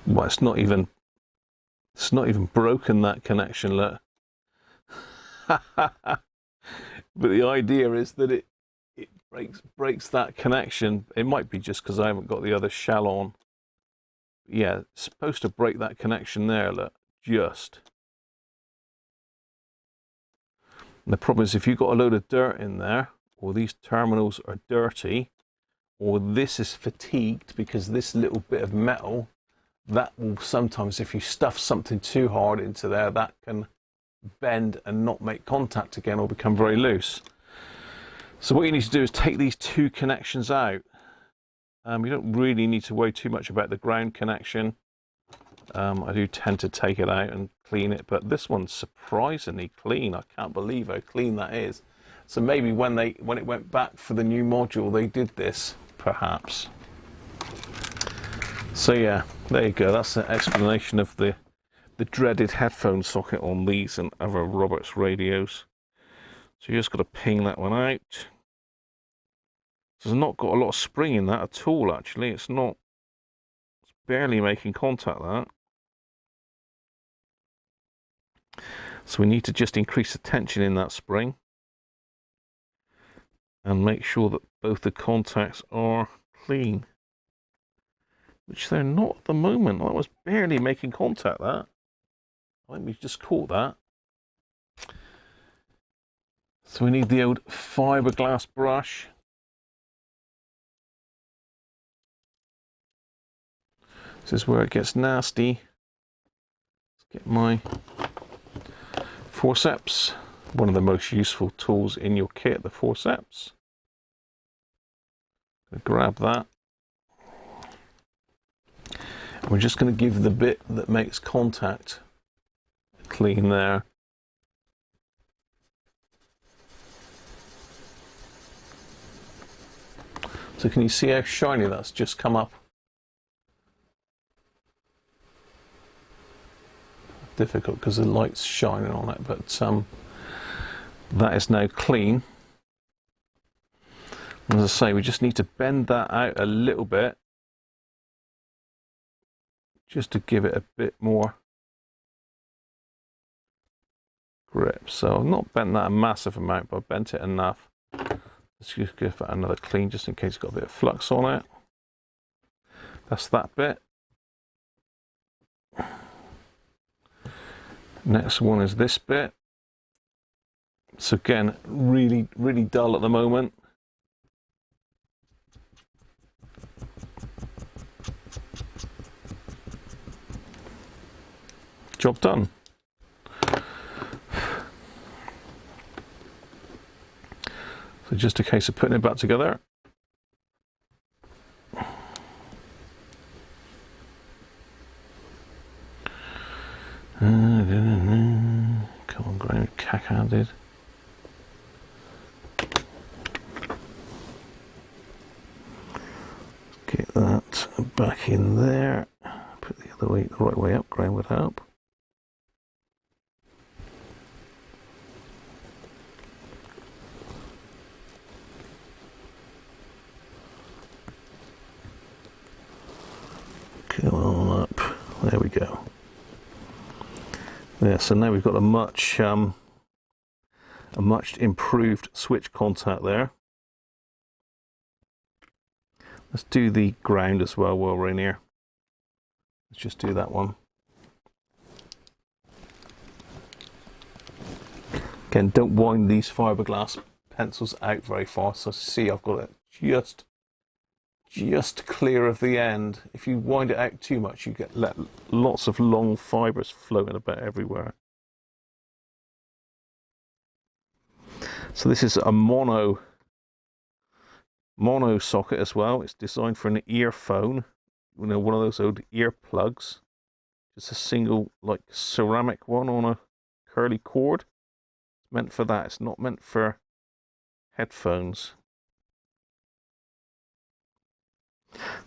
Well, it's not even broken, that connection, look. But the idea is that it breaks that connection. It might be just because I haven't got the other shell on. Yeah, it's supposed to break that connection there, look, just. And the problem is if you've got a load of dirt in there, or these terminals are dirty, or this is fatigued because this little bit of metal, that will sometimes, if you stuff something too hard into there, that can bend and not make contact again or become very loose. So what you need to do is take these two connections out. You don't really need to worry too much about the ground connection. I do tend to take it out and clean it, but this one's surprisingly clean. I can't believe how clean that is. So maybe when it went back for the new module, they did this, perhaps. So yeah, there you go. That's an explanation of the dreaded headphone socket on these and other Roberts radios. So you just got to ping that one out. So it's not got a lot of spring in that at all, actually. It's barely making contact, that. So we need to just increase the tension in that spring and make sure that both the contacts are clean, which they're not at the moment. That was barely making contact, that. I think we just caught that. So we need the old fiberglass brush. This is where it gets nasty. Let's get my forceps. One of the most useful tools in your kit, the forceps. Grab that. And we're just going to give the bit that makes contact clean there. So So can you see how shiny that's just come up? Difficult because the light's shining on it, but that is now clean. As I say, we just need to bend that out a little bit just to give it a bit more grip. So I've not bent that a massive amount, but I've bent it enough. Let's just give it another clean just in case it's got a bit of flux on it. That's that bit. Next one is this bit. So again, really, really dull at the moment. Job done. So just a case of putting it back together. Come on, ground cack-handed. Get that back in there. Put the other way, the right way up. Ground would help. Come on up. There we go. Yeah, so now we've got a much improved switch contact there. Let's do the ground as well while we're in here. Let's just do that one. Again, don't wind these fiberglass pencils out very far. So see, I've got it just clear of the end. If you wind it out too much, you get lots of long fibers floating about everywhere. So this is a mono socket as well. It's designed for an earphone, you know, one of those old earplugs. Just a single, like, ceramic one on a curly cord. It's meant for that. It's not meant for headphones.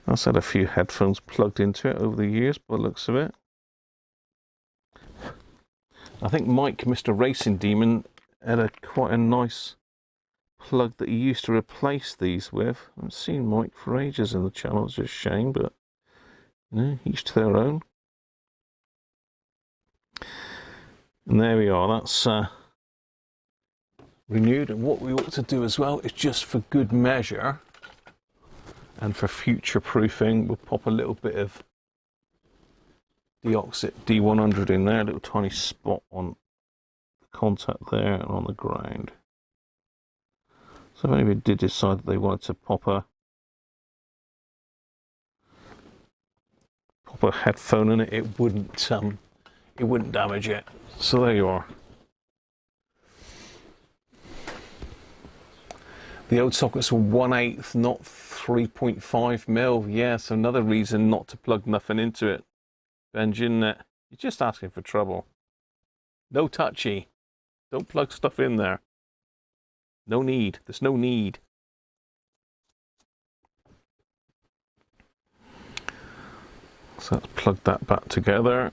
I've had a few headphones plugged into it over the years by the looks of it. I think Mike, Mr. Racing Demon, had quite a nice plug that he used to replace these with. I haven't seen Mike for ages in the channel. It's just a shame, but you know, each to their own. And there we are. That's renewed. And what we ought to do as well is, just for good measure and for future proofing, we'll pop a little bit of deoxit D100 in there, a little tiny spot on the contact there and on the ground. So if anybody did decide that they wanted to pop a headphone in it, it wouldn't damage it. So there you are. The old sockets were 1/8, not 3.5 mil. Yeah, so another reason not to plug nothing into it. Benj, isn't it? You're just asking for trouble. No touchy. Don't plug stuff in there. No need. There's no need. So let's plug that back together.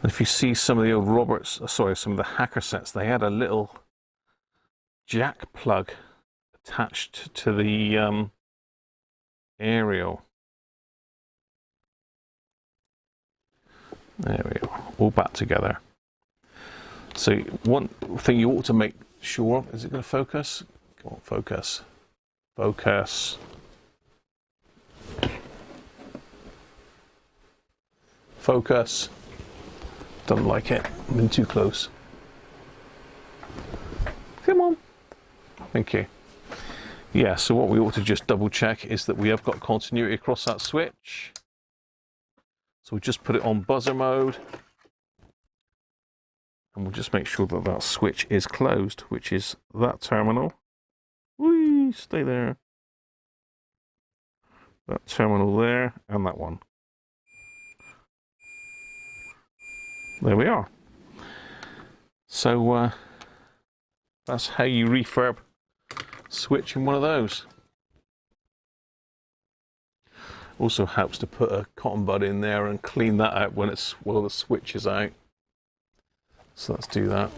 And if you see some of the old some of the hacker sets, they had a little jack plug attached to the aerial. There we go, all back together. So one thing you ought to make sure of, is it going to focus? Come on, focus. Focus. Focus. Don't like it. I've been too close. Come on. Thank you. Yeah, so what we ought to just double check is that we have got continuity across that switch. So we'll just put it on buzzer mode. And we'll just make sure that that switch is closed, which is that terminal. Whee, stay there. That terminal there, and that one. There we are. So that's how you refurb switch in one of those. Also helps to put a cotton bud in there and clean that out when the switch is out. So let's do that.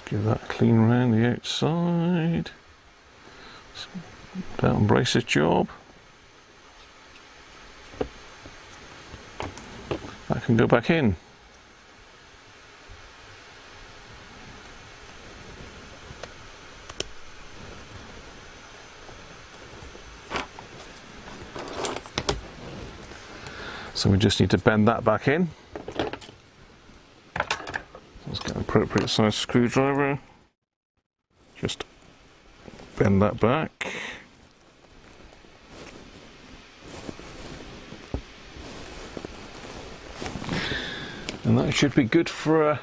Give that a clean around the outside. Belt and braces job. That can go back in. So we just need to bend that back in. Let's get an appropriate size screwdriver. Just bend that back. And that should be good for a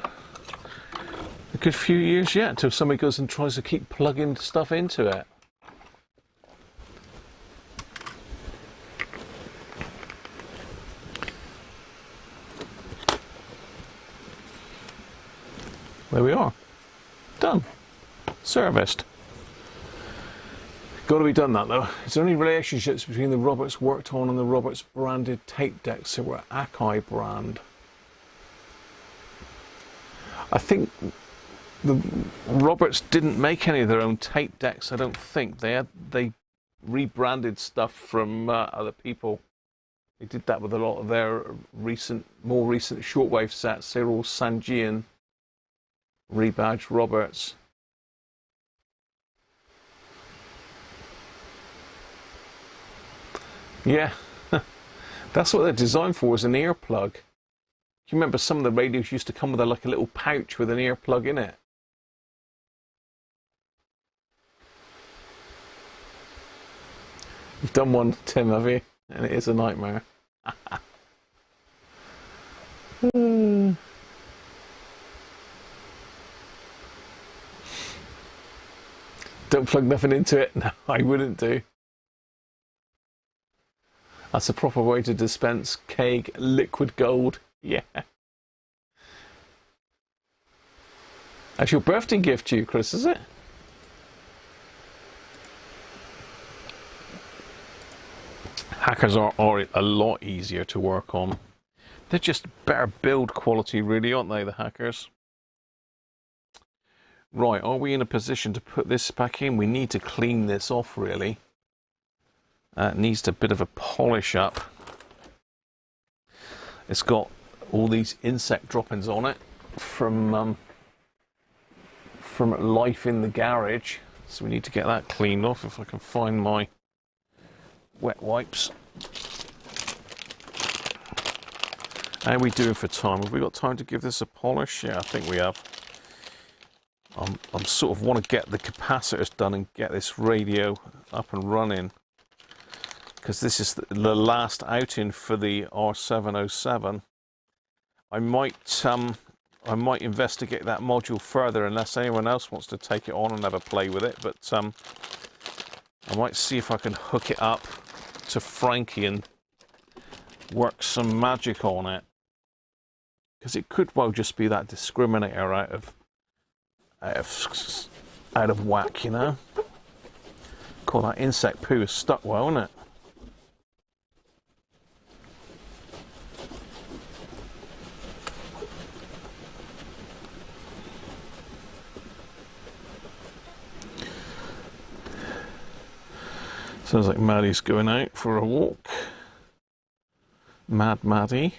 good few years yet, until somebody goes and tries to keep plugging stuff into it. There we are. Done. Serviced. Got to be done that though. It's only relationships between the Roberts worked on and the Roberts branded tape decks that were Akai brand. I think the Roberts didn't make any of their own tape decks, I don't think. They rebranded stuff from other people. They did that with a lot of their more recent shortwave sets. They're all Sangean rebadged Roberts. Yeah, that's what they're designed for, is an earplug. Do you remember some of the radios used to come with like a little pouch with an earplug in it? You've done one, Tim, have you? And it is a nightmare. Don't plug nothing into it. No, I wouldn't do. That's a proper way to dispense keg liquid gold. Yeah. That's your birthday gift to you, Chris, is it? Hackers are a lot easier to work on. They're just better build quality, really, aren't they, the hackers? Right, are we in a position to put this back in? We need to clean this off, really. It needs a bit of a polish up. It's got all these insect droppings on it from life in the garage. So we need to get that cleaned off. If I can find my wet wipes. How are we doing for time? Have we got time to give this a polish? Yeah, I think we have. I'm sort of want to get the capacitors done and get this radio up and running, because this is the last outing for the R707. I might investigate that module further, unless anyone else wants to take it on and have a play with it. But I might see if I can hook it up to Frankie and work some magic on it, because it could well just be that discriminator out of whack, you know. Call that insect poo is stuck well, isn't it? Sounds like Maddie's going out for a walk. Mad Maddie.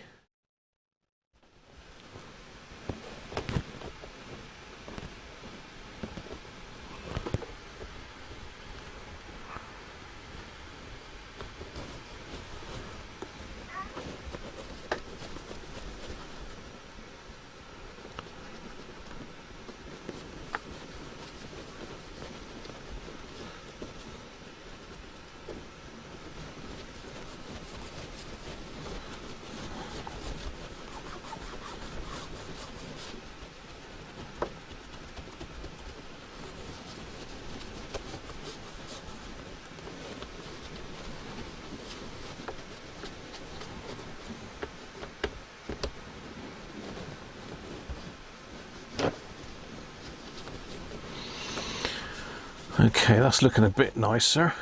Okay, that's looking a bit nicer.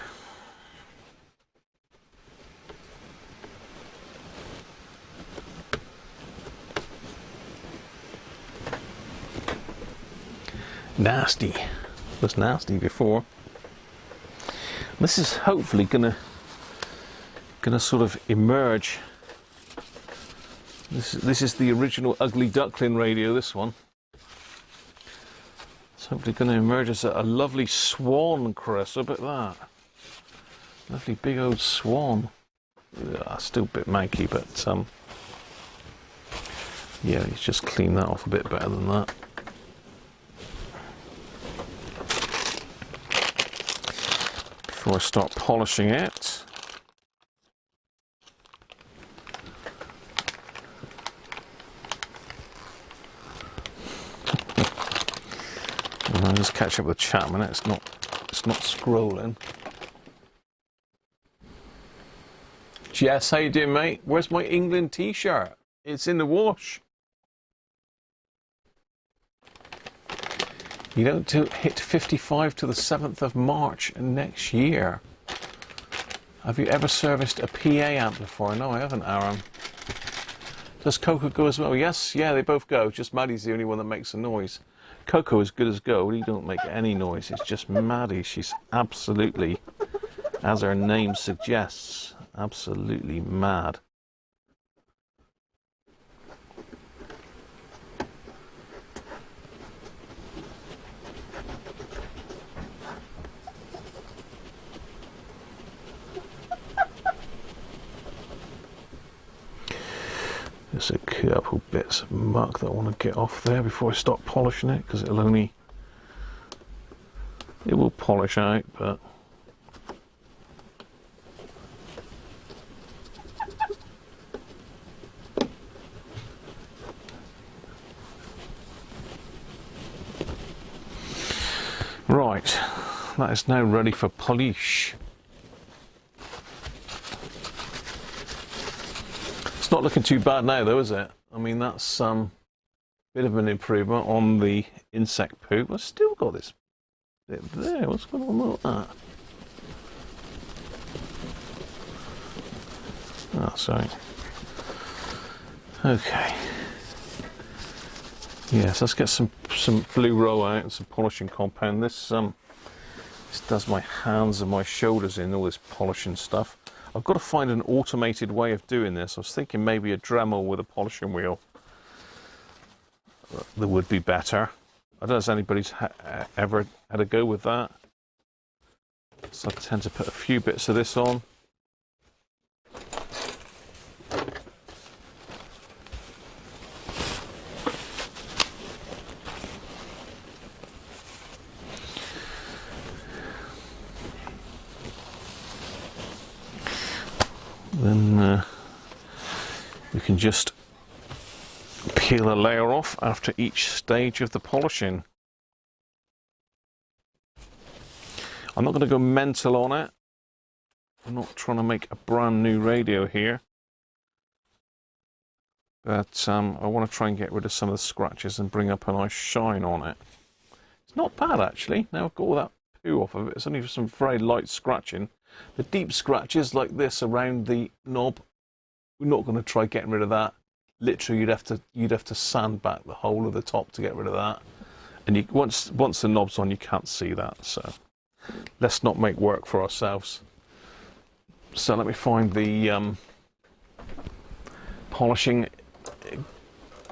Nasty. It was nasty before. This is hopefully gonna sort of emerge. This is the original ugly duckling radio, this one. It's hopefully going to emerge as a lovely swan, Chris. Look at that. Lovely big old swan. Still a bit manky, but yeah, let's just clean that off a bit better than that. Before I start polishing it. I'll just catch up with the chat a minute. It's not scrolling. Jess, how you doing, mate? Where's my England t-shirt? It's in the wash. You don't hit 55 till the 7th of March next year. Have you ever serviced a PA amplifier? No, I haven't, Aaron. Does Coco go as well? Yes, yeah, they both go. Just Maddie's the only one that makes a noise. Coco is good as gold. He don't make any noise. It's just Maddie. She's absolutely, as her name suggests, absolutely mad. There's a couple bits of muck that I want to get off there before I start polishing it, because it will polish out, but right, that is now ready for polish. It's not looking too bad now, though, is it? I mean, that's bit of an improvement on the insect poop. I've still got this bit there. What's going on with that? Oh, sorry. Okay. Yes, let's get some blue roll out and some polishing compound. This does my hands and my shoulders in, all this polishing stuff. I've got to find an automated way of doing this. I was thinking maybe a Dremel with a polishing wheel. That would be better. I don't know if anybody's ever had a go with that. So I tend to put a few bits of this on. Then we can just peel a layer off after each stage of the polishing. I'm not going to go mental on it. I'm not trying to make a brand new radio here. But I want to try and get rid of some of the scratches and bring up a nice shine on it. It's not bad, actually. Now I've got all that poo off of it. It's only some very light scratching. The deep scratches like this around the knob, we're not going to try getting rid of that. Literally, you'd have to sand back the whole of the top to get rid of that. And once the knob's on, you can't see that. So let's not make work for ourselves. So let me find the polishing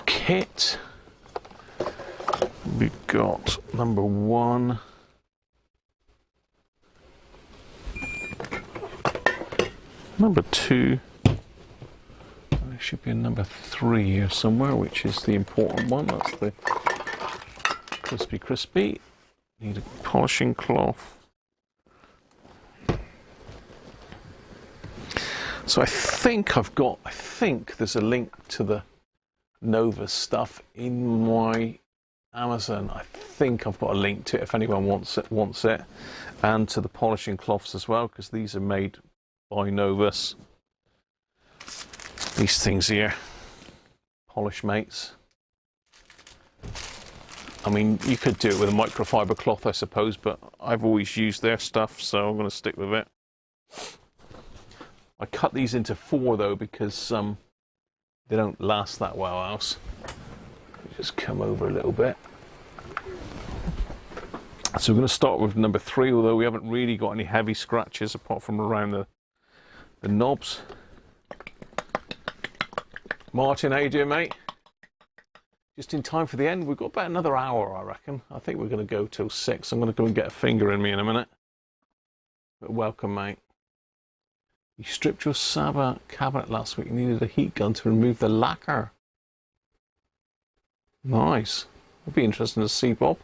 kit. We've got number 1. Number 2. There should be a number 3 here somewhere, which is the important one. That's the crispy. Need a polishing cloth. So I think there's a link to the Nova stuff in my Amazon. I think I've got a link to it if anyone wants it, and to the polishing cloths as well, because these are made by Novus. These things here, Polish Mates. I mean, you could do it with a microfiber cloth, I suppose, but I've always used their stuff, so I'm going to stick with it. I cut these into 4 though, because they don't last that well else. Just come over a little bit. So we're going to start with number 3, although we haven't really got any heavy scratches apart from around the knobs. Martin, how you doing, mate? Just in time for the end. We've got about another hour, I reckon. I think we're going to go till 6. I'm going to go and get a finger in me in a minute. But welcome, mate. You stripped your Saba cabinet last week. You needed a heat gun to remove the lacquer. Nice. It'll be interesting to see, Bob.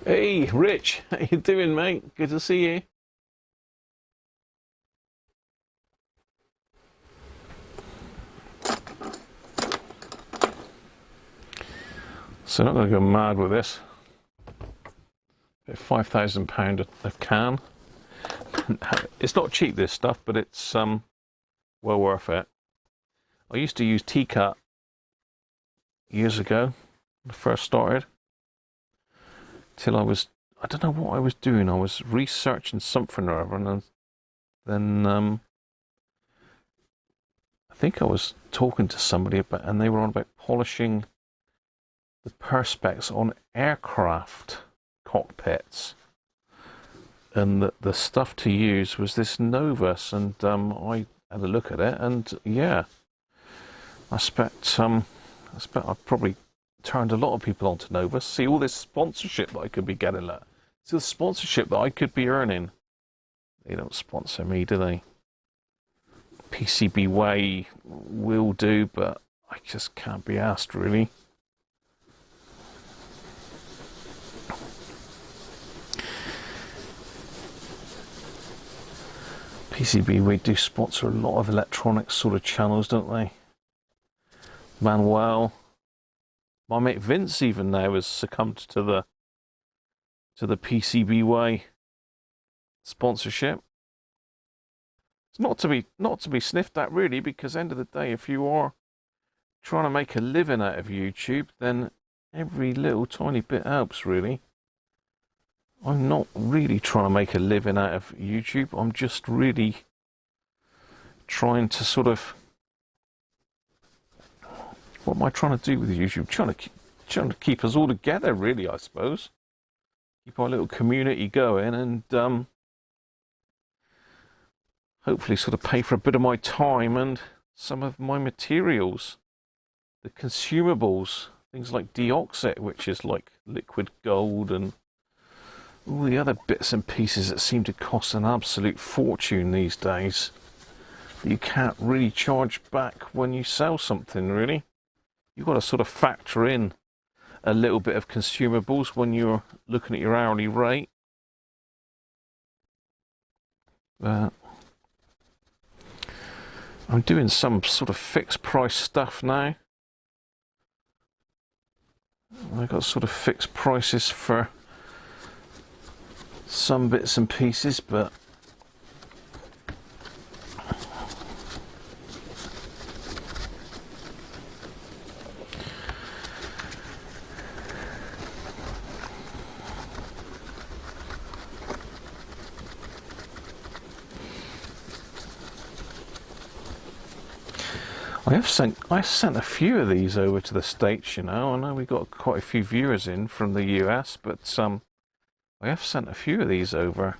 Hey, Rich, how you doing, mate? Good to see you. So I'm not going to go mad with this. £5,000 a can. It's not cheap, this stuff, but it's well worth it. I used to use T-Cut years ago when I first started. Till I don't know what I was doing. I was researching something or other, and then I think I was talking to somebody about, and they were on about polishing the perspex on aircraft cockpits, and the stuff to use was this Novus, and I had a look at it, and yeah, I expect I've probably turned a lot of people onto Novus. See all this sponsorship that I could be getting at. See the sponsorship that I could be earning. They don't sponsor me, do they? PCB Way will do, but I just can't be asked, really. PCB Way do sponsor a lot of electronic sort of channels, don't they? Manuel. My mate Vince even now has succumbed to the PCB Way sponsorship. It's not to be sniffed at, really, because end of the day, if you are trying to make a living out of YouTube, then every little tiny bit helps, really. I'm not really trying to make a living out of YouTube. I'm just really trying to sort of, what am I trying to do with YouTube? Trying to keep us all together, really, I suppose. Keep our little community going, and hopefully sort of pay for a bit of my time and some of my materials. The consumables, things like deoxit, which is like liquid gold, and all the other bits and pieces that seem to cost an absolute fortune these days. You can't really charge back when you sell something, really. You've got to sort of factor in a little bit of consumables when you're looking at your hourly rate. I'm doing some sort of fixed price stuff now. I've got sort of fixed prices for some bits and pieces, but I sent a few of these over to the States, you know. I know we got quite a few viewers in from the US, but I have sent a few of these over.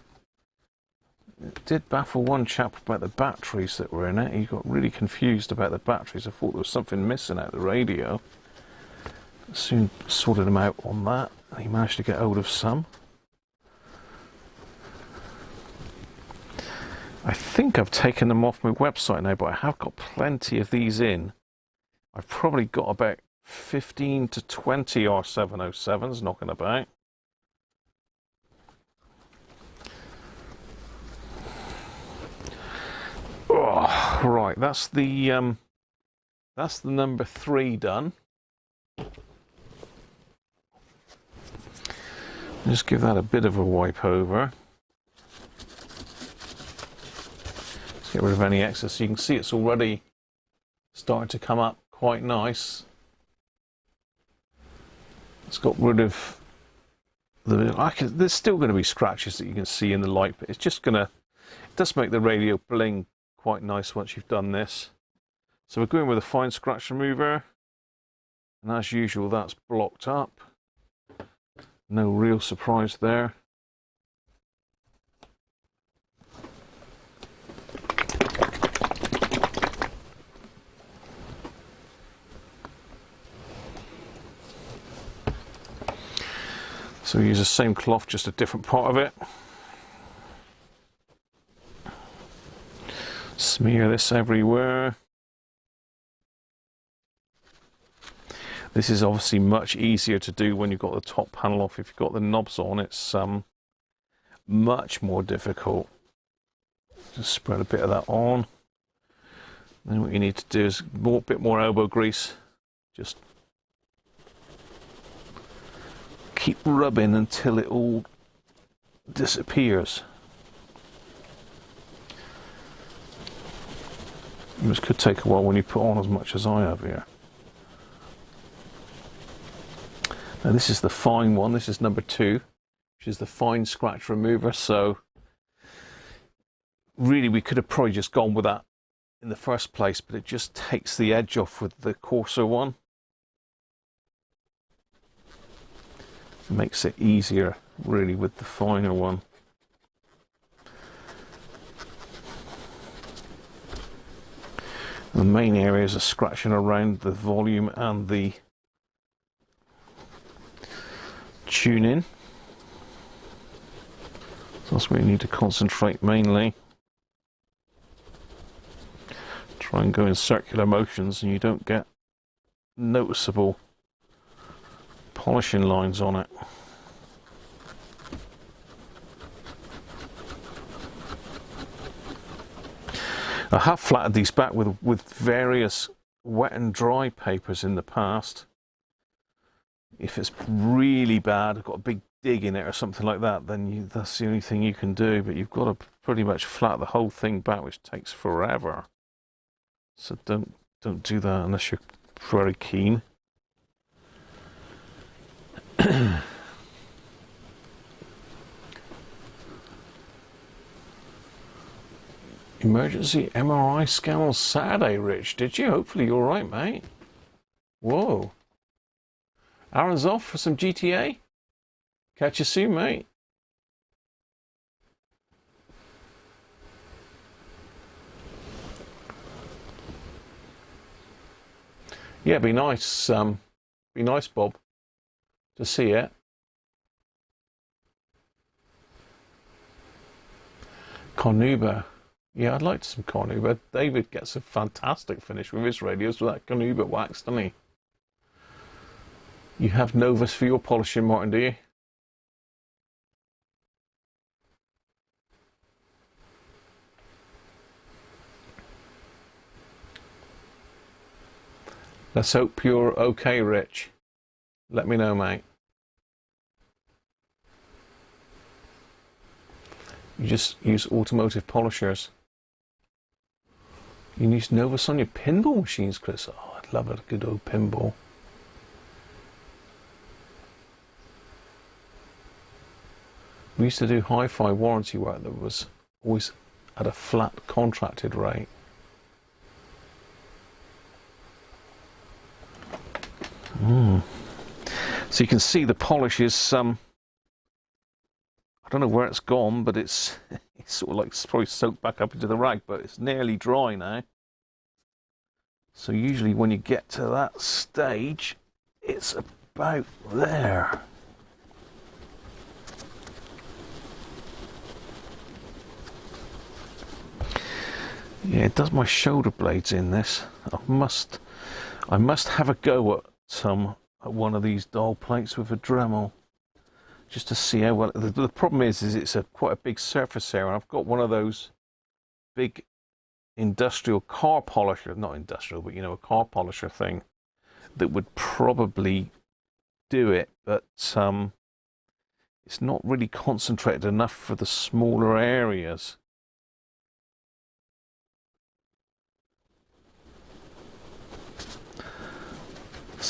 It did baffle one chap about the batteries that were in it. He got really confused about the batteries. I thought there was something missing out of the radio. Soon sorted him out on that. He managed to get hold of some. I think I've taken them off my website now, but I have got plenty of these in. I've probably got about 15 to 20 R707s knocking about. Oh, right, that's the number 3 done. Just give that a bit of a wipe over. Get rid of any excess. You can see it's already starting to come up quite nice. It's got rid of there's still going to be scratches that you can see in the light, but it's just going to, it does make the radio bling quite nice once you've done this. So we're going with a fine scratch remover, and as usual that's blocked up. No real surprise there. So we use the same cloth, just a different part of it. Smear this everywhere. This is obviously much easier to do when you've got the top panel off. If you've got the knobs on, it's much more difficult. Just spread a bit of that on. Then what you need to do is a bit more elbow grease. Just keep rubbing until it all disappears. This could take a while when you put on as much as I have here. Now this is the fine one, this is number 2, which is the fine scratch remover. So really we could have probably just gone with that in the first place, but it just takes the edge off with the coarser one. It makes it easier really with the finer one. The main areas are scratching around the volume and the tuning. So that's where you need to concentrate mainly. Try and go in circular motions and you don't get noticeable polishing lines on it. I have flattened these back with various wet and dry papers in the past. If it's really bad, I've got a big dig in it or something like that, then that's the only thing you can do. But you've got to pretty much flat the whole thing back, which takes forever. So don't do that unless you're very keen. Emergency MRI scan on Saturday, Rich. Did you? Hopefully you're all right, mate. Whoa. Aaron's off for some GTA. Catch you soon, mate. Yeah, be nice. Be nice, Bob, to see it. Carnauba. Yeah, I'd like some Carnauba. David gets a fantastic finish with his radios with that Carnauba wax, doesn't he? You have Novus for your polishing, Martin, do you? Let's hope you're okay, Rich. Let me know, mate. You just use automotive polishers. You can use Novus on your pinball machines, Chris. Oh, I'd love a good old pinball. We used to do hi-fi warranty work that was always at a flat contracted rate. So you can see the polish is, I don't know where it's gone, but it's sort of like it's probably soaked back up into the rag, but it's nearly dry now. So usually when you get to that stage, it's about there. Yeah, it does my shoulder blades in this. I must have a go at one of these dial plates with a Dremel, just to see how well. The problem is it's quite a big surface area. I've got one of those big industrial car polisher, not industrial, but you know, a car polisher thing that would probably do it, but it's not really concentrated enough for the smaller areas.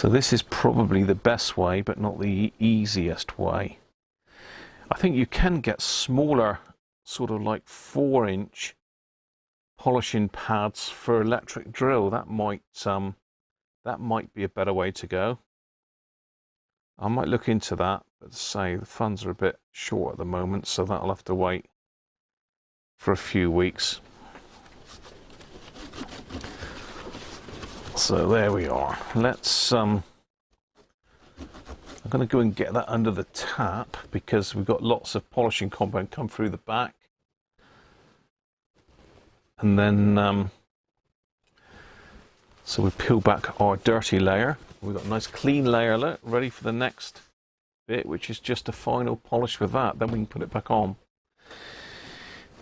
So this is probably the best way, but not the easiest way. I think you can get smaller, sort of like 4-inch polishing pads for electric drill. That might be a better way to go. I might look into that, but say the funds are a bit short at the moment, so that'll have to wait for a few weeks. So there we are. Let's I'm going to go and get that under the tap because we've got lots of polishing compound come through the back. And then so we peel back our dirty layer. We've got a nice clean layer ready for the next bit, which is just a final polish with that. Then we can put it back on.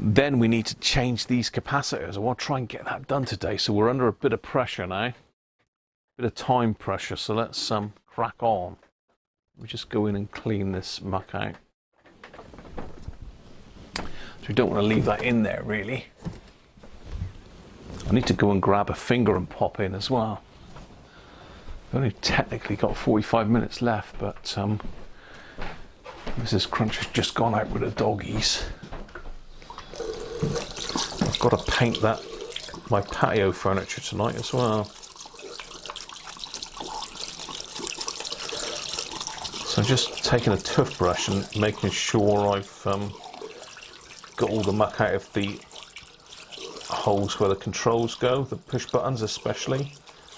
Then we need to change these capacitors. I want to try and get that done today. So we're under a bit of pressure now, a bit of time pressure. So let's crack on. We just go in and clean this muck out. So we don't want to leave that in there really. I need to go and grab a finger and pop in as well. I've only technically got 45 minutes left, but Mrs. Crunch has just gone out with the doggies. I've got to paint my patio furniture tonight as well. So I'm just taking a toothbrush and making sure I've got all the muck out of the holes where the controls go, the push buttons especially.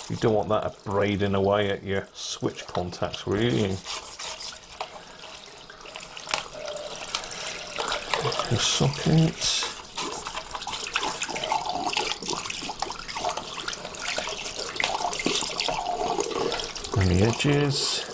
You don't want that abrading away at your switch contacts, really. Your sockets. And the edges.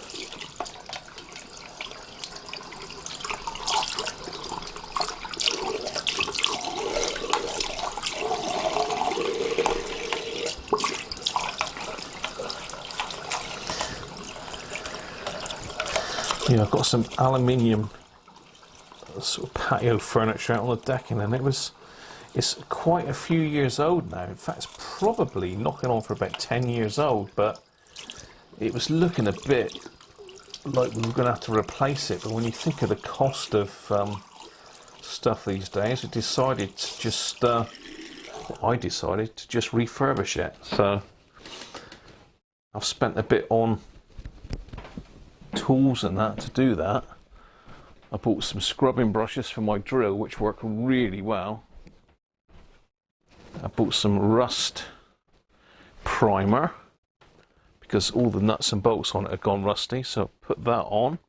Yeah, I've got some aluminium sort of patio furniture out on the decking, and it's quite a few years old now. In fact, it's probably knocking on for about 10 years old, but it was looking a bit like we were going to have to replace it. But when you think of the cost of stuff these days, we decided to just, I decided to just refurbish it. So I've spent a bit on tools and that to do that. I bought some scrubbing brushes for my drill, which work really well. I bought some rust primer because all the nuts and bolts on it have gone rusty, so I put that on.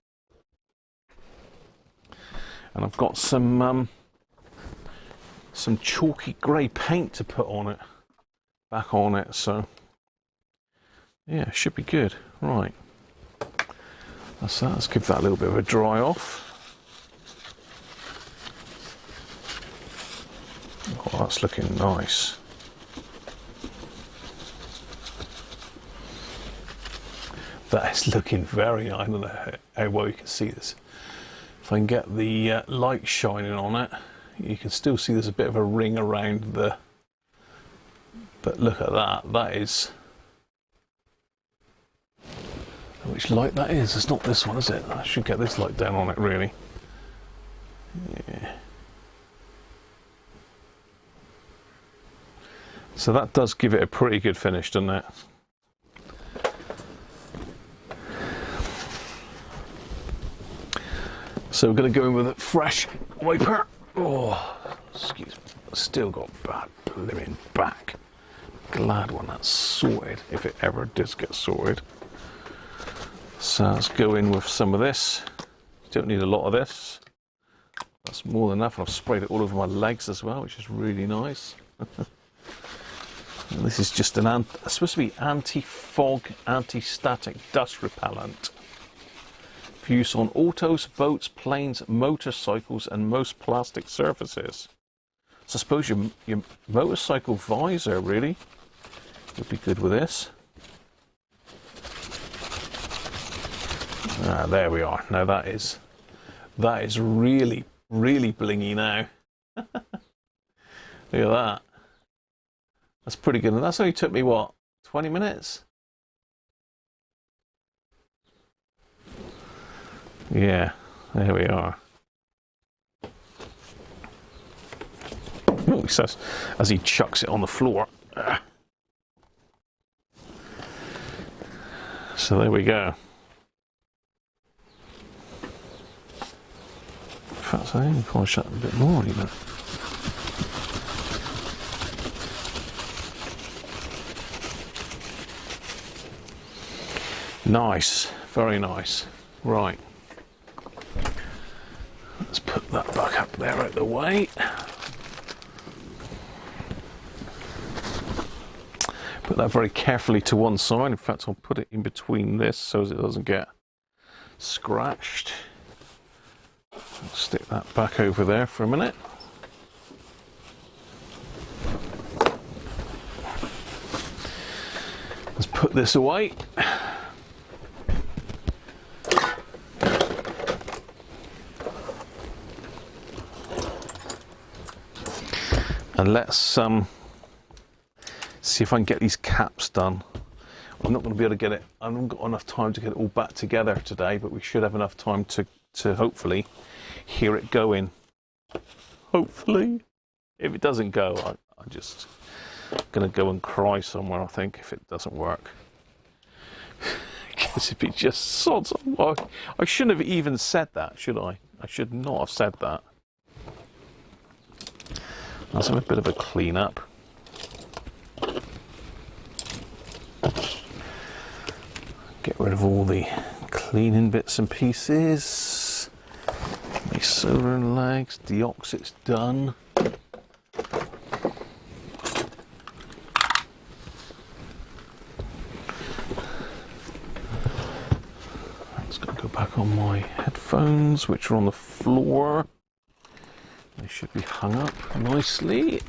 And I've got some chalky grey paint to put on it, back on it, so yeah, should be good. Right. That's that. Let's give that a little bit of a dry off. Oh, that's looking nice. That is looking very nice. I don't know how well you can see this. If I can get the light shining on it, you can still see there's a bit of a ring around the... But look at that. That is... Which light that is? It's not this one, is it? I should get this light down on it, really. Yeah. So that does give it a pretty good finish, doesn't it? So we're going to go in with a fresh wiper. Oh, excuse me. Still got bad blimmin' back. Glad when that's sorted, if it ever does get sorted. So let's go in with some of this. You don't need a lot of this. That's more than enough. I've sprayed it all over my legs as well, which is really nice. This is just it's supposed to be anti-fog, anti-static dust repellent for use on autos, boats, planes, motorcycles, and most plastic surfaces. So I suppose your motorcycle visor really would be good with this. Ah, there we are. Now that is really, really blingy now. Look at that. That's pretty good. And that's only took me, what, 20 minutes? Yeah, there we are. Oh, he says as he chucks it on the floor. So there we go. In fact, I think we polish that a bit more even. Nice, very nice. Right. Let's put that back up there out of the way. Put that very carefully to one side. In fact, I'll put it in between this so as it doesn't get scratched. I'll stick that back over there for a minute. Let's put this away. And let's see if I can get these caps done. I'm not going to be able to get it, I haven't got enough time to get it all back together today, but we should have enough time to hopefully hear it going. Hopefully. If it doesn't go, I'm just going to go and cry somewhere, I think, if it doesn't work. Because if it just sods on, I shouldn't have even said that, should I? I should not have said that. Let's have a bit of a clean up. Get rid of all the cleaning bits and pieces. My soldering legs, deoxit's done. Just going to go back on my headphones, which are on the floor. They should be hung up nicely.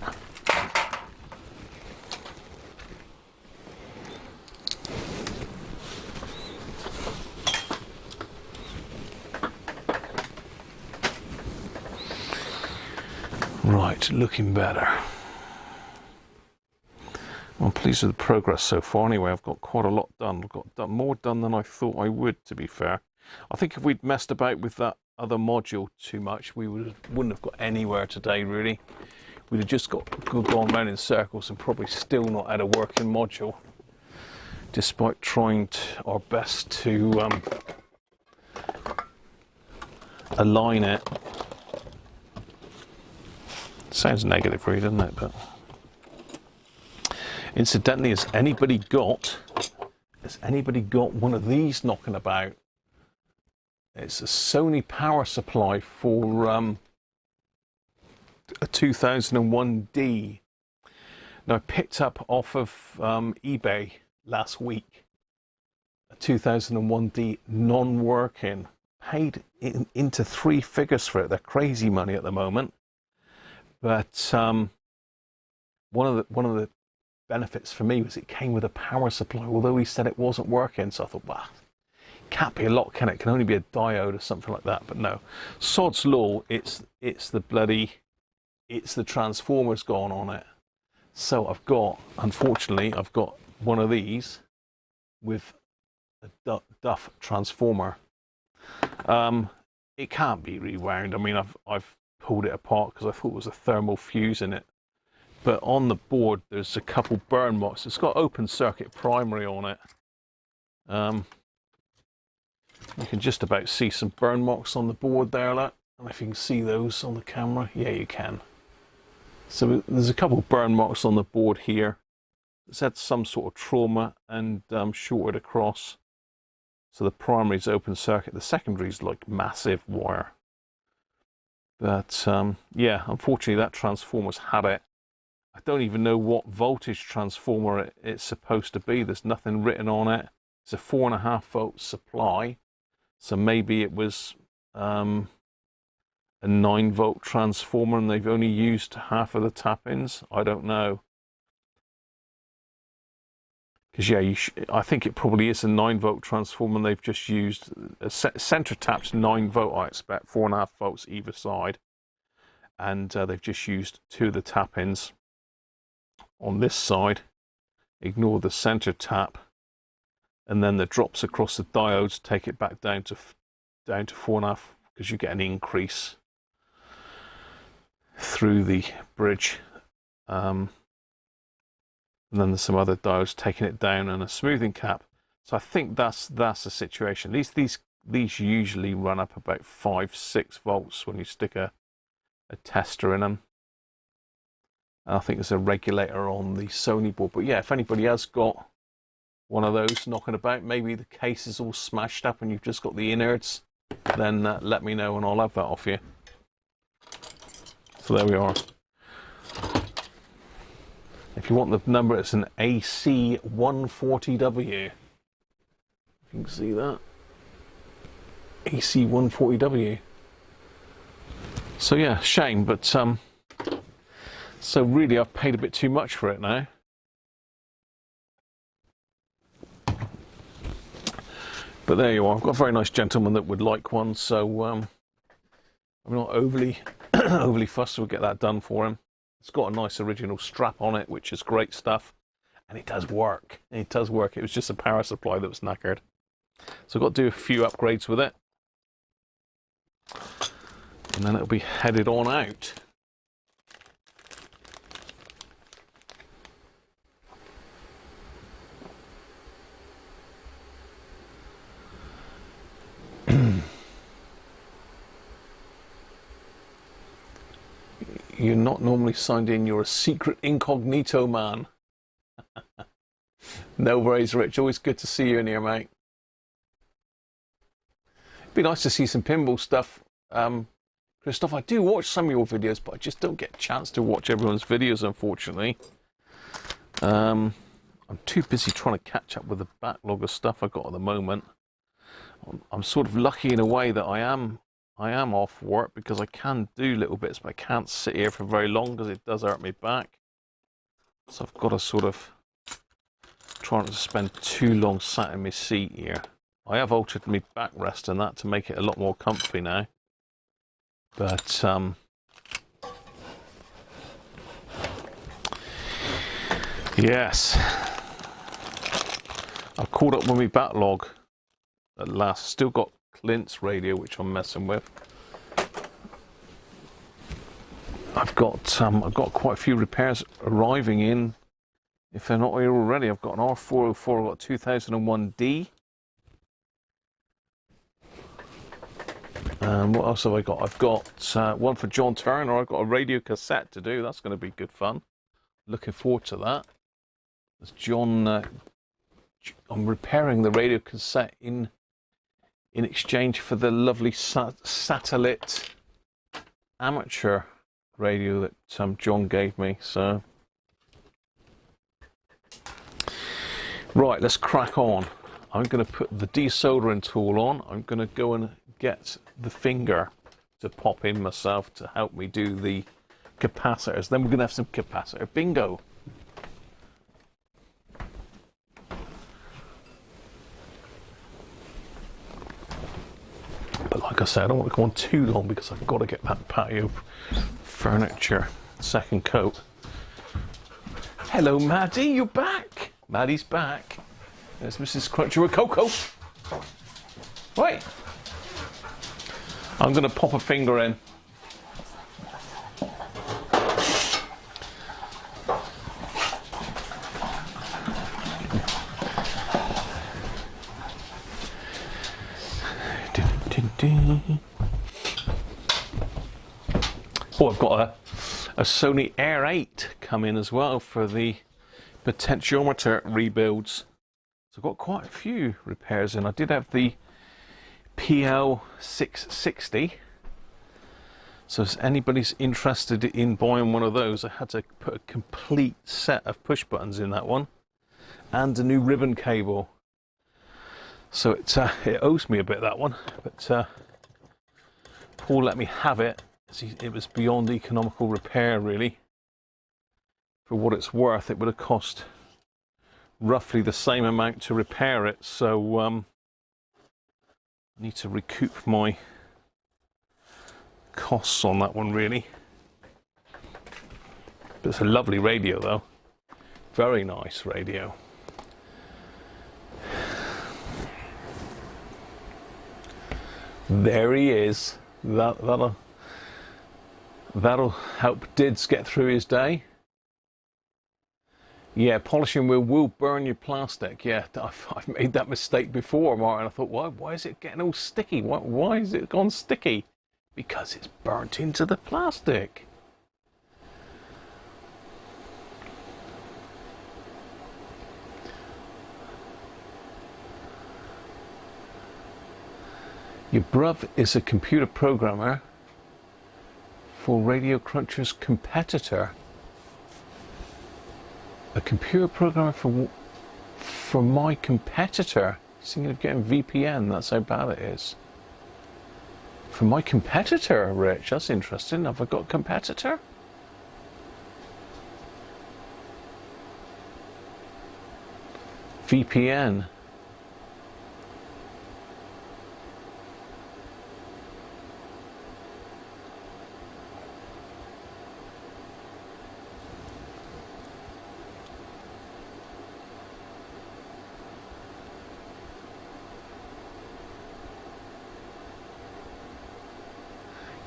Right, looking better. I'm pleased with the progress so far anyway. I've got quite a lot done. I've got more done than I thought I would, to be fair. I think if we'd messed about with that other module too much, we wouldn't have got anywhere today, really. We'd have just gone round in circles and probably still not had a working module, despite trying our best to align it. Sounds negative, really, doesn't it? But incidentally, has anybody got one of these knocking about? It's a Sony power supply for a 2001D. Now, I picked up off of eBay last week a 2001D non-working. Paid into three figures for it. They're crazy money at the moment. But one of the benefits for me was it came with a power supply, although he said it wasn't working. So I thought, wow, can't be a lot, can it? It can only be a diode or something like that. But no, sod's law. It's the transformers gone on it. So unfortunately, I've got one of these with a Duff transformer. It can't be rewound. I mean, I've pulled it apart because I thought it was a thermal fuse in it. But on the board, there's a couple burn marks. It's got open circuit primary on it. You can just about see some burn marks on the board there, look. And if you can see those on the camera, yeah, you can. So there's a couple burn marks on the board here. It's had some sort of trauma and shorted across. So the primary is open circuit. The secondary is like massive wire. But yeah, unfortunately that transformer's had it. I don't even know what voltage transformer it's supposed to be. There's nothing written on it. It's a 4.5 volt supply. So maybe it was a 9 volt transformer and they've only used half of the tap-ins. I don't know. Because yeah, I think it probably is a 9 volt transformer and they've just used center taps 9 volt, I expect, 4.5 volts either side. And they've just used 2 of the tap-ins on this side. Ignore the center tap. And then the drops across the diodes take it back down down to 4.5 because you get an increase through the bridge. And then there's some other diodes taking it down and a smoothing cap. So I think that's the situation. These usually run up about 5-6 volts when you stick a tester in them. And I think there's a regulator on the Sony board. But yeah, if anybody has got one of those knocking about, maybe the case is all smashed up and you've just got the innards, then let me know and I'll have that off you. So there we are. If you want the number, it's an AC140W. You can see that. AC140W. So yeah, shame, but so really I've paid a bit too much for it now. But there you are. I've got a very nice gentleman that would like one, so I'm not overly overly fussed. We'll get that done for him. It's got a nice original strap on it, which is great stuff, and it does work. It does work. It was just a power supply that was knackered, so I've got to do a few upgrades with it, and then it'll be headed on out. You're not normally signed in, you're a secret incognito man. No worries, Rich. Always good to see you in here, mate. It'd be nice to see some pinball stuff. Christoph, I do watch some of your videos, but I just don't get a chance to watch everyone's videos, unfortunately. I'm too busy trying to catch up with the backlog of stuff I've got at the moment. I'm sort of lucky in a way that I am off work because I can do little bits, but I can't sit here for very long because it does hurt me back. So I've got to sort of try not to spend too long sat in my seat here. I have altered my backrest and that to make it a lot more comfy now. But yes, I've caught up with my backlog at last. Still got Clint's radio, which I'm messing with. I've got quite a few repairs arriving in, if they're not here already. I've got an R404, I've got 2001D. And what else have I got? I've got one for John Turner. I've got a radio cassette to do. That's going to be good fun. Looking forward to that. As John, I'm repairing the radio cassette in exchange for the lovely satellite amateur radio that John gave me. So, right, let's crack on. I'm going to put the desoldering tool on. I'm going to go and get the finger to pop in myself to help me do the capacitors. Then we're going to have some capacitor bingo. But like I said, I don't want to go on too long because I've got to get that patio furniture second coat. Hello, Maddie, you're back. Maddie's back. There's Mrs. Cruncher with Coco. Wait. I'm going to pop a finger in. Oh, I've got a Sony Air 8 coming as well for the potentiometer rebuilds. So I've got quite a few repairs in. I did have the PL660. So if anybody's interested in buying one of those, I had to put a complete set of push buttons in that one and a new ribbon cable. So it owes me a bit, that one, but Paul let me have it. It was beyond economical repair, really. For what it's worth, it would have cost roughly the same amount to repair it, so I need to recoup my costs on that one, really. But it's a lovely radio, though. Very nice radio. There he is. That'll help Dids get through his day. Yeah, polishing wheel will burn your plastic. Yeah, I've made that mistake before, Martin. I thought, why is it getting all sticky? Why is it gone sticky? Because it's burnt into the plastic. Your bruv is a computer programmer for Radiocruncher's competitor. A computer programmer for my competitor. He's thinking of getting VPN, that's how bad it is. For my competitor, Rich, that's interesting. Have I got a competitor? VPN.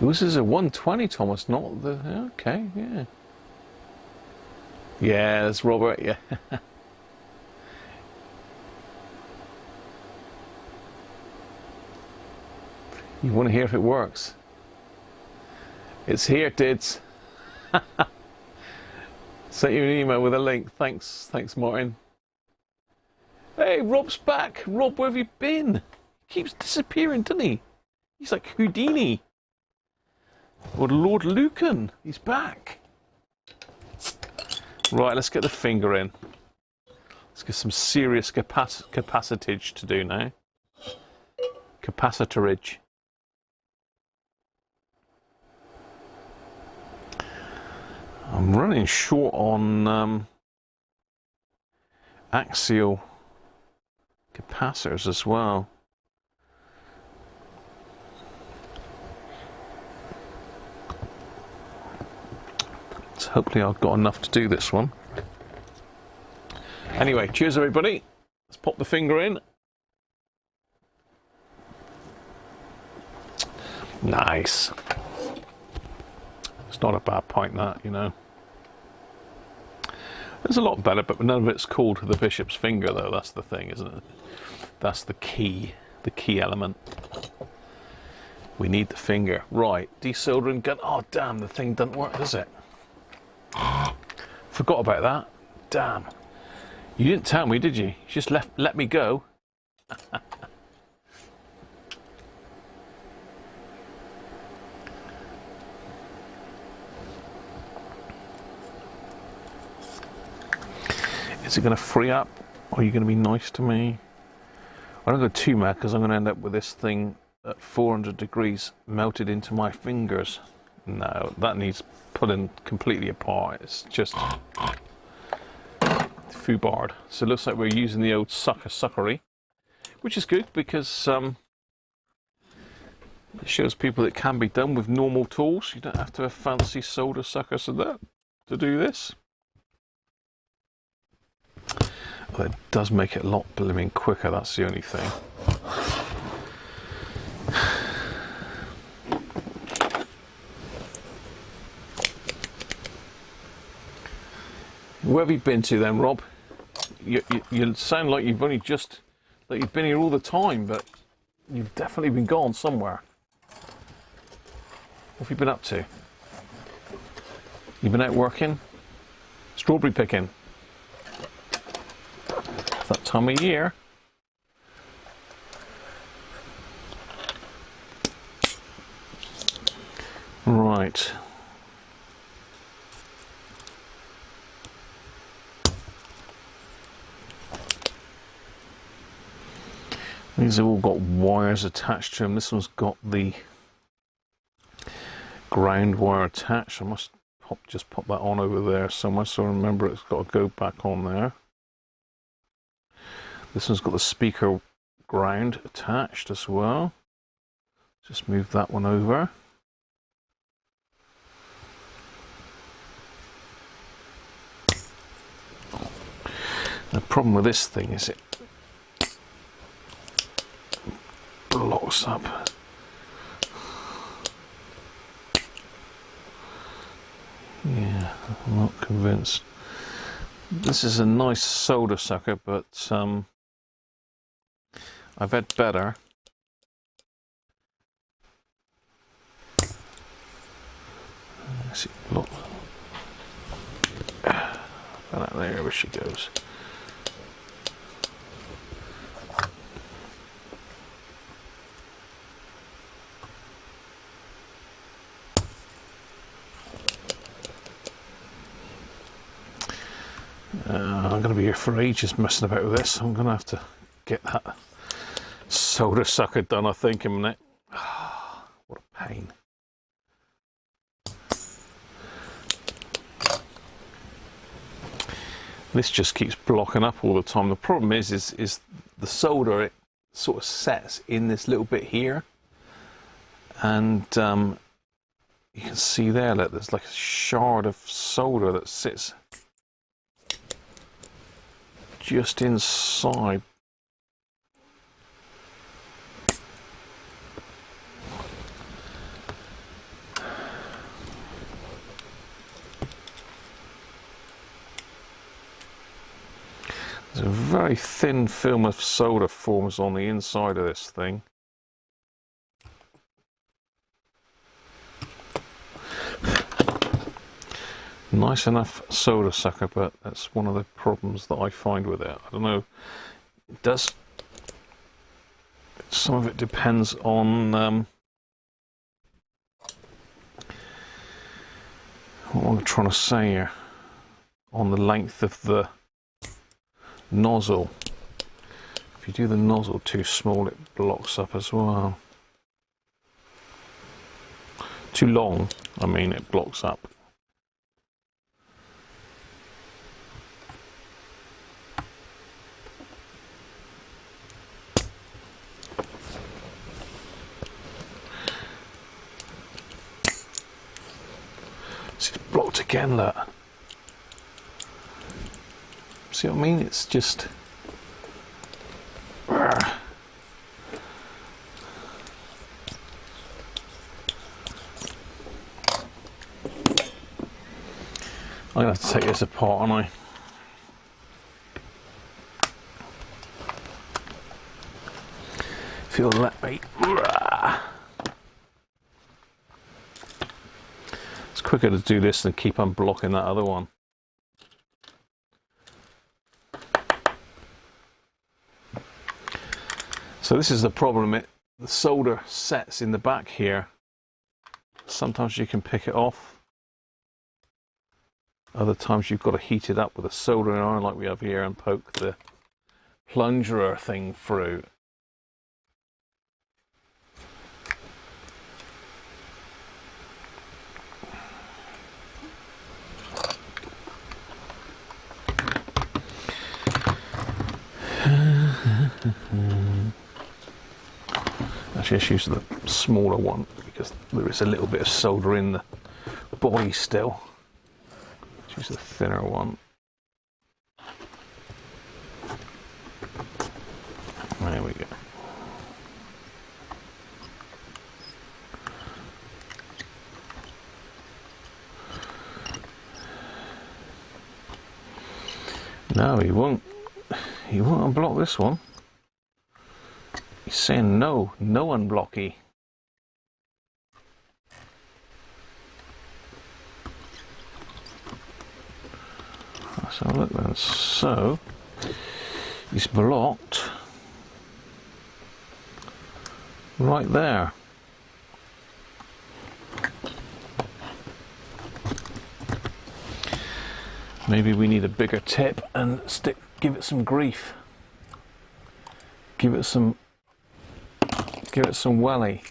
This is a 120, Thomas, not the... Okay, yeah. Yeah, that's Robert, yeah. You want to hear if it works? It's here, Dids. Sent you an email with a link. Thanks, Martin. Hey, Rob's back. Rob, where have you been? He keeps disappearing, doesn't he? He's like Houdini. Or Lord Lucan, he's back. Right, let's get the finger in. Let's get some serious capacitage to do now. Capacitorage. I'm running short on axial capacitors as well. So hopefully I've got enough to do this one. Anyway, cheers everybody. Let's pop the finger in. Nice. It's not a bad pint, that, you know. It's a lot better, but none of it's called the bishop's finger, though. That's the thing, isn't it? That's the key element. We need the finger. Right, desoldering gun. Oh, damn, the thing doesn't work, does it? Forgot about that. Damn. You didn't tell me, did you? You just let me go. Is it going to free up? Or are you going to be nice to me? I don't go too mad because I'm going to end up with this thing at 400 degrees melted into my fingers. No, that needs pulling completely apart. It's just foobarred. So it looks like we're using the old suckery, which is good because it shows people it can be done with normal tools. You don't have to have fancy solder suckers and that to do this. Well, it does make it a lot blooming quicker, that's the only thing. Where have you been to then, Rob? You sound like you've only just, like you've been here all the time, but you've definitely been gone somewhere. What have you been up to? You've been out working? Strawberry picking? It's that time of year. Right. These have all got wires attached to them. This one's got the ground wire attached. I must just pop that on over there somewhere so I remember it's got to go back on there. This one's got the speaker ground attached as well. Just move that one over. The problem with this thing is it blocks up Yeah, I'm not convinced. This is a nice solder sucker, but I've had better. Let's see, look. There she goes. I'm going to be here for ages messing about with this. I'm going to have to get that solder sucker done, I think, in a minute. What a pain. This just keeps blocking up all the time. The problem is the solder, it sort of sets in this little bit here. And you can see there that there's like a shard of solder that sits just inside. There's a very thin film of solder forms on the inside of this thing. Nice enough solder sucker, but that's one of the problems that I find with it. I don't know, it does, some of it depends on what I'm trying to say here, on the length of the nozzle. If you do the nozzle too small, it blocks up as well. Too long, I mean, it blocks up. It's blocked again, look. See what I mean? It's just... I'm going to have to take this apart, aren't I? If you'll let me. It's quicker to do this than keep unblocking that other one. So this is the problem, the solder sets in the back here. Sometimes you can pick it off. Other times you've got to heat it up with a soldering iron like we have here and poke the plunger thing through. Actually, let's use the smaller one because there is a little bit of solder in the body still. Let's use the thinner one. There we go. No, he won't unblock this one. He's saying no unblocky. Let's have a look then. So, he's blocked right there. Maybe we need a bigger tip and give it some grief. Give it some welly.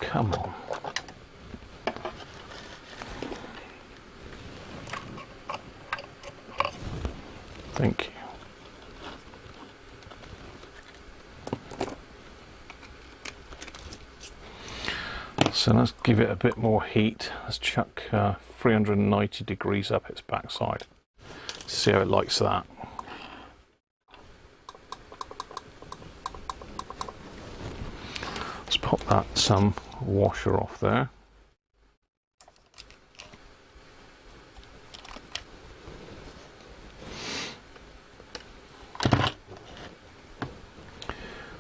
Come on. Thank you. So let's give it a bit more heat. Let's chuck 390 degrees up its backside. See how it likes that. pop that washer off there.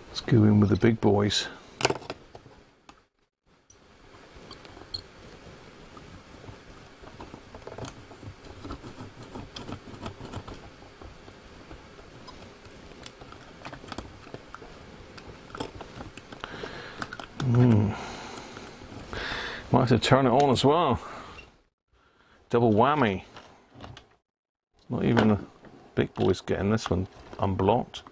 Let's go in with the big boys. Might have to turn it on as well. Double whammy. Not even the big boys getting this one unblocked.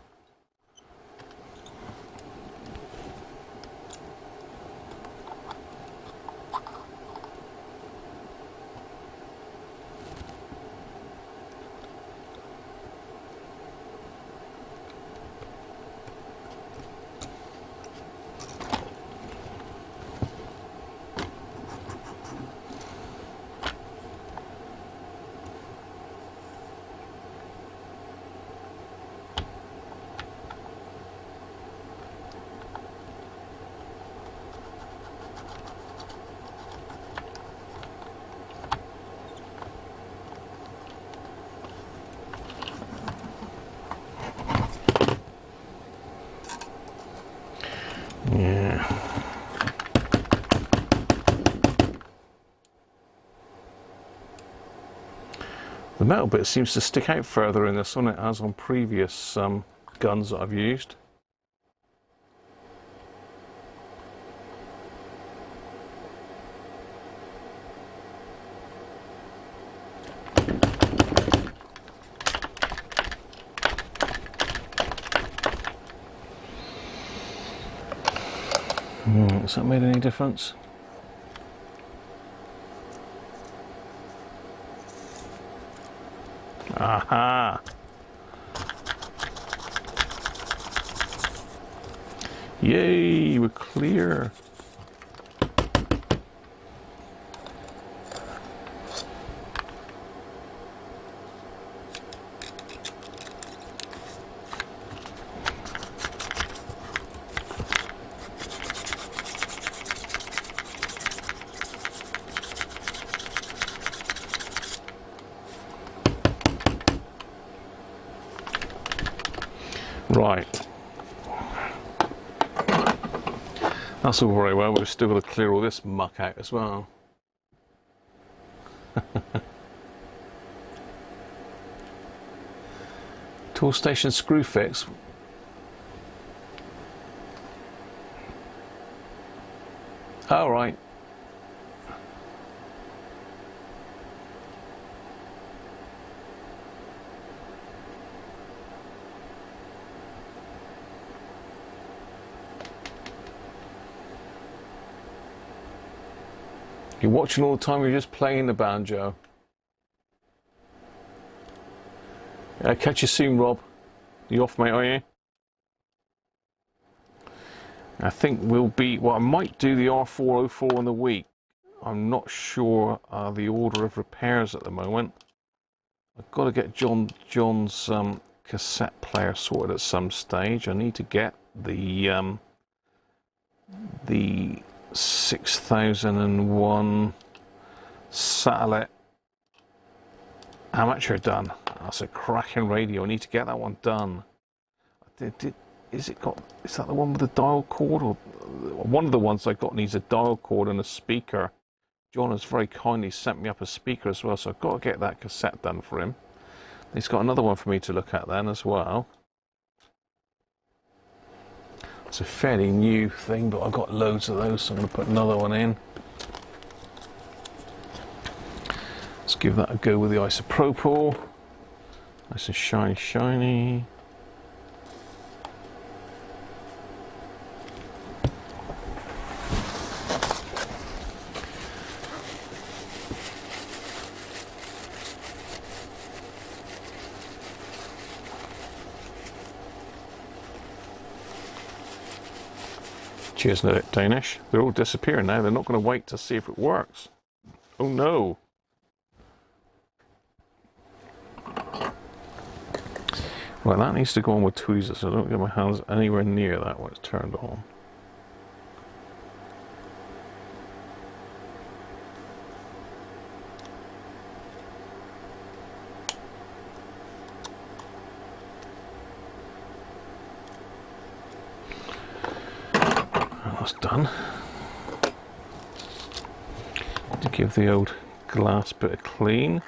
Yeah. The metal bit seems to stick out further in this one it has on previous guns that I've used. Has that made any difference? Aha! Yay, we're clear. Right. That's all very well, but we've still got to clear all this muck out as well. Tool station screw fix. Oh, right. You're watching all the time, you're just playing the banjo. Catch you soon, Rob. You off, mate, are you? I think we'll be... Well, I might do the R707 in the week. I'm not sure the order of repairs at the moment. I've got to get John's cassette player sorted at some stage. I need to get the 6001 satellite amateur done. That's a cracking radio. I need to get that one done. Is that the one with the dial cord? Or one of the ones I got needs a dial cord and a speaker. John has very kindly sent me up a speaker as well, so I've got to get that cassette done for him. He's got another one for me to look at then as well. It's a fairly new thing, but I've got loads of those, so I'm going to put another one in. Let's give that a go with the isopropyl. Nice and shiny, shiny. Cheers, Danish. They're all disappearing now. They're not going to wait to see if it works. Oh no. Right, that needs to go on with tweezers, so I don't get my hands anywhere near that when it's turned on. That's done. To give the old glass bit a clean.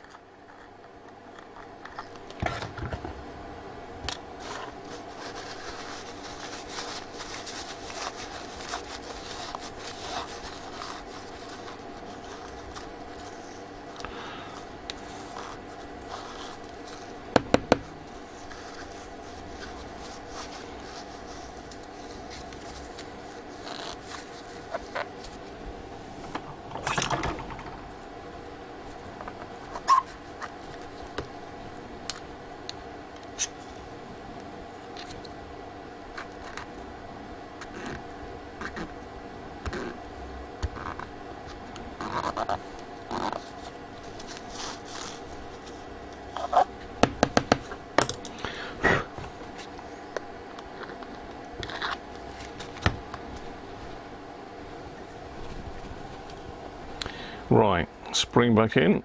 Right, spring back in.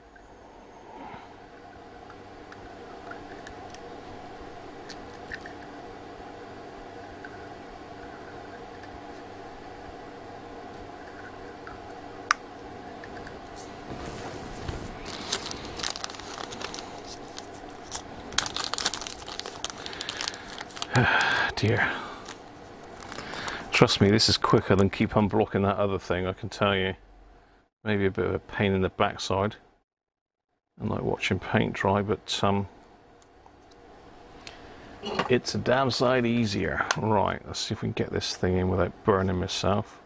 Dear. Trust me, this is quicker than keep unblocking that other thing, I can tell you. Maybe a bit of a pain in the backside, and like watching paint dry, but it's a damn sight easier. Right, let's see if we can get this thing in without burning myself.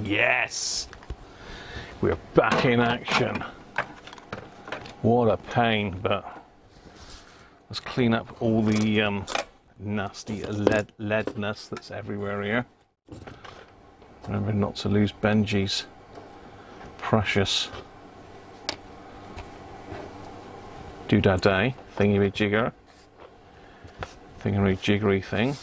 Yes! We're back in action. What a pain, but let's clean up all the nasty leadness that's everywhere here. Remember not to lose Benji's precious doodah-day thingy-jigger, thingy-jiggery thing.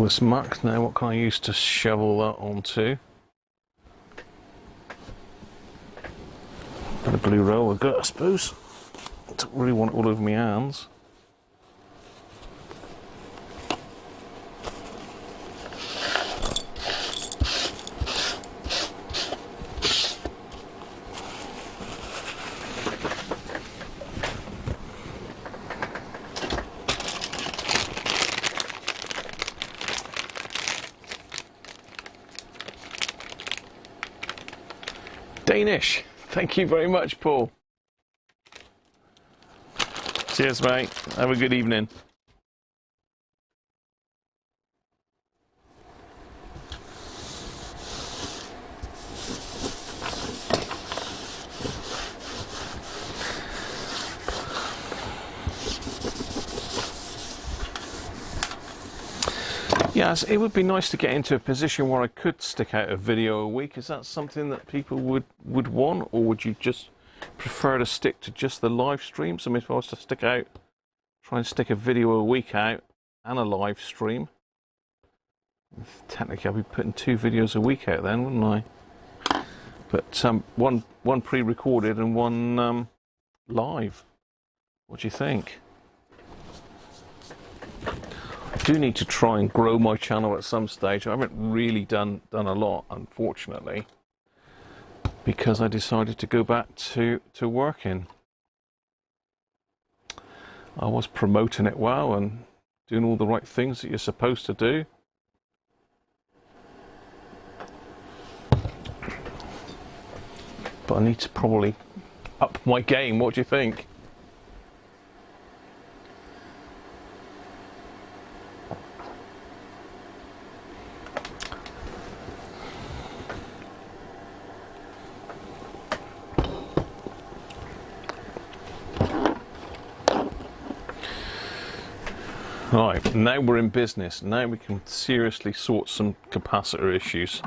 This muck now, what can I use to shovel that onto? Bit of blue roller gut, I suppose. Don't really want it all over my hands. Danish. Thank you very much, Paul. Cheers, mate. Have a good evening. Yes, it would be nice to get into a position where I could stick out a video a week. Is that something that people would want, or would you just prefer to stick to just the live streams? I mean, if I was to try and stick a video a week out and a live stream, technically I'd be putting 2 videos a week out then, wouldn't I? But one pre-recorded and one live. What do you think? I do need to try and grow my channel at some stage. I haven't really done a lot, unfortunately, because I decided to go back to working. I was promoting it well and doing all the right things that you're supposed to do. But I need to probably up my game. What do you think? Right, now we're in business. Now we can seriously sort some capacitor issues.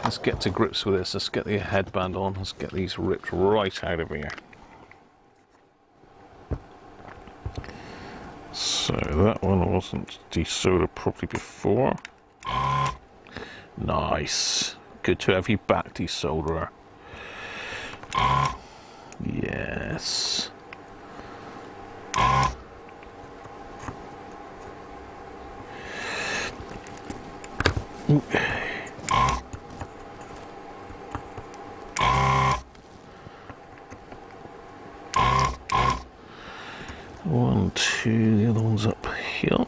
Let's get to grips with this. Let's get the headband on. Let's get these ripped right out of here. So that one wasn't desoldered properly before. Nice. Good to have you back, desolderer. Yes. Okay. 1, 2, the other one's up here.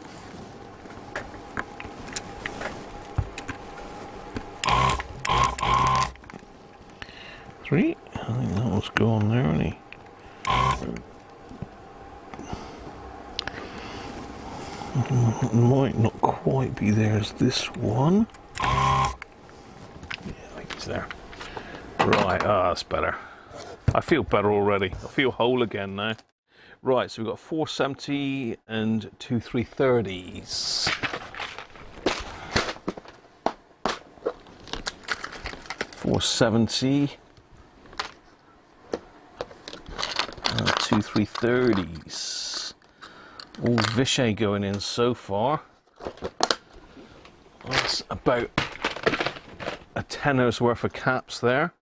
Three. I think that was going there, isn't he? It might not quite be there as this one. Yeah, I think it's there. Right, that's better. I feel better already. I feel whole again now. Right, so we've got 470 and 2 330s. $470 and 2 330s. All Vichy going in so far. That's about a tenner's worth of caps there.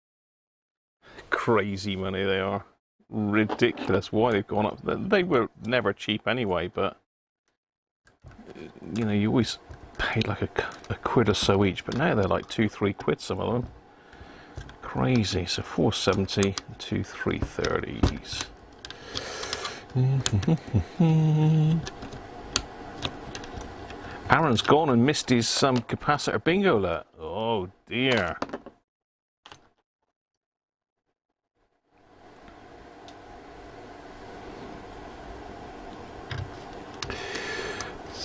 Crazy money they are. Ridiculous why they've gone up. They were never cheap anyway, but you know, you always paid like a quid or so each, but now they're like 2-3 quid, some of them. Crazy. So 470, 2 330s. Aaron's gone and missed his capacitor bingo alert. Oh dear.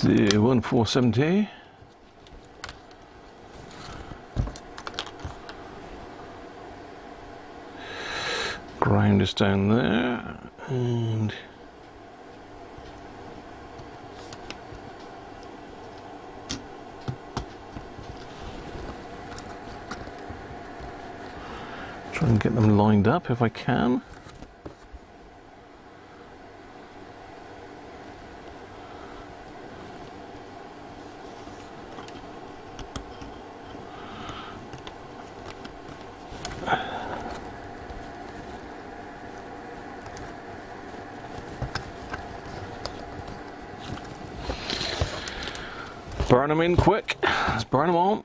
The 470. Ground is down there, and try and get them lined up if I can. Burn them in quick. Let's burn them on.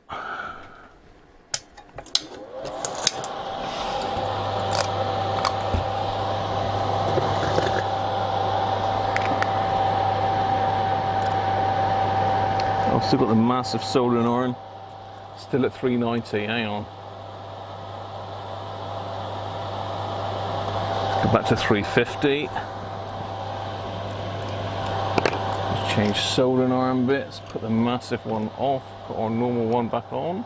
I've still got the massive soldering iron. Still at 390. Hang on. Let's go back to 350. Change soldering iron bits, put the massive one off, put our normal one back on.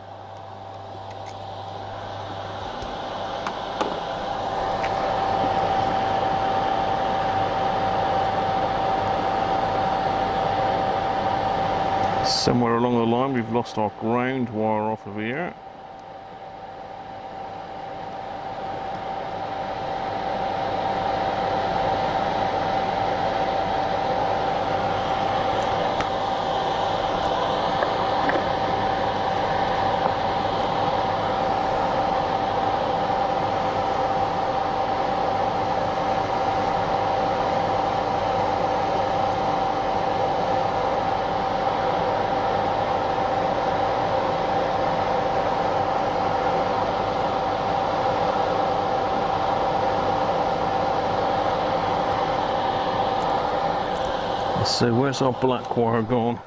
Somewhere along the line we've lost our ground wire off of here. So where's our black wire gone?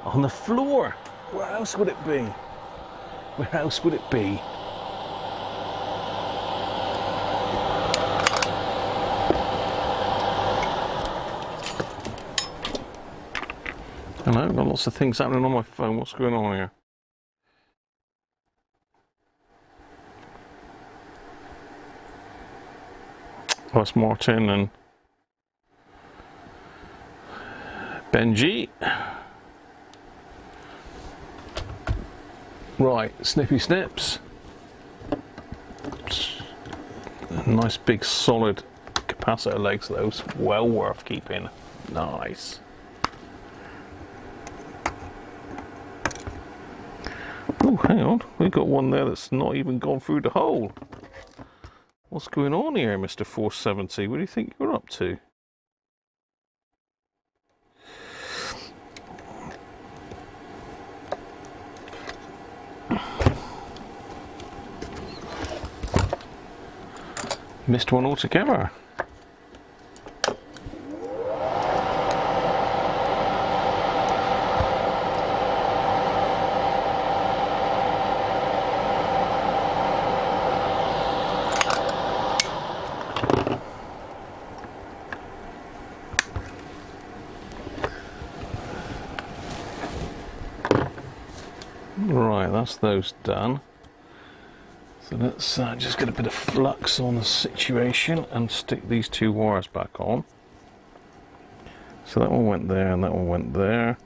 On the floor! Where else would it be? Where else would it be? Hello, got lots of things happening on my phone. What's going on here? That's Martin and Benji. Right, snippy snips. Nice big solid capacitor legs, those. Well worth keeping. Nice. Oh, hang on. We've got one there that's not even gone through the hole. What's going on here, Mr. 470? What do you think you're up to? Missed one altogether. Right, that's those done. So let's just get a bit of flux on the situation and stick these two wires back on. So that one went there and that one went there.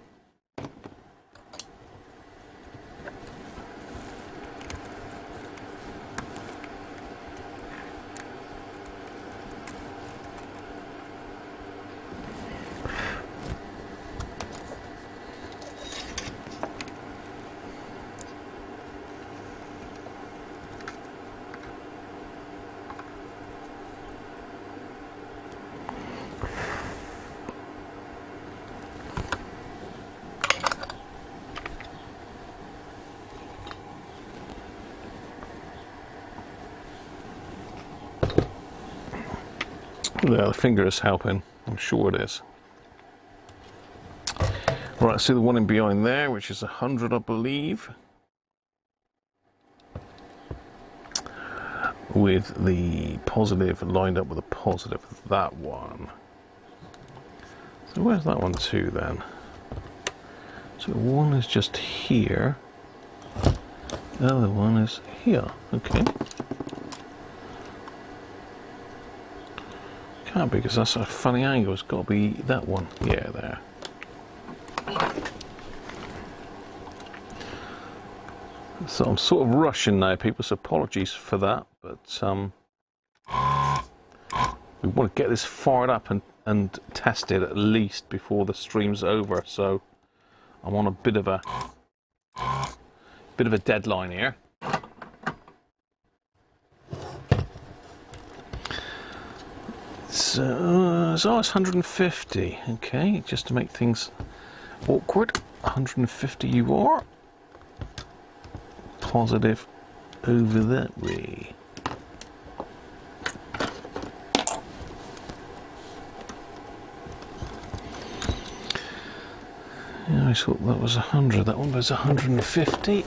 Yeah, the finger is helping, I'm sure it is. Right, see the one in behind there, which is 100, I believe. With the positive lined up with the positive of that one. So where's that one to then? So one is just here. The other one is here, okay. Can't be, because that's a funny angle. It's got to be that one. Yeah, there. So I'm sort of rushing now, people, so apologies for that, but we want to get this fired up and tested at least before the stream's over, so I'm on a bit of a deadline here. So it's 150, okay, just to make things awkward. 150 you are. Positive over that way. Yeah, I thought that was 100, that one was 150.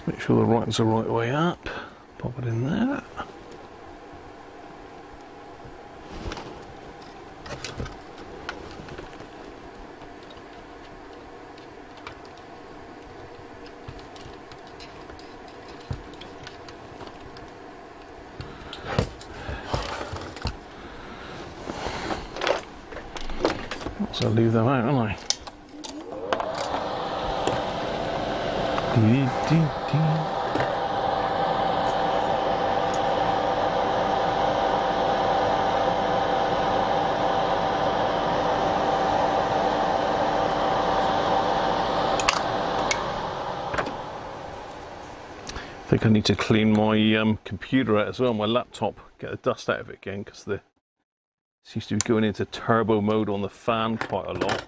Make sure the right one's the right way up. Pop it in there. So I'll leave them out, won't I? I think I need to clean my computer out as well, my laptop, get the dust out of it again, because it seems to be going into turbo mode on the fan quite a lot.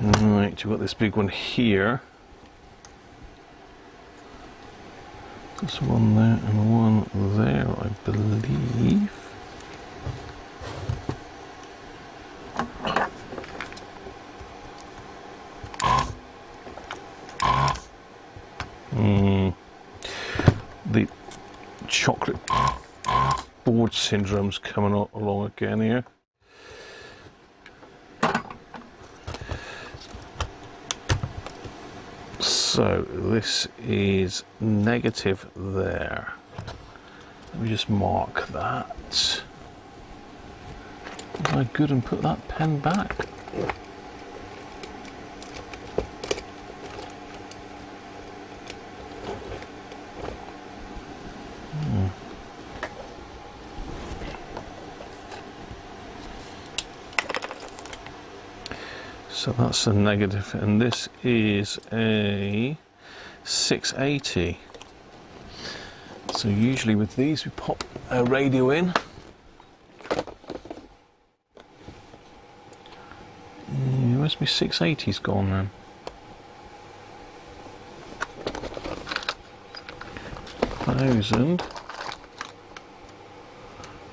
Right, we've got this big one here. There's one there and one there, I believe. chocolate board syndrome's coming along again here. So this is negative there. Let me just mark that. Was I good and put that pen back? So that's a negative, and this is a 680. So usually with these we pop a radio in. Where's my 680's gone then? $1,000,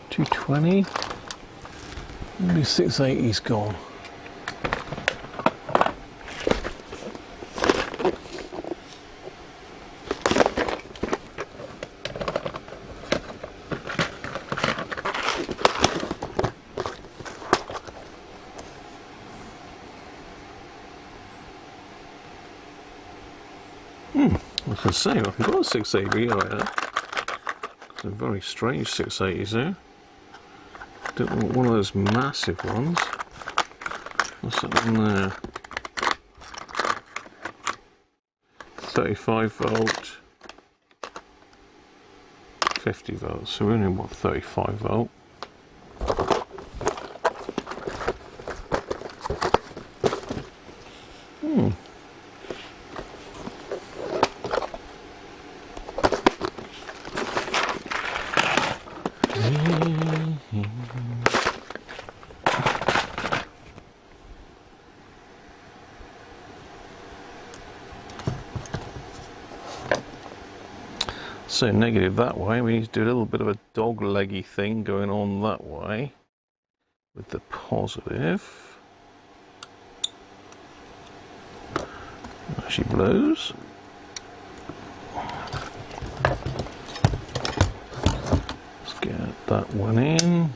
220. Maybe 680's gone. I can say I can got a 680 like that. It's a very strange 680s there. Don't want one of those massive ones. What's that one there? 35 volt, 50 volts. So we only want 35 volt. So negative that way, we need to do a little bit of a dog leggy thing going on that way with the positive. There she blows. Let's get that one in.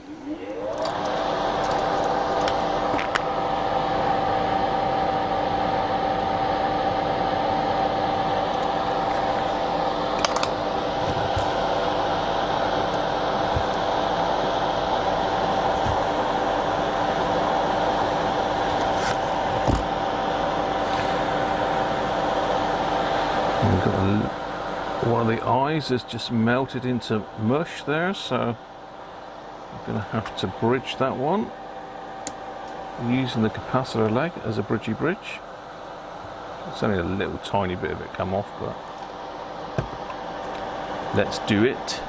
One of the eyes is just melted into mush there, so I'm going to have to bridge that one using the capacitor leg as a bridgey bridge. It's only a little tiny bit of it come off, but let's do it.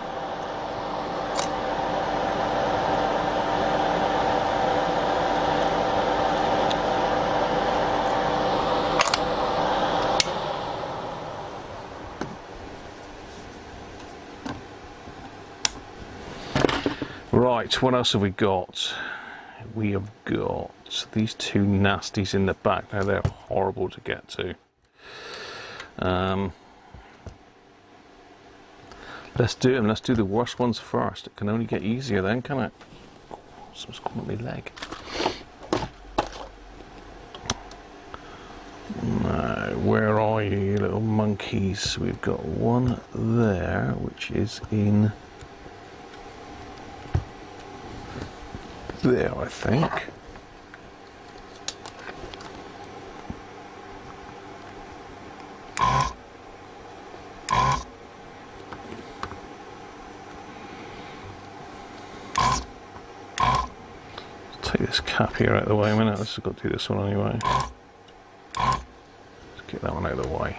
Right, what else have we got? We have got these two nasties in the back. Now they're horrible to get to. Let's do them. Let's do the worst ones first. It can only get easier then, can it? Someone's caught my leg. Now, where are you, you little monkeys? We've got one there, which is in there, I think. Let's take this cap here out of the way a minute. Let's just got to do this one anyway. Let's get that one out of the way.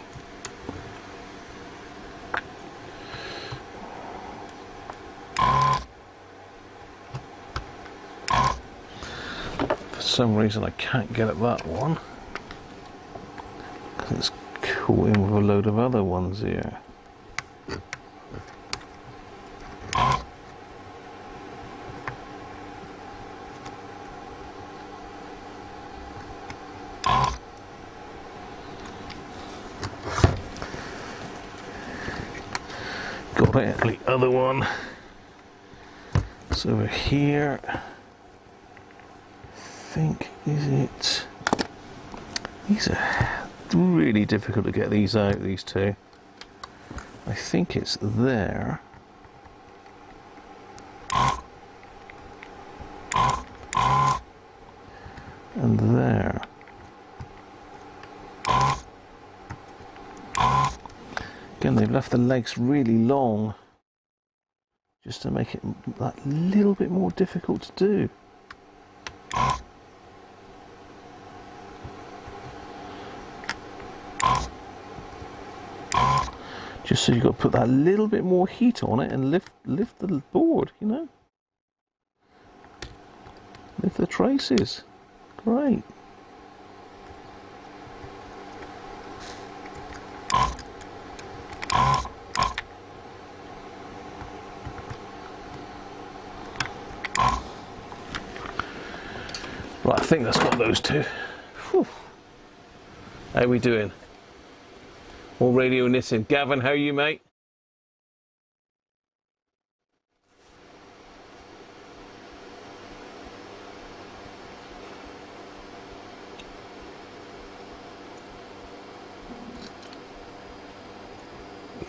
For some reason I can't get at that one because it's caught in with a load of other ones here. got it. The other one. It's over here. I think, is it? These are really difficult to get these out, these two. I think it's there. And there. Again, they've left the legs really long just to make it that little bit more difficult to do. Just so you've got to put that little bit more heat on it and lift the board, you know? Lift the traces. Great. Right, I think that's got those two. Whew. How are we doing? All radio knitting. Gavin, how are you, mate?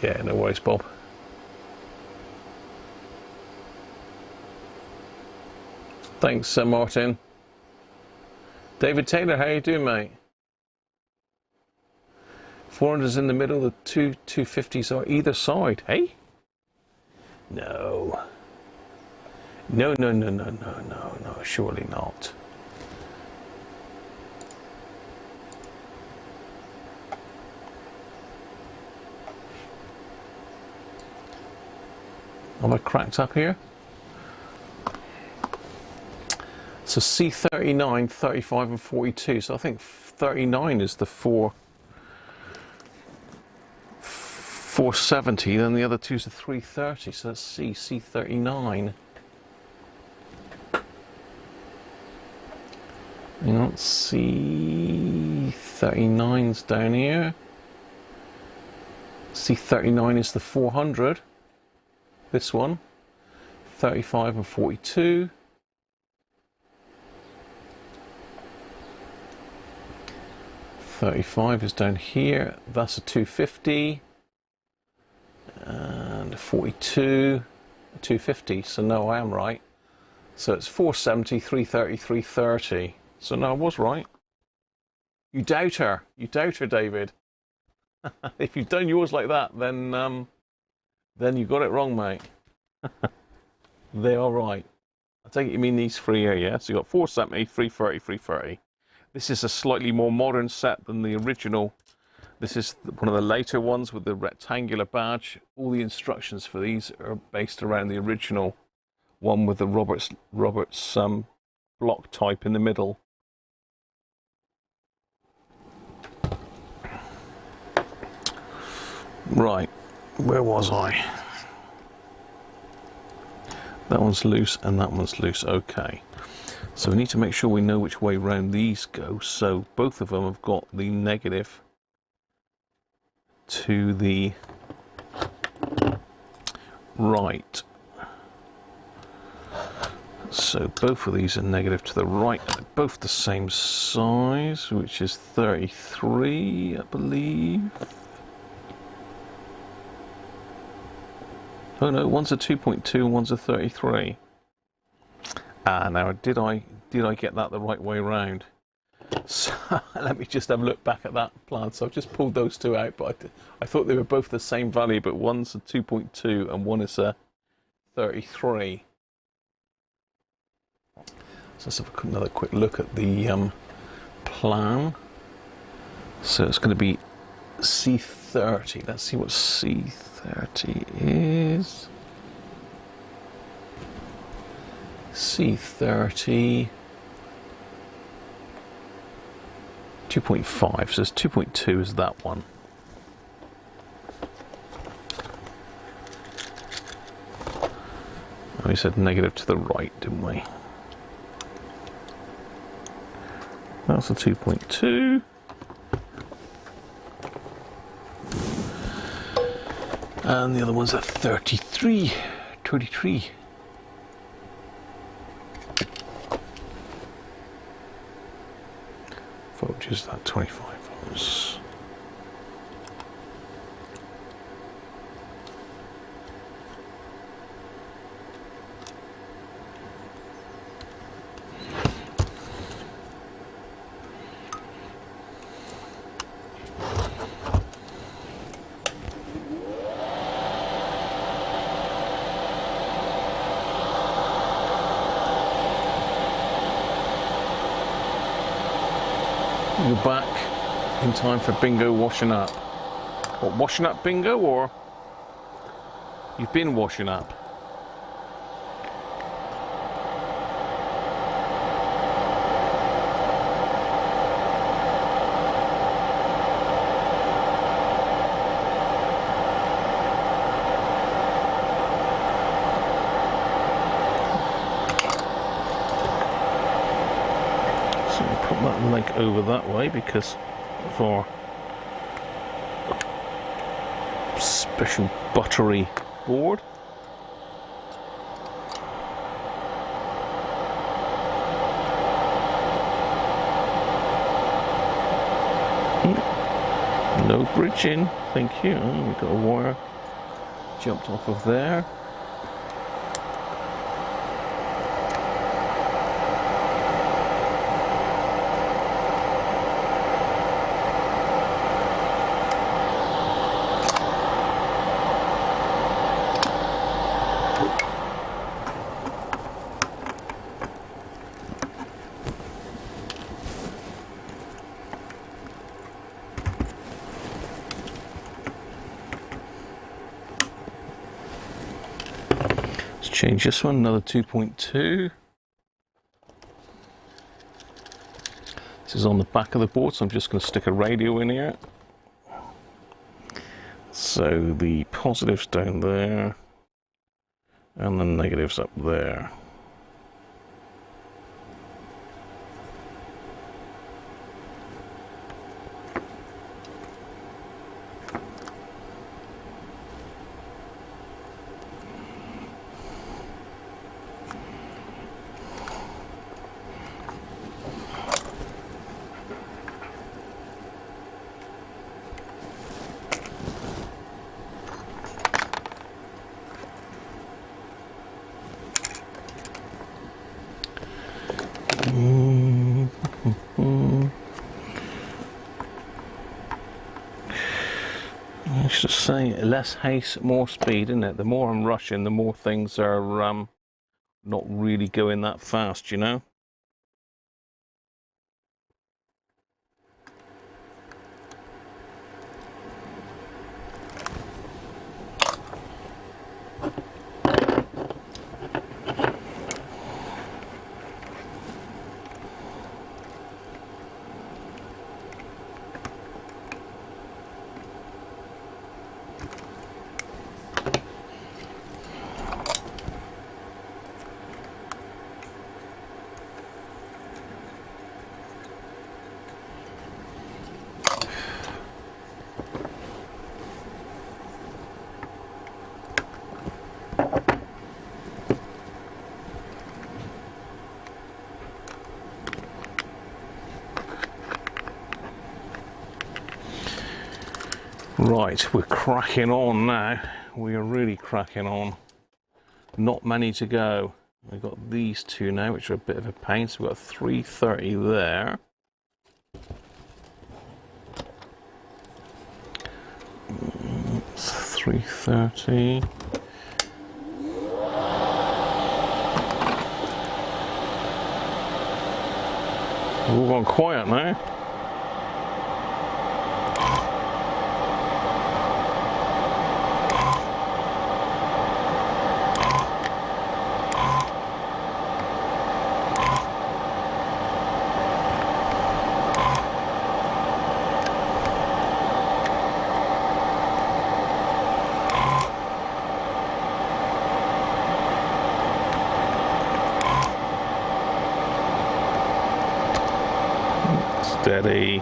Yeah, no worries, Bob. Thanks, Martin. David Taylor, how you doing, mate? 400's in the middle, the two 250s are either side, hey? No. No, surely not. Am I cracked up here? So C39, 35 and 42, so I think 39 is the 470, then the other two's a 330, so let's see, C39. You know, C39's down here. C39 is the 400, this one, 35 and 42. .35 is down here, that's a 250. And 42, 250, so no, I am right. So it's 470, 330, 330. So no, I was right. You doubt her, David. If you've done yours like that, then you got it wrong, mate. They are right. I take it you mean these three here, yeah? So you got 470, 330, 330. This is a slightly more modern set than the original. This is one of the later ones with the rectangular badge. All the instructions for these are based around the original one with the Roberts block type in the middle. Right, where was I? That one's loose and that one's loose, okay. So we need to make sure we know which way round these go. So both of them have got the negative to the right. So both of these are negative to the right. They're both the same size, which is 33, I believe. Oh no, one's a 2.2 and one's a 33. Ah, now did I get that the right way around? So let me just have a look back at that plan. So I've just pulled those two out, but I thought they were both the same value, but one's a 2.2 and one is a 33. So let's have another quick look at the plan. So it's going to be C30. Let's see what C30 is. C30 2.5, so it's 2.2 is that one. Oh, we said negative to the right, didn't we? That's a 2.2. And the other one's at 33. Voltage is that 25 volts. You're back in time for bingo washing up. What, washing up bingo, or you've been washing up? Put that leg over that way because of our special buttery board. No bridging, thank you. Oh, we've got a wire jumped off of there. Change this one, another 2.2. This is on the back of the board, so I'm just going to stick a radio in here. So the positives down there, and the negatives up there. Let's just say less haste, more speed, isn't it? The more I'm rushing, the more things are not really going that fast, you know? Right, we're cracking on now. We are really cracking on. Not many to go. We've got these two now, which are a bit of a pain. So we've got 330 there. It's 330. We've all gone quiet now. Steady.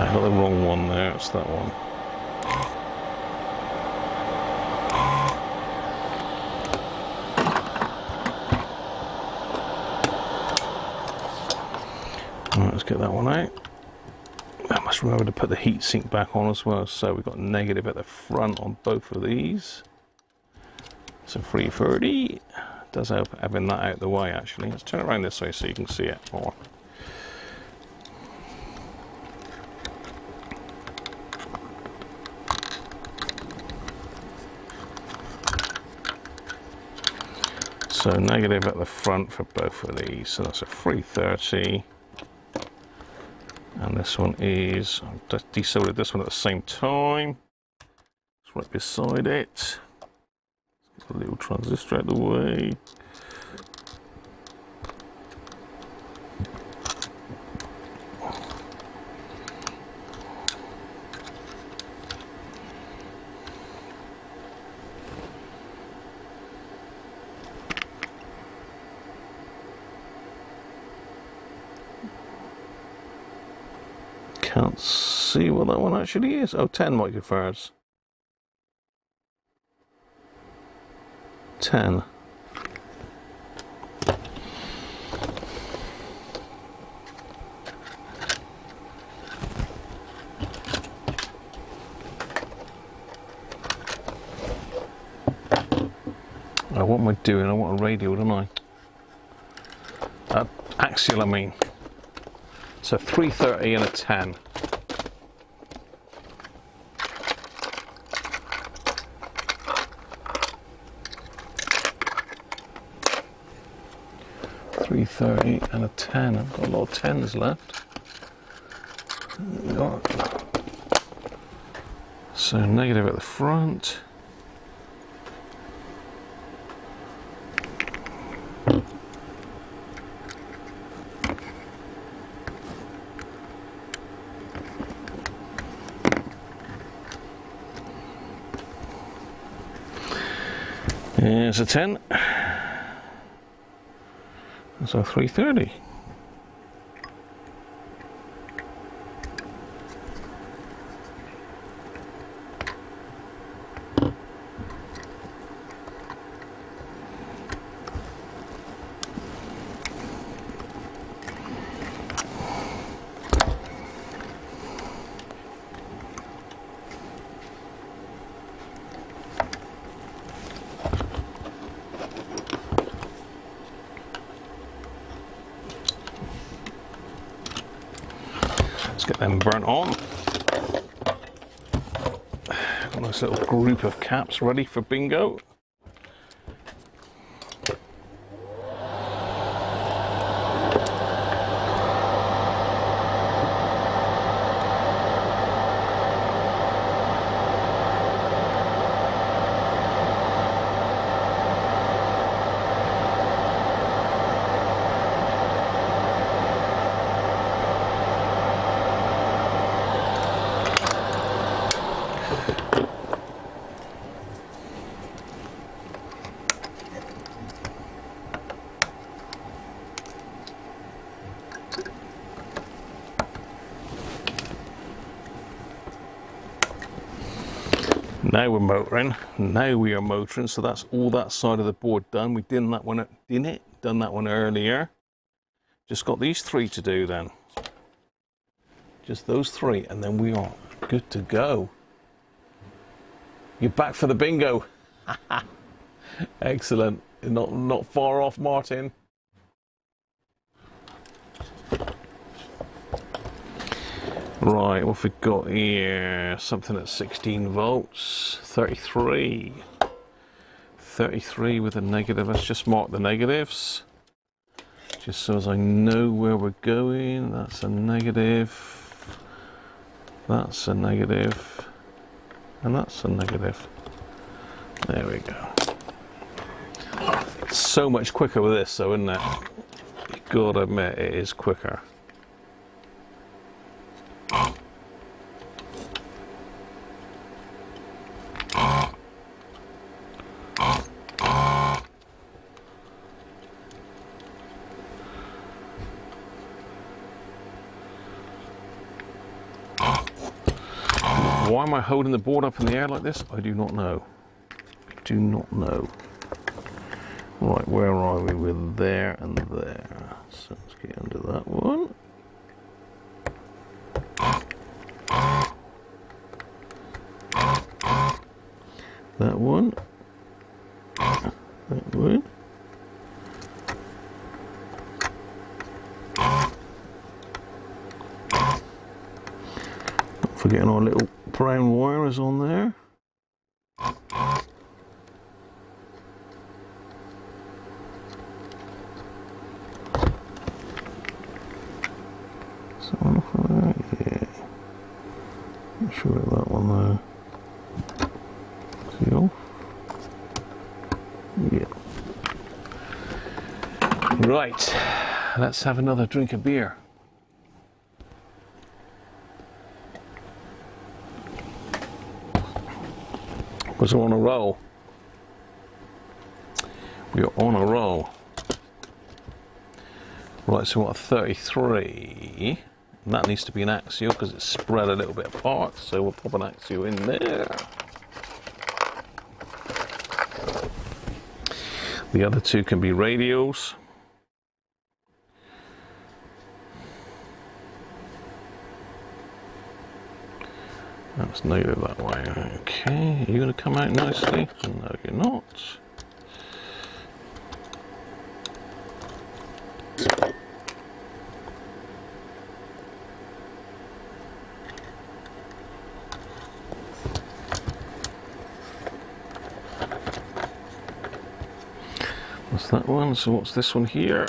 I got the wrong one there, it's that one. Right, let's get that one out. I must remember to put the heatsink back on as well, so we've got negative at the front on both of these. So 330 does help having that out of the way actually. Let's turn it around this way so you can see it more. So negative at the front for both of these, so that's a 330. And this one is, I've just desoldered this one at the same time. It's right beside it. A little transistor out of the way. Can't see what that one actually is. Oh, 10 microfarads. 10. Oh, what am I doing? I want a radio, don't I? Axial, I mean. So 330 and a 10. .330 and a 10. I've got a lot of 10s left. So negative at the front. Here's a 10. So 330. Get them burnt on. Got a nice little group of caps ready for bingo. Now we're motoring. Now we are motoring. So that's all that side of the board done. We did that one, done that one earlier. Just got these three to do then. Just those three, and then we are good to go. You're back for the bingo. Excellent. Not far off, Martin. Right, what have we got here? Something at 16 volts, 33. 33 with a negative. Let's just mark the negatives. Just so as I know where we're going. That's a negative. That's a negative. And that's a negative. There we go. It's so much quicker with this though, isn't it? You've got to admit it is quicker. Why am I holding the board up in the air like this? I do not know. I do not know. Right, where are we? We're there and there. So let's get under that one. That one. That one. Not forgetting our little brown wire is on there. So off of that, yeah. Not sure about that one though. See off? Yeah. Right, let's have another drink of beer. Because we're on a roll. We are on a roll. Right, so what, 33. And that needs to be an axial because it's spread a little bit apart. So we'll pop an axial in there. The other two can be radials. That's nailed that way. Okay, are you going to come out nicely? No, you're not. That's that one. So what's this one here?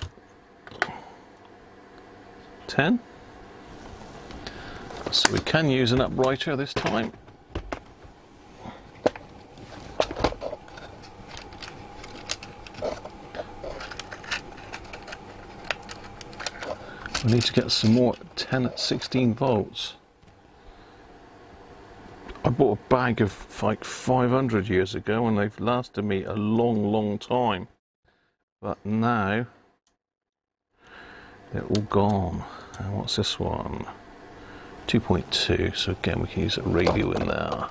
10. So we can use an uprighter this time. We need to get some more 10 at 16 volts. I bought a bag of like 500 years ago and they've lasted me a long time. But now they're all gone. And what's this one? 2.2, so again we can use a radial in there.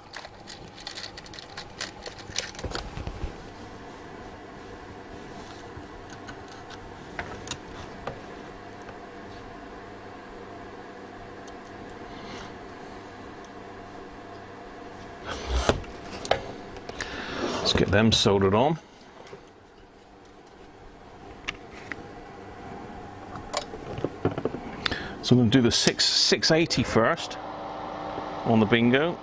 Let's get them soldered on. So I'm going to do the 680 first on the bingo.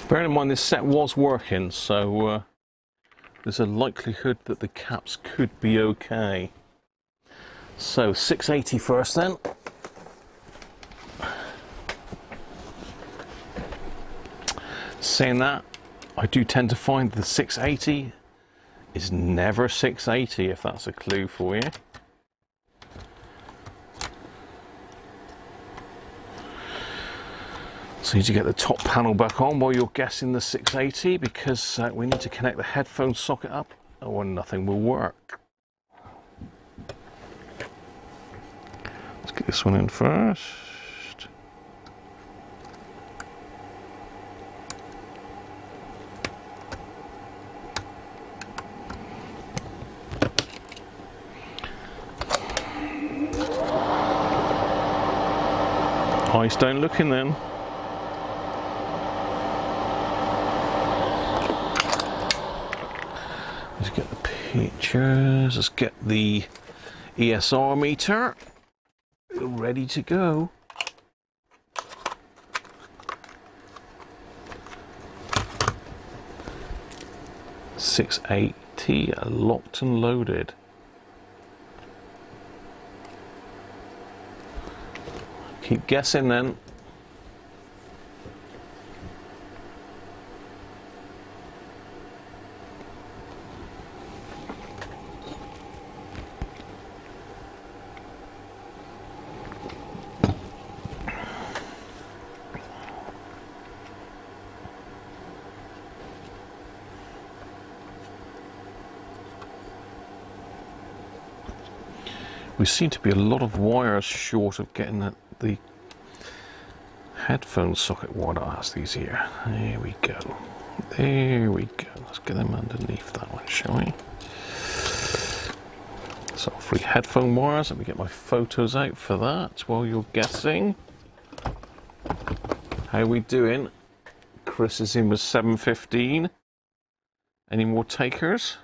Bearing in mind this set was working, so there's a likelihood that the caps could be okay. So 680 first then. Saying that, I do tend to find the 680 is never 680, if that's a clue for you. So you need to get the top panel back on while you're guessing the 680 because we need to connect the headphone socket up or nothing will work. Let's get this one in first. Eyes don't look in then. Let's get the pictures. Let's get the ESR meter ready to go. 2680 locked and loaded. Keep guessing then. We seem to be a lot of wires short of getting the headphone socket wire. That's these here. There we go. There we go. Let's get them underneath that one, shall we? So 3 headphone wires. Let me get my photos out for that while you're guessing. How we doing? Chris is in with 715. Any more takers?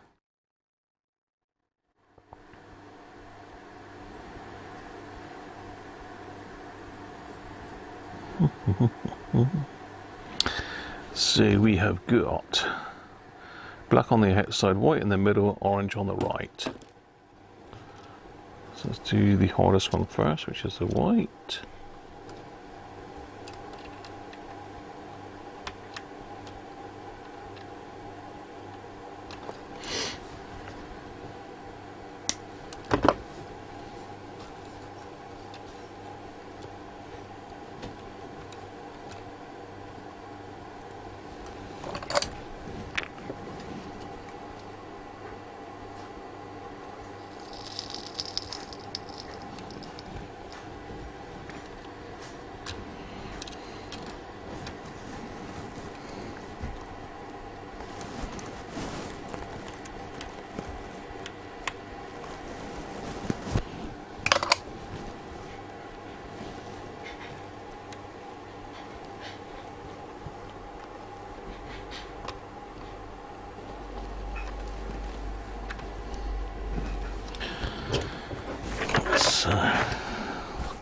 So we have got black on the outside, white in the middle, orange on the right. So let's do the hardest one first, which is the white.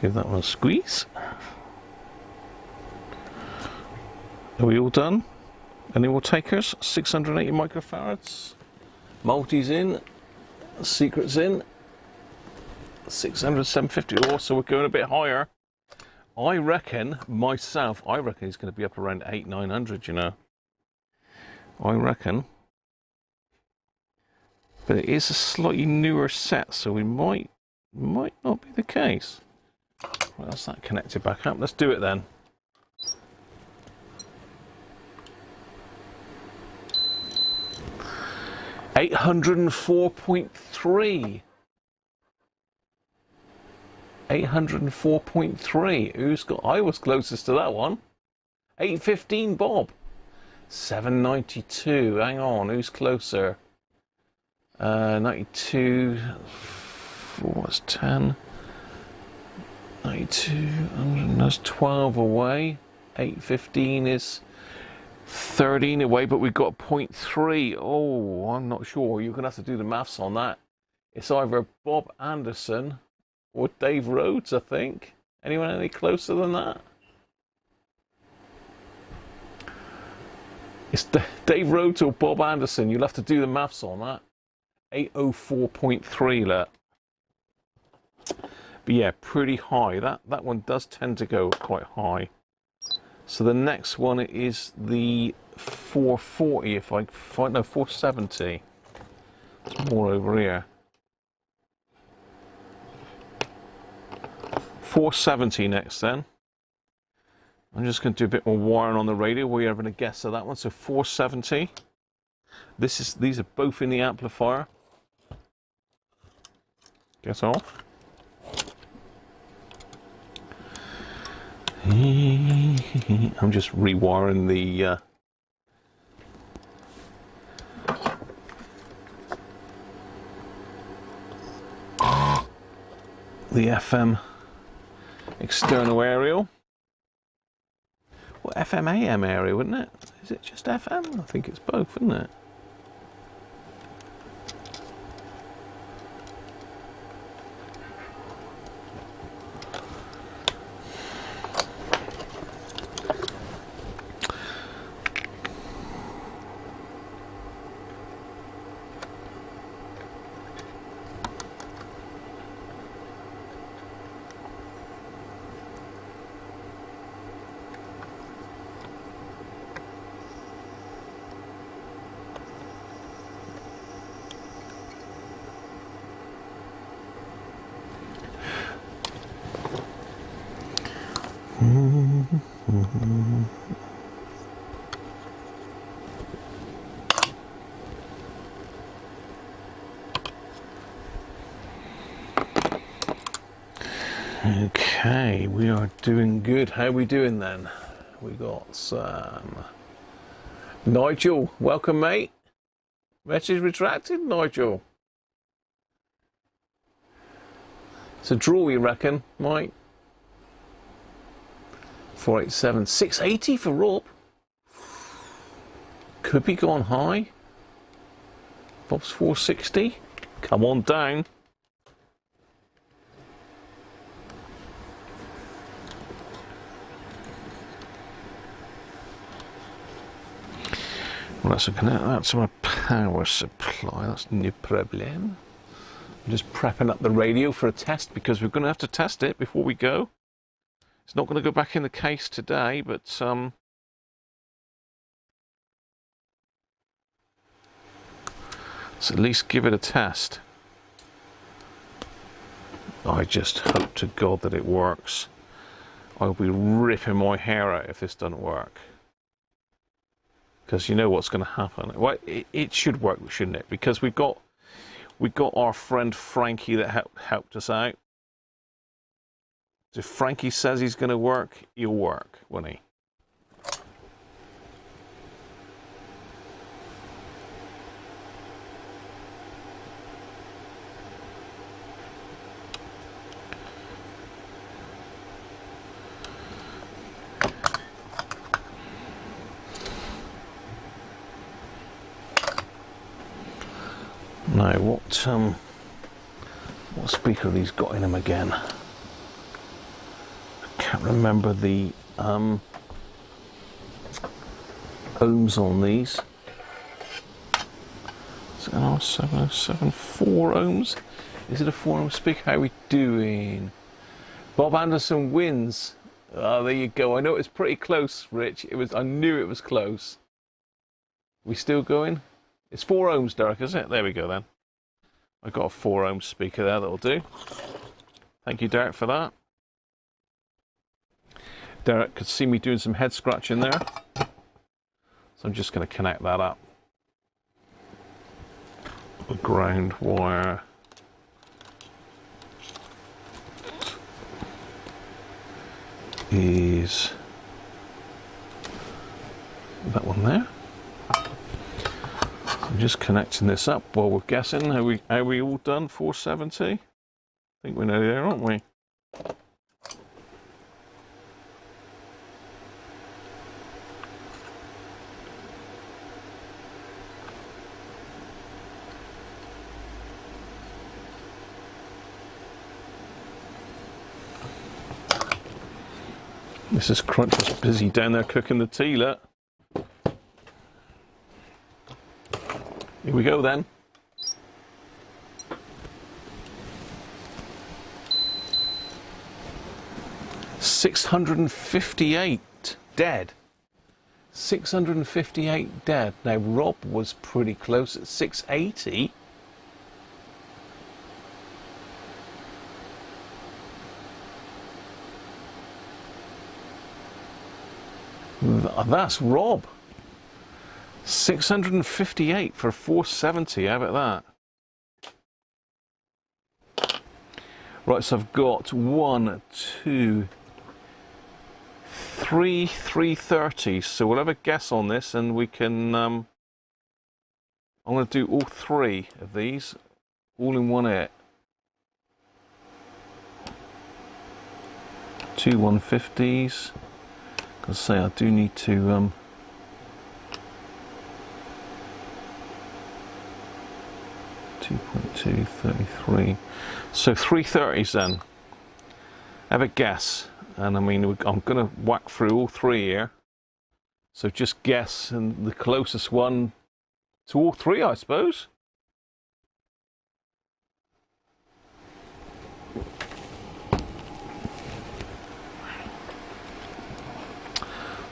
Give that one a squeeze. Are we all done? Any more takers? 680 microfarads. Multis in. Secrets in. 600, 750. Oh, so we're going a bit higher. I reckon, myself, I reckon he's going to be up around 800, 900, you know. I reckon. But it is a slightly newer set, so we might not be the case. Well, that's that connected back up. Let's do it then. $804.3. 804.3. Who's got? I was closest to that one. 815, Bob. 792. Hang on, who's closer? 92. What's 10? 92, that's 12 away. 815 is 13 away, but we've got 0.3. Oh, I'm not sure. You're going to have to do the maths on that. It's either Bob Anderson or Dave Rhodes, I think. Anyone any closer than that? It's Dave Rhodes or Bob Anderson. You'll have to do the maths on that. 804.3, look. But yeah, pretty high. That one does tend to go quite high. So the next one is the 440. If I find, no, 470. There's more over here. 470 next then. I'm just going to do a bit more wiring on the radio. We're having a guess of that one. So 470. These are both in the amplifier. Get off. I'm just rewiring the FM external aerial. Well, FM AM area, wouldn't it? Is it just FM? I think it's both, isn't it? Okay, we are doing good. How are we doing then? We got some Nigel. Welcome, mate. Message retracted, Nigel. It's a draw, you reckon, Mike? 487, 680 for Rob. Could be gone high. Bob's 460. Come on down. Well, let's connect that to my power supply. That's no problem. I'm just prepping up the radio for a test because we're going to have to test it before we go. It's not going to go back in the case today, but let's at least give it a test. I just hope to God that it works. I'll be ripping my hair out if this doesn't work. Because you know what's going to happen. Well, it should work, shouldn't it? Because we've got our friend Frankie that helped us out. If Frankie says he's going to work, he'll work, won't he? Now, what speaker have these got in them again? I can't remember the ohms on these. Is it an R707 4 ohms? Is it a 4 ohm speaker? How are we doing? Bob Anderson wins. Oh, there you go. I know it's pretty close, Rich. I knew it was close. We still going? It's 4 ohms, Derek, isn't it? There we go then. I got a 4 ohm speaker there, that'll do. Thank you, Derek, for that. Derek could see me doing some head scratching there. So I'm just going to connect that up. The ground wire. Is that one there? I'm just connecting this up while we're guessing. Are we all done? 470? I think we're nearly there, aren't we? Mrs. Crunch is busy down there cooking the tea, look. Here we go then. $658 dead. 658 dead. Now Rob was pretty close at 680. That's Rob. 658 for 470. How about that? Right, so I've got 1, 2, 3 330s. So we'll have a guess on this, and we can. I'm going to do all 3 of these, all in one hit. 2 150s. Because say I do need to. 2.2, 33. So 330s then. Have a guess. And I mean, I'm going to whack through all 3 here. So just guess, and the closest one to all 3, I suppose.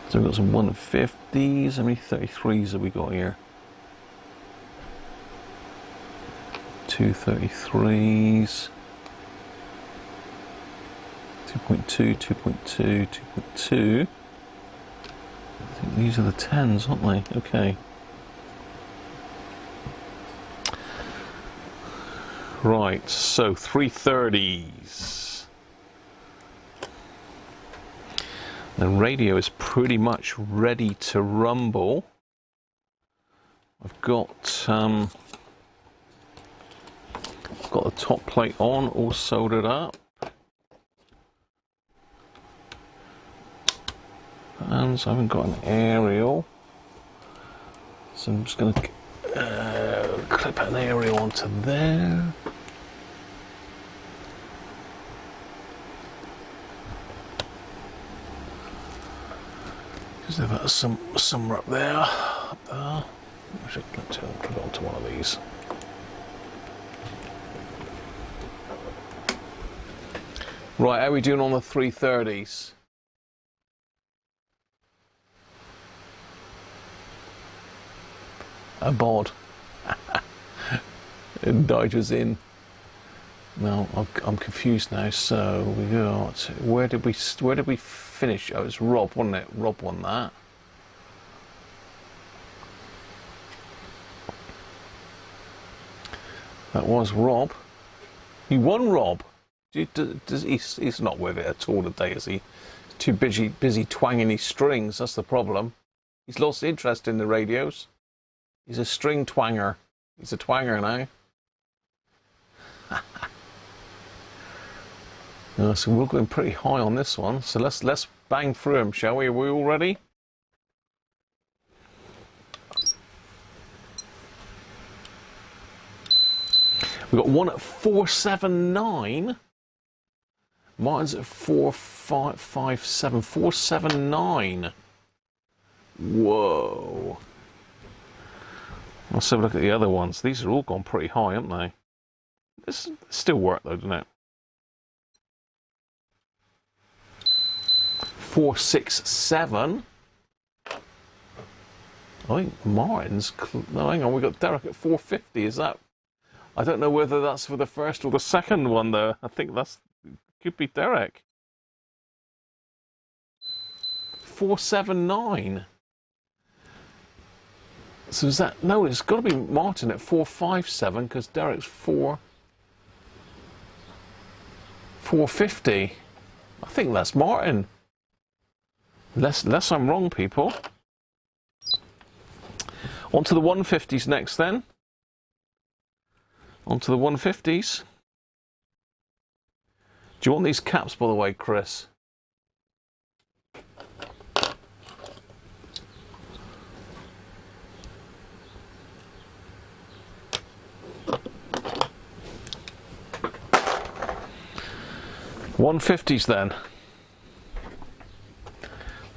So we've got some 150s. How many 33s have we got here? 2 33s. 2.2, 2.2, 2.2. I think these are the 10s, aren't they? Okay. Right, so 330s. The radio is pretty much ready to rumble. I've got the top plate on, all soldered up. And so I haven't got an aerial. So I'm just going to clip an aerial onto there. Because they've got some up there. Up there. I should clip it onto one of these. Right, how are we doing on the 330s? A bod. Nigel's in. No, I'm confused now. So we got, where did we finish? Oh, it's Rob, wasn't it? Rob won that. That was Rob. He won, Rob. He's not with it at all today, is he? Too busy twanging his strings. That's the problem. He's lost interest in the radios. He's a string twanger. He's a twanger now. So we're going pretty high on this one. So let's bang through him, shall we? Are we all ready? We've got one at 479. Mine's at 4557. 479. Whoa. Let's have a look at the other ones. These are all gone pretty high, haven't they? This still work though, doesn't it? 467. I think Martin's. No, hang on. We got Derek at 450. Is that? I don't know whether that's for the first or the second one though. I think that's could be Derek. 479. So is that, no, it's got to be Martin at 457 because Derek's 450. I think that's Martin. Unless I'm wrong, people. On to the 150s next then. On to the 150s. Do you want these caps, by the way, Chris? $150s then.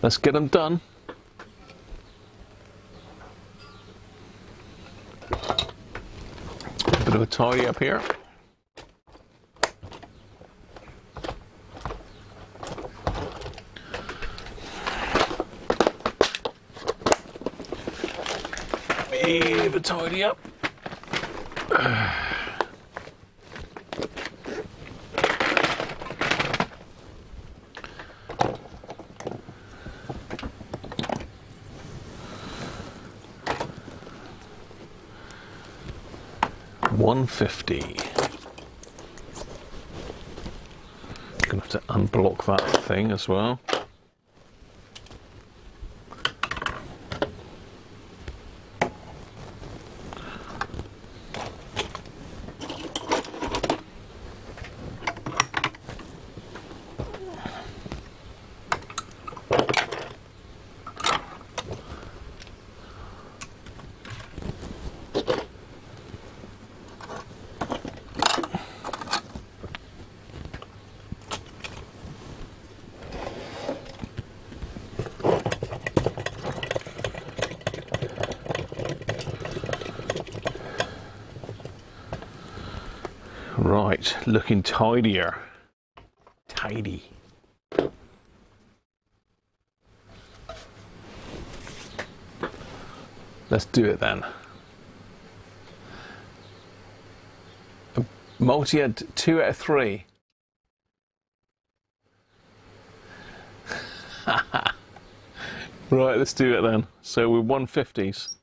Let's get them done. A bit of a tidy up here. Bit of a tidy up. $150. Gonna have to unblock that thing as well. Right, looking tidier. Tidy. Let's do it then. Multi had 2 out of 3. Right, let's do it then. So we're 150s.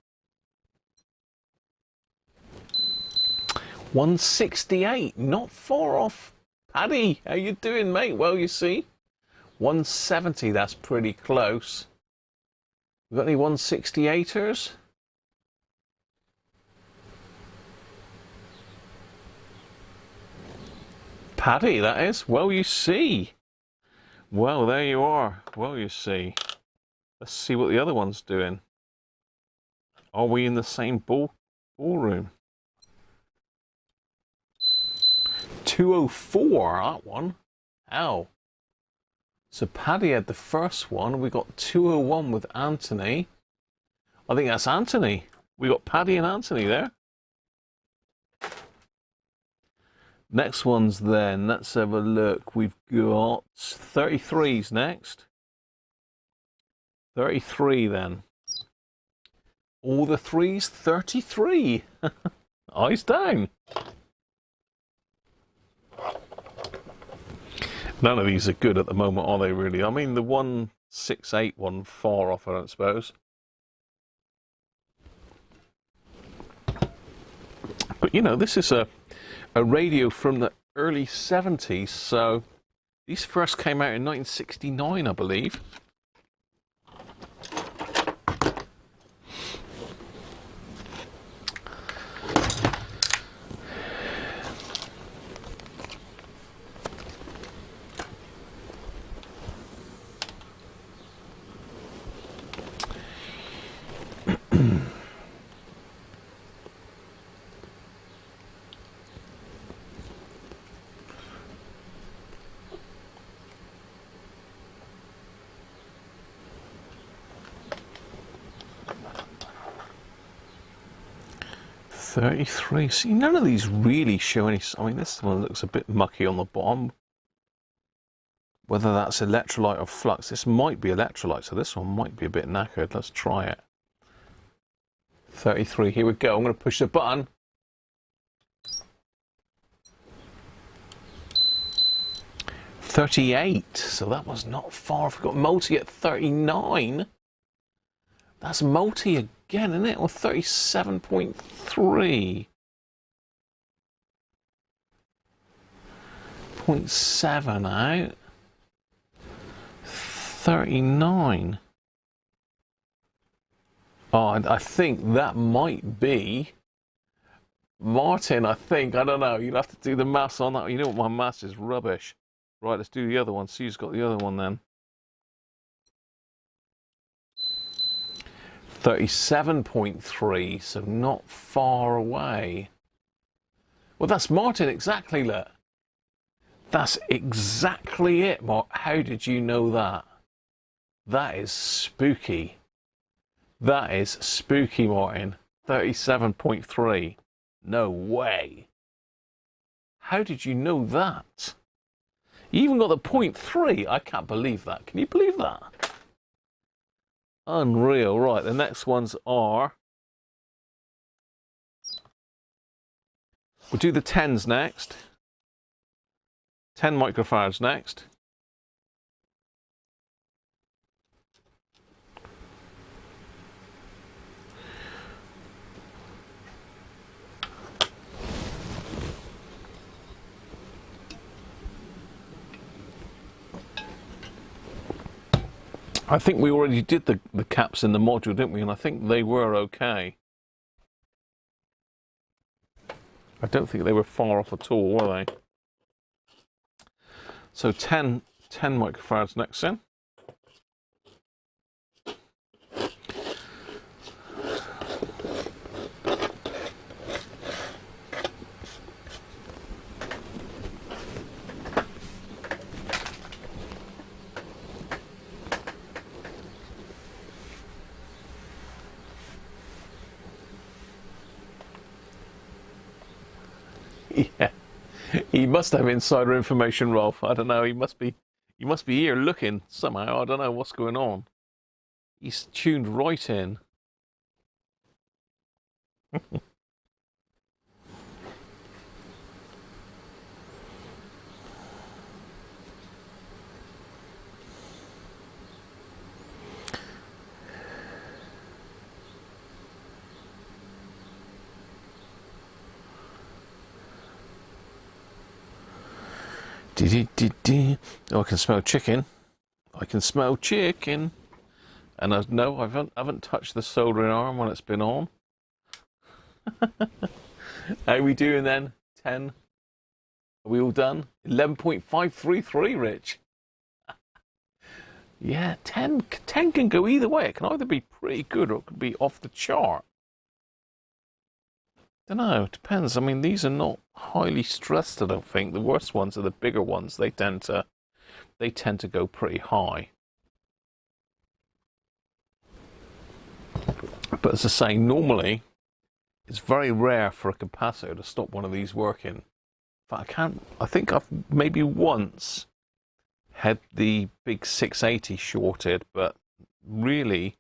168, not far off. Paddy, how you doing, mate? Well, you see, 170, that's pretty close. We got any 168ers? Paddy, that is. Well, you see. Well, there you are. Well, you see. Let's see what the other one's doing. Are we in the same ballroom? 204, that one. Ow. So Paddy had the first one. We got 201 with Anthony. I think that's Anthony. We got Paddy and Anthony there. Next one's then. Let's have a look. We've got 33s next. 33 then. All the threes, 33. Eyes down. None of these are good at the moment, are they really? I mean, the 168 one, far off, I don't suppose. But, you know, this is a radio from the early 70s, so these first came out in 1969, I believe. .33. See, none of these really show any. I mean, this one looks a bit mucky on the bottom. Whether that's electrolyte or flux, this might be electrolyte, so this one might be a bit knackered. Let's try it. 33. Here we go. I'm going to push the button. .38. So that was not far. We've got multi at 39. That's multi again, isn't it? Or 37.3. 0.7 out. 39. Oh, I think that might be Martin, I think. I don't know. You'll have to do the maths on that. You know what? My maths is rubbish. Right, let's do the other one. See who's got the other one then. 37.3, so not far away. Well, that's Martin, exactly, look. That's exactly it, Mark. How did you know that? That is spooky. That is spooky, Martin. 37.3. No way. How did you know that? You even got the 0.3. I can't believe that. Can you believe that? Unreal. Right, the next ones are... We'll do the 10s next. 10 microfarads next. I think we already did the caps in the module, didn't we? And I think they were okay. I don't think they were far off at all, were they? So 10 microfarads next in. Yeah, he must have insider information, Rolf. I don't know. He must be here looking somehow. I don't know what's going on. He's tuned right in. Oh, I can smell chicken. I can smell chicken. And no, I haven't touched the soldering arm when it's been on. How are we doing then? 10. Are we all done? 11.533, Rich. Yeah, 10 can go either way. It can either be pretty good or it could be off the chart. Don't know, it depends. I mean, these are not highly stressed, I don't think. The worst ones are the bigger ones. They tend to go pretty high. But as I say, normally it's very rare for a capacitor to stop one of these working. But I think I've maybe once had the big 680 shorted, but really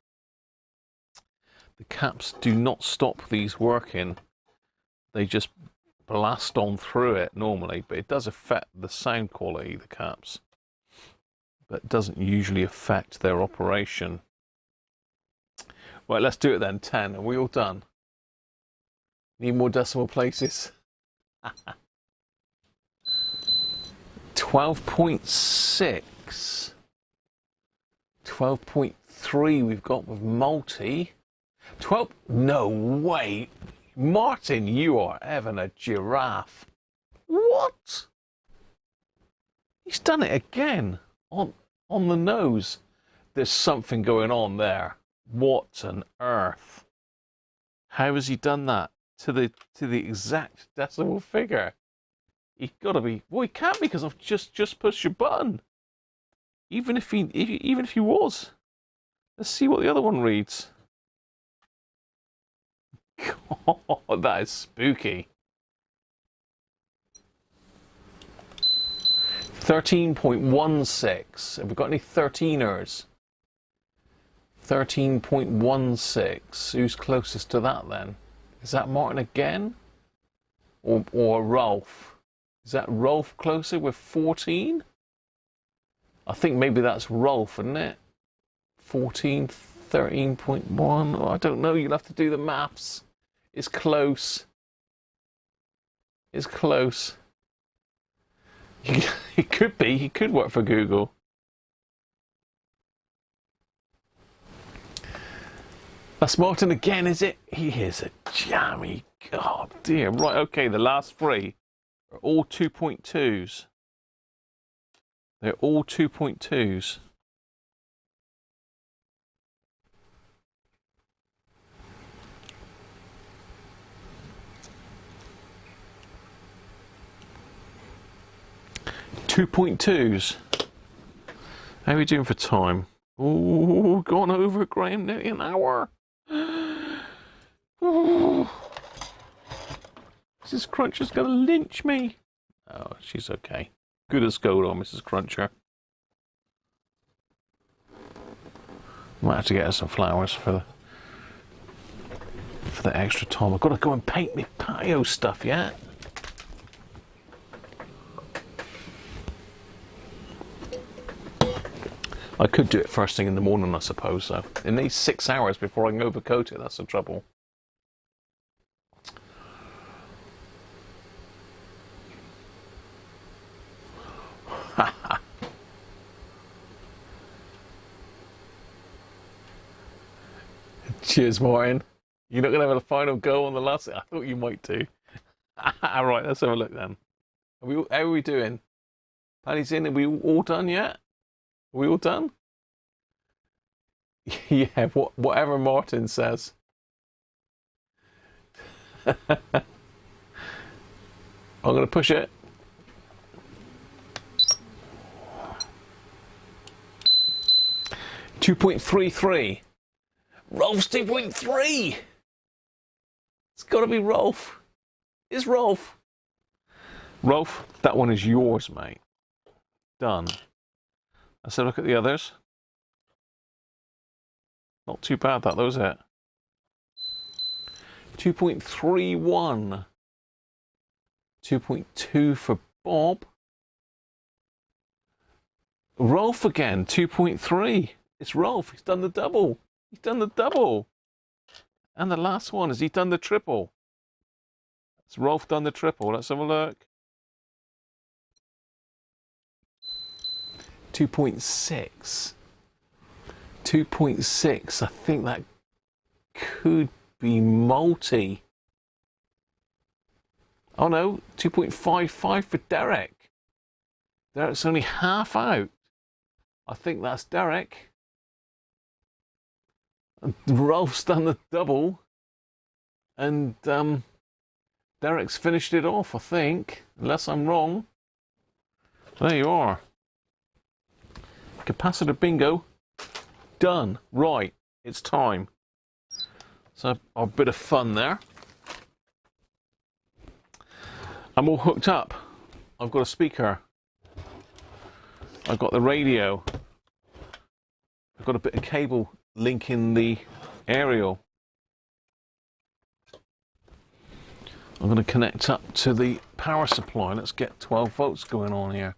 the caps do not stop these working. They just blast on through it normally, but it does affect the sound quality, the caps. But it doesn't usually affect their operation. Right, let's do it then. 10. Are we all done? Need more decimal places? 12.6. 12.3 we've got with multi. 12. No way. Martin, you are having a giraffe. What? He's done it again. On the nose. There's something going on there. What on earth? How has he done that to the exact decimal figure? He's got to be. Well, he can't be because I've just pushed your button. Even if he was. Let's see what the other one reads. God, that is spooky. 13.16. Have we got any 13ers? 13.16. Who's closest to that then? Is that Martin again? Or Rolf? Is that Rolf closer with 14? I think maybe that's Rolf, isn't it? 14, 13.1. Oh, I don't know. You'll have to do the maths. It's close. It's close. He could be. He could work for Google. That's Martin again, is it? He is a jammy. God dear. Right, okay, the last three are all 2.2s. They're all 2.2s. How are we doing for time? Oh, gone over, Graham, nearly an hour. Oh. Mrs. Cruncher's gonna lynch me. Oh, she's okay. Good as gold on Mrs. Cruncher. Might have to get her some flowers for the extra time. I've got to go and paint my patio stuff yet. I could do it first thing in the morning, I suppose, though. It needs 6 hours before I can overcoat it, that's the trouble. Cheers, Martin. You're not going to have a final go on the last... I thought you might do. Alright, let's have a look then. How are we doing? Paddy's in, are we all done yet? Are we all done? Yeah, whatever Martin says. I'm going to push it. .33. Rolf's 2.3. It's got to be Rolf. It's Rolf. Rolf, that one is yours, mate. Done. Let's have a look at the others. Not too bad, that though, is it? 2.31. 2.2 for Bob. Rolf again, 2.3. It's Rolf. He's done the double. He's done the double. And the last one, has he done the triple? Has Rolf done the triple? Let's have a look. 2.6. 2.6. I think that could be multi. Oh no, 2.55 for Derek. Derek's only half out. I think that's Derek. And Rolf's done the double. And Derek's finished it off, I think. Unless I'm wrong. There you are. Capacitor bingo. Done. Right, it's time. So a bit of fun there. I'm all hooked up. I've got a speaker. I've got the radio. I've got a bit of cable linking the aerial. I'm going to connect up to the power supply. Let's get 12 volts going on here.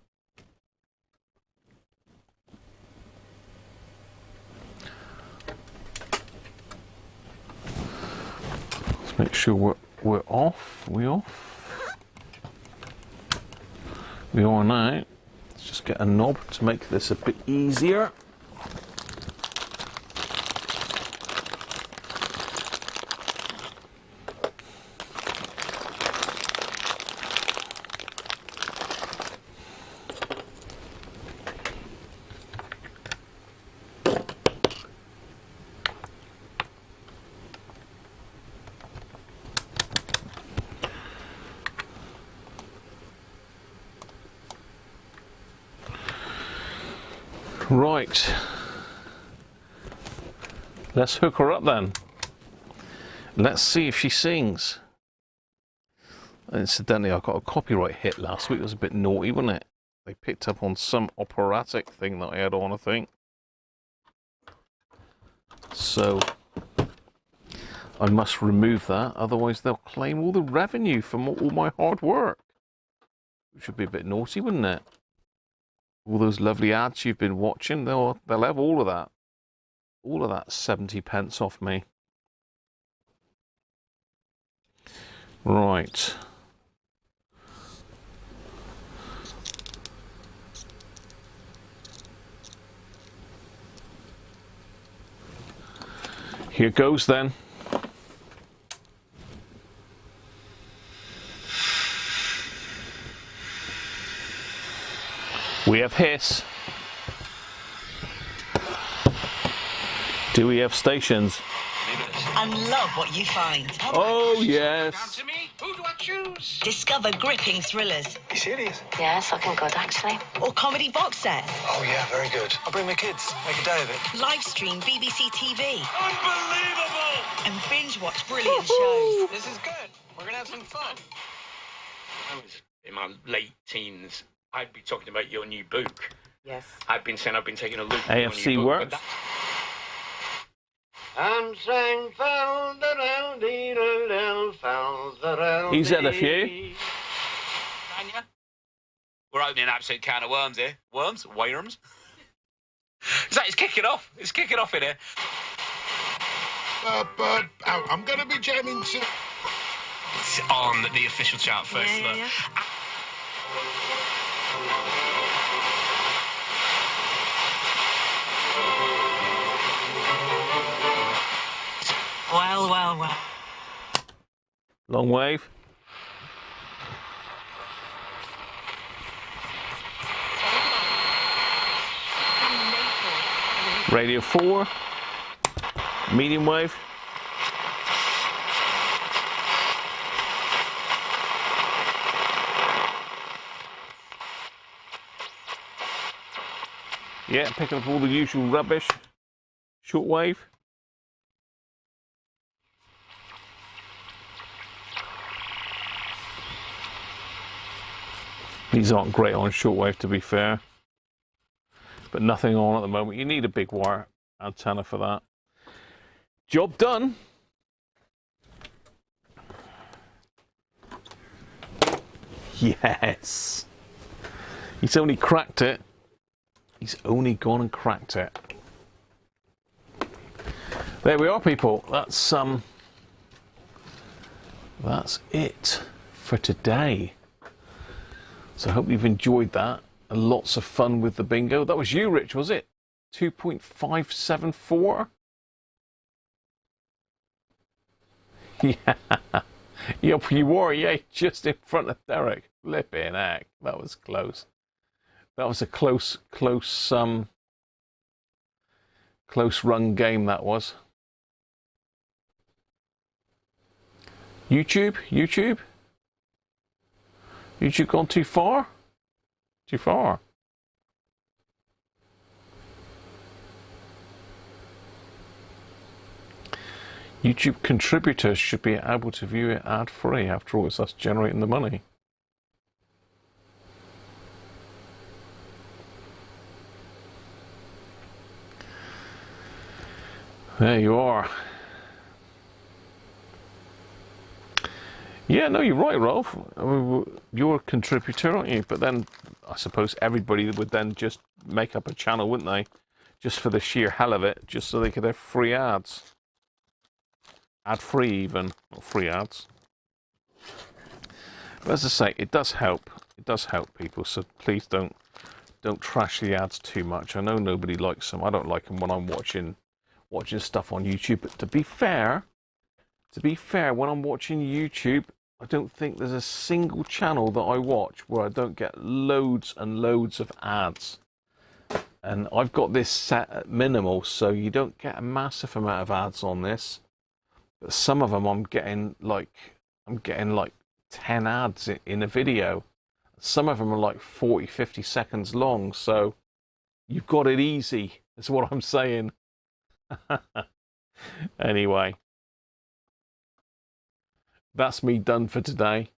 Let's make sure we're off. Are we off? We are now. Let's just get a knob to make this a bit easier. Right, let's hook her up then. Let's see if she sings. Incidentally, I got a copyright hit last week. It was a bit naughty, wasn't it? They picked up on some operatic thing that I had on, I think. So I must remove that, otherwise they'll claim all the revenue from all my hard work. Which would be a bit naughty, wouldn't it? All those lovely ads you've been watching, they'll have all of that. All of that 70 pence off me. Right. Here goes then. We have hiss. Do we have stations? And love what you find. Oh, yes. Down to me. Who do I choose? Discover gripping thrillers. You serious? Yes, looking good, actually. Or comedy box sets. Oh yeah, very good. I'll bring my kids. Make a day of it. Live stream BBC TV. Unbelievable! And binge watch brilliant shows. This is good. We're gonna have some fun. I was in my late teens. I'd be talking about your new book. Yes. I've been saying I've been taking a look at your AFC new book. works. He's had a few. We're opening an absolute can of worms here. Worms? Worms? It's kicking off. It's kicking off in here. I'm going to be jamming to... On the official chart first. Yeah. Well. Long wave. Radio 4. Medium wave. Yeah, picking up all the usual rubbish. Shortwave. These aren't great on shortwave, to be fair. But nothing on at the moment. You need a big wire antenna for that. Job done. Yes. He's only cracked it. He's only gone and cracked it. There we are, people. That's it for today. So I hope you've enjoyed that. And lots of fun with the bingo. That was you, Rich, was it? 2.574? Yeah. Yep, you were, yeah, just in front of Derek. Flipping heck. That was close. That was a close run game, that was. YouTube gone too far? Too far. YouTube contributors should be able to view it ad-free. After all, it's us generating the money. There you are. Yeah, no, you're right, Rolf. I mean, you're a contributor, aren't you? But then I suppose everybody would then just make up a channel, wouldn't they? Just for the sheer hell of it, just so they could have free ads. Ad-free even, not free ads. But as I say, it does help. It does help people, so please don't trash the ads too much. I know nobody likes them. I don't like them when I'm watching stuff on YouTube. But to be fair, when I'm watching YouTube, I don't think there's a single channel that I watch where I don't get loads and loads of ads. And I've got this set at minimal, so you don't get a massive amount of ads on this. But some of them I'm getting like 10 ads in a video. Some of them are like 40, 50 seconds long, so you've got it easy, is what I'm saying. Anyway, that's me done for today.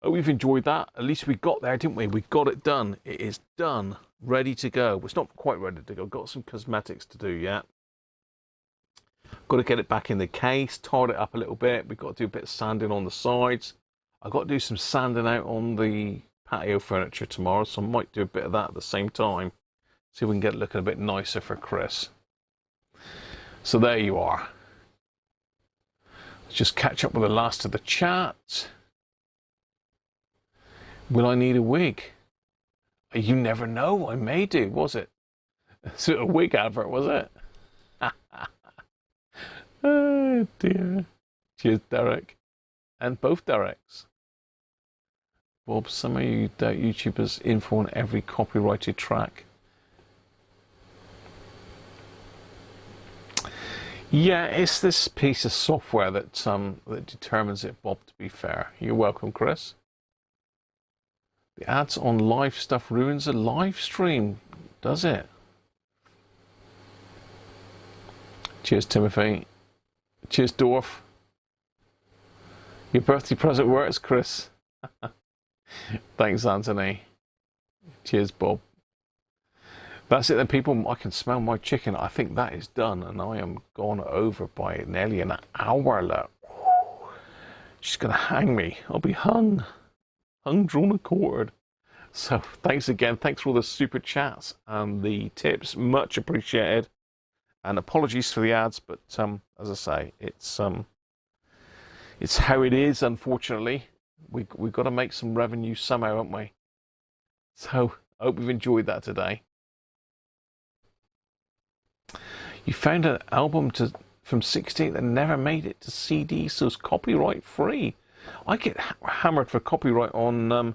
Hope you've enjoyed that. At least we got there, didn't we? We got it done. It is done, ready to go. Well, it's not quite ready to go. Got some cosmetics to do yet. Got to get it back in the case, tied it up a little bit. We've got to do a bit of sanding on the sides. I've got to do some sanding out on the patio furniture tomorrow, so I might do a bit of that at the same time. See if we can get it looking a bit nicer for Chris. So there you are. Let's just catch up with the last of the chat. Will I need a wig? You never know. I may do. Was it? So a wig advert, was it? Oh dear. Cheers, Derek. And both Dereks. Bob, some of you doubt YouTubers info on every copyrighted track. Yeah, it's this piece of software that determines it, Bob, to be fair. You're welcome, Chris. The ads on live stuff ruins a live stream, does it? Cheers, Timothy. Cheers, Dwarf. Your birthday present works, Chris. Thanks, Anthony. Cheers, Bob. That's it then, people. I can smell my chicken. I think that is done, and I am gone over by nearly an hour. Look. She's going to hang me. I'll be hung. Hung, drawn, and quartered. So, thanks again. Thanks for all the super chats and the tips. Much appreciated. And apologies for the ads, but as I say, it's how it is. Unfortunately, we've got to make some revenue somehow, haven't we? So I hope you've enjoyed that today. You found an album from '68 that never made it to CD, so it's copyright free. I get hammered for copyright on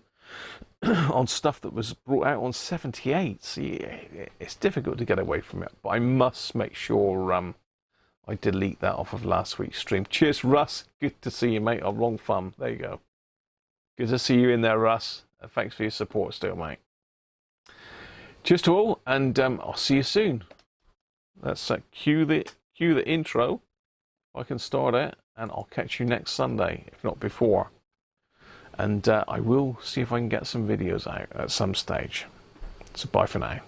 on stuff that was brought out on '78. See, it's difficult to get away from it, but I must make sure I delete that off of last week's stream. Cheers, Russ. Good to see you, mate. Oh, wrong thumb. There you go. Good to see you in there, Russ. Thanks for your support still, mate. Cheers to all, and I'll see you soon. Let's cue the intro. I can start it, and I'll catch you next Sunday, if not before. And I will see if I can get some videos out at some stage. So bye for now.